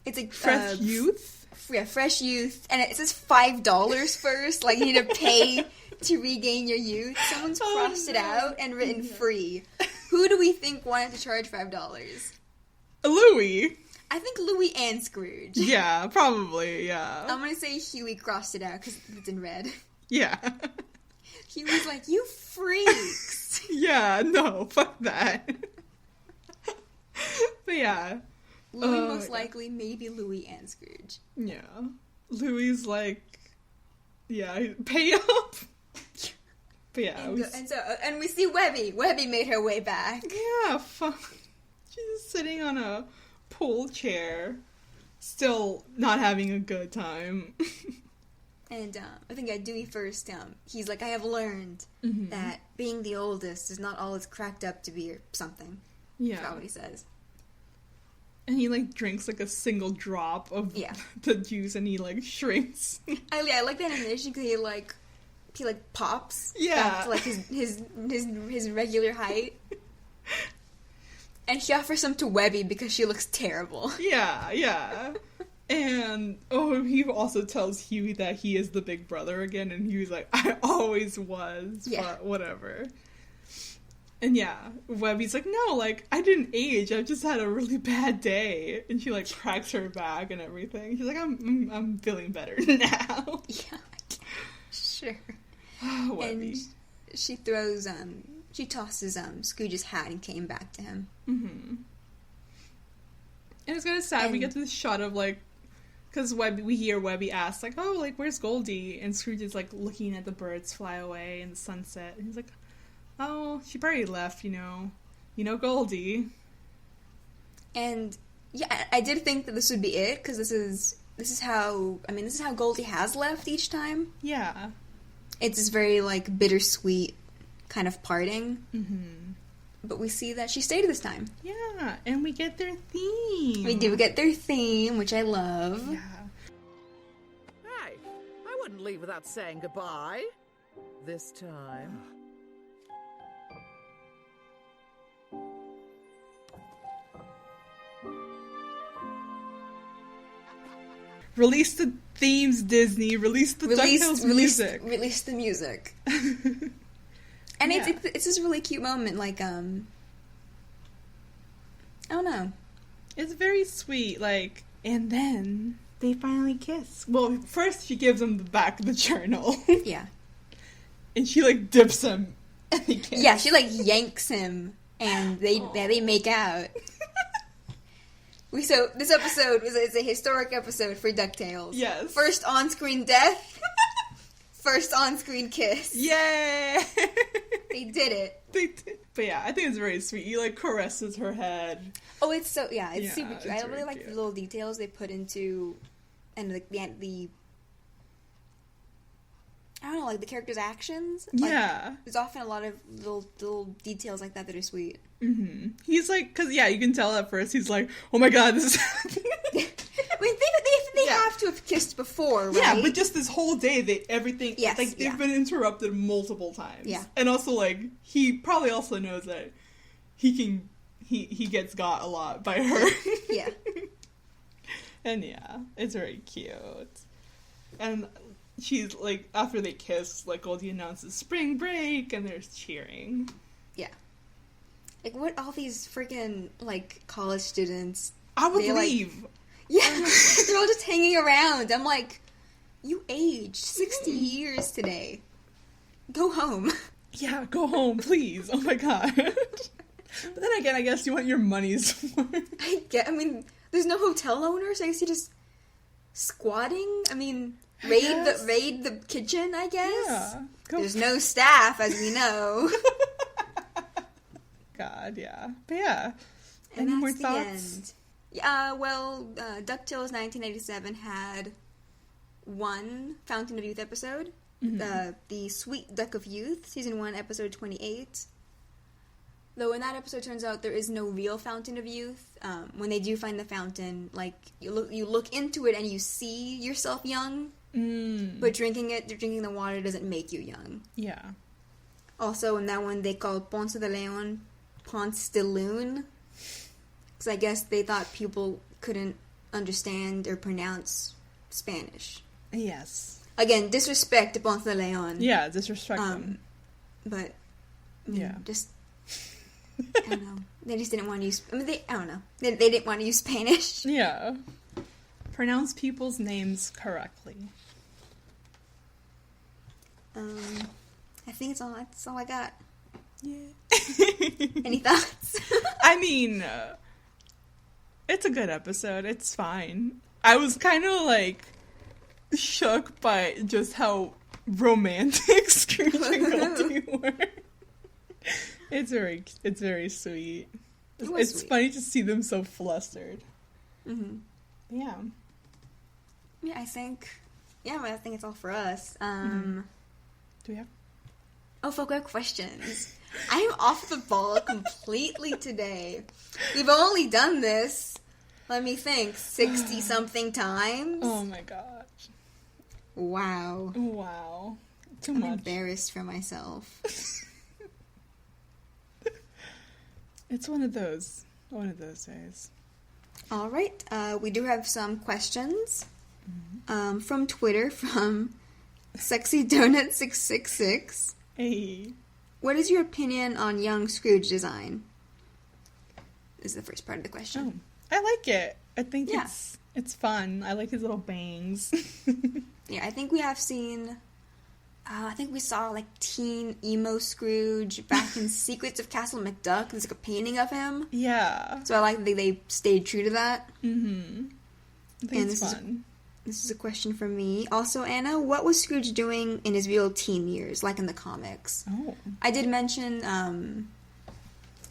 It's like fresh youth. Yeah, fresh youth, and it says $5 first. Like, you need to pay to regain your youth. Someone's crossed it out and written free. Who do we think wanted to charge $5? Louis. I think Louis and Scrooge. Yeah, probably, yeah. I'm gonna say Huey crossed it out because it's in red. Yeah. Huey's like, you freaks! Yeah, no, fuck that. But yeah. Louis most likely, maybe Louis and Scrooge. Yeah. Louis like, yeah, pay up. But yeah. And we see Webby. Webby made her way back. Yeah, fuck. She's sitting on a pool chair, still not having a good time. And I think at Dewey first, he's like, I have learned that being the oldest is not all it's cracked up to be or something. Yeah. That's what he says. And he, like, drinks, like, a single drop of the juice, and he, like, shrinks. I like the animation because he pops back to, like, his regular height. And she offers some to Webby because she looks terrible. Yeah. And, he also tells Huey that he is the big brother again, and Huey's like, I always was, but whatever. And yeah, Webby's like, no, like, I didn't age, I just had a really bad day. And she, like, cracks her back and everything. She's like, I'm feeling better now. Yeah, sure. Webby. And she tosses Scrooge's hat and came back to him. Mm-hmm. And it's kind of sad, we get this shot of, like, because we hear Webby ask, like, oh, like, where's Goldie? And Scrooge is, like, looking at the birds fly away in the sunset. And he's like, oh, she probably left, you know Goldie. And yeah, I did think that this would be it, because this is how Goldie has left each time. Yeah. It's this very, like, bittersweet kind of parting. Mm-hmm. But we see that she stayed this time. Yeah, and we get their theme. We do get their theme, which I love. Yeah. Hey, I wouldn't leave without saying goodbye. This time. Release the themes, Disney. Release the DuckTales music. Release the music. And it's this really cute moment, like, I don't know. It's very sweet, like, and then they finally kiss. Well, first she gives him the back of the journal. Yeah. And she, like, dips him, and they kiss. Yeah, she, like, yanks him, and they make out. So, this episode is a historic episode for DuckTales. Yes. First on-screen death. First on-screen kiss. Yay! They did it. They did. But yeah, I think it's very sweet. He, like, caresses her head. Oh, it's super cute. I really like cute. the little details they put into, and the I don't know, like, the characters' actions. Yeah. Like, there's often a lot of little details like that are sweet. Mm-hmm. He's like, because, yeah, you can tell at first, he's like, oh my god, this is happening. I mean, they have to have kissed before, right? Yeah, but just this whole day, everything, yes, like, they've been interrupted multiple times. Yeah. And also, like, he probably also knows that he gets got a lot by her. Yeah. And yeah, it's very cute. And she's, like, after they kiss, like, Goldie announces spring break, and there's cheering. Yeah. Like, what, all these freaking, like, college students... I would leave. Like, yeah, they're all just hanging around. I'm like, you aged 60 years today. Go home. Yeah, go home, please. Oh my god. But then again, I guess you want your money's worth. I mean, there's no hotel owner, so I guess you're just squatting. I mean, raid the kitchen, I guess. Yeah. There's no staff, as we know. God, yeah. But yeah. And any more that's thoughts? the end. Yeah, well, DuckTales 1987 had one Fountain of Youth episode. Mm-hmm. The Sweet Duck of Youth, Season 1, Episode 28. Though in that episode, turns out there is no real Fountain of Youth. When they do find the fountain, like, you look into it and you see yourself young. Mm. But drinking the water doesn't make you young. Yeah. Also, in that one, they called Ponce de León Ponce de Loon. Because I guess they thought people couldn't understand or pronounce Spanish. Yes. Again, disrespect to Ponce de León. Yeah, disrespect him. But, yeah. Just I don't know. They just didn't want to use... I mean, I don't know. They didn't want to use Spanish. Yeah. Pronounce people's names correctly. I think that's all I got. Yeah. Any thoughts? I mean, it's a good episode. It's fine. I was kind of, like, shook by just how romantic Scrooge and Goldie were. It's very sweet. It's sweet. funny to see them so flustered. Mm-hmm. Yeah. Yeah, I think it's all for us. Do we have? Oh, for quick questions. I'm off the ball completely today. We've only done this, let me think, 60-something times. Oh my gosh. Wow. Too I'm much. embarrassed for myself. It's one of those days. All right. We do have some questions from Twitter from SexyDonut666. Hey. What is your opinion on young Scrooge design? This is the first part of the question. Oh, I like it. I think it's fun. I like his little bangs. Yeah, I think we have seen... I think we saw, like, teen emo Scrooge back in Secrets of Castle McDuck. There's, like, a painting of him. Yeah. So I like that they stayed true to that. Mm-hmm. I think it's fun. This is a question from me. Also, Anna, what was Scrooge doing in his real teen years, like in the comics? Oh. I did mention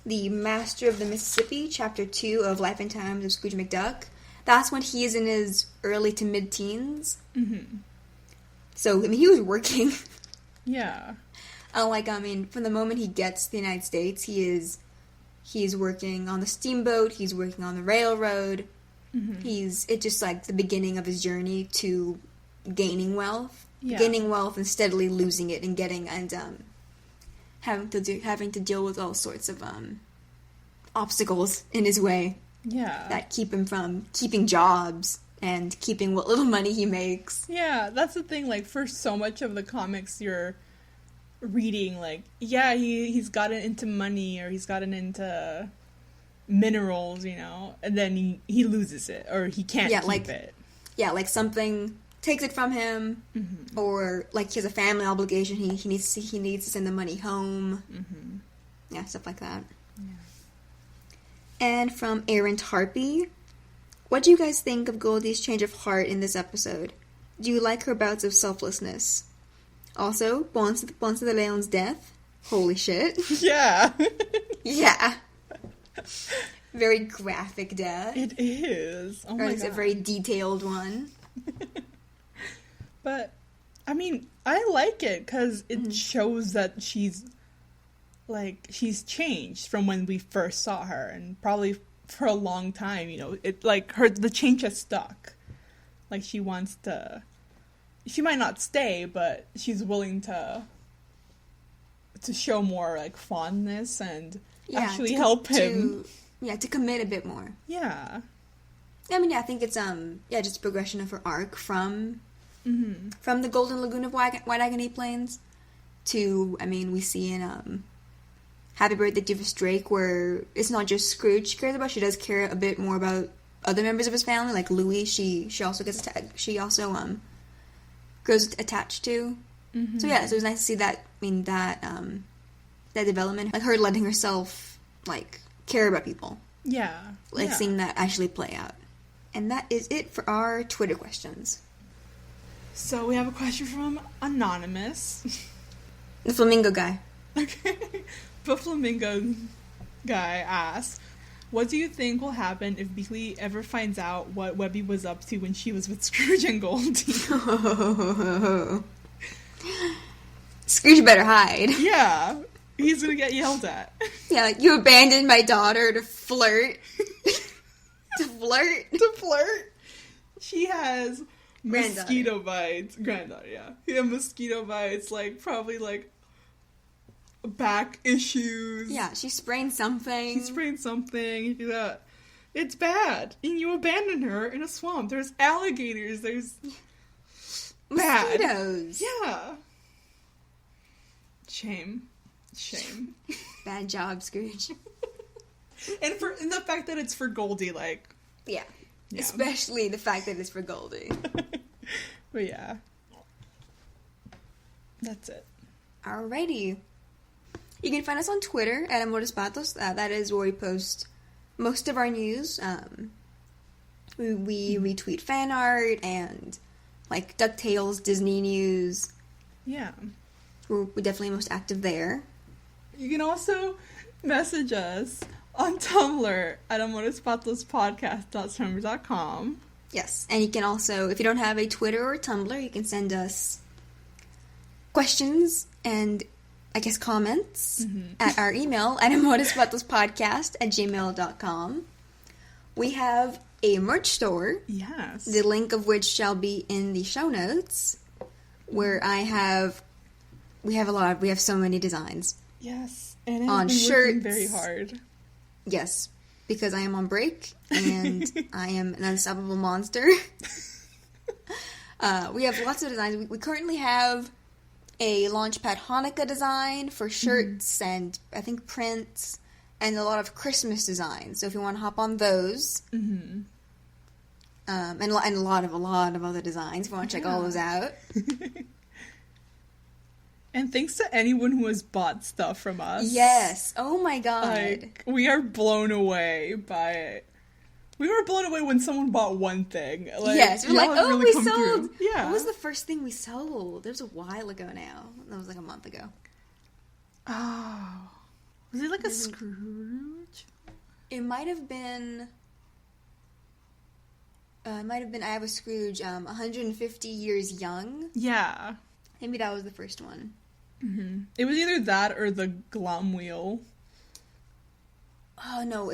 the Master of the Mississippi, Chapter 2 of Life and Times of Scrooge McDuck. That's when he is in his early to mid-teens. Mm-hmm. So, I mean, he was working. Yeah. From the moment he gets to the United States, he's working on the steamboat, he's working on the railroad. Mm-hmm. It's just like the beginning of his journey to gaining wealth. Yeah. Gaining wealth and steadily losing it and having to deal with all sorts of obstacles in his way. Yeah. That keep him from keeping jobs and keeping what little money he makes. Yeah, that's the thing, like, for so much of the comics you're reading, like, yeah, he's gotten into money or he's gotten into minerals, you know, and then he loses it or he can't keep it. Yeah, like something takes it from him, mm-hmm. or like he has a family obligation, he needs to send the money home. Mm-hmm. Yeah, stuff like that. Yeah. And from Aaron Tarpey, what do you guys think of Goldie's change of heart in this episode? Do you like her bouts of selflessness? Also, Ponce de León's death. Holy shit. Yeah. Yeah. Very graphic death. It is. Oh my God. A very detailed one. But, I mean, I like it because it shows that she's changed from when we first saw her, and probably for a long time, you know, the change has stuck. Like, she might not stay, but she's willing to show more, like, fondness and actually help him. To commit a bit more. Yeah. I mean, I think it's, just a progression of her arc from the Golden Lagoon of White Agony Plains to, I mean, we see in, Happy Birthday Dearest Drake, where it's not just Scrooge she cares about, she does care a bit more about other members of his family, like Louie, she also gets grows attached to. Mm-hmm. So yeah, so it was nice to see that, that development, like her letting herself, like, care about people. Yeah. Seeing that actually play out. And that is it for our Twitter questions. So we have a question from Anonymous. The Flamingo guy. Okay. The Flamingo guy asks, what do you think will happen if Beakley ever finds out what Webby was up to when she was with Scrooge and Goldie? Scrooge better hide. Yeah. He's gonna get yelled at. Yeah, like, you abandoned my daughter to flirt. To flirt? She has mosquito bites. Granddaughter, yeah. He has mosquito bites, like, probably, like, back issues. Yeah, she sprained something. It's bad. And you abandoned her in a swamp. There's alligators. There's mosquitoes. Yeah. Shame. Bad job, Scrooge. And the fact that it's for Goldie, like... Yeah. Yeah. Especially the fact that it's for Goldie. But yeah. That's it. Alrighty. You can find us on Twitter at Amores Patos. That is where we post most of our news. We retweet fan art and like DuckTales, Disney news. Yeah. We're definitely most active there. You can also message us on Tumblr at amorespatospodcast.tumblr.com. Yes, and you can also, if you don't have a Twitter or Tumblr, you can send us questions and, I guess, comments at our email at amorespatospodcast@gmail.com. We have a merch store. Yes. The link of which shall be in the show notes, where we have so many designs. Yes, and on been shirts. Working very hard. Yes, because I am on break and I am an unstoppable monster. We have lots of designs. We currently have a Launchpad Hanukkah design for shirts and I think prints and a lot of Christmas designs. So if you want to hop on those, and a lot of other designs, if you want to check all those out. And thanks to anyone who has bought stuff from us. Yes. Oh my god. Like, we are blown away by it. We were blown away when someone bought one thing. Like, yes. We're like, oh, really we come sold. through. Yeah. What was the first thing we sold? It was a while ago now. That was like a month ago. Oh. Was it like a Scrooge? It might have been... I Have a Scrooge, 150 Years Young. Yeah. Maybe that was the first one. It was either that or the Glom Wheel. Oh, no.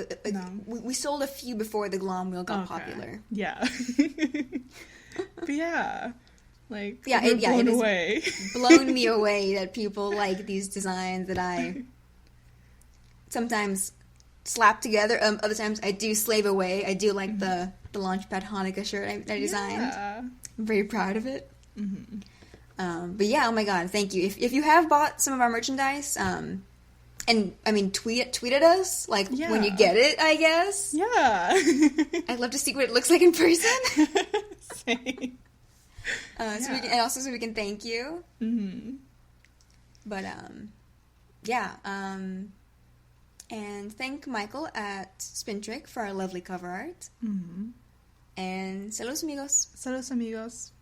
We sold a few before the Glom Wheel got popular. Yeah. But yeah. Like, blown away. Blown me away that people like these designs that I sometimes slap together. Other times I do slave away. I do like the Launchpad Hanukkah shirt I designed. Yeah. I'm very proud of it. But yeah, oh my god, thank you. If you have bought some of our merchandise, and I mean tweet at us when you get it, I guess. Yeah. I'd love to see what it looks like in person. Same. So we can thank you. But and thank Michael at Spintrick for our lovely cover art. And saludos amigos. Saludos amigos.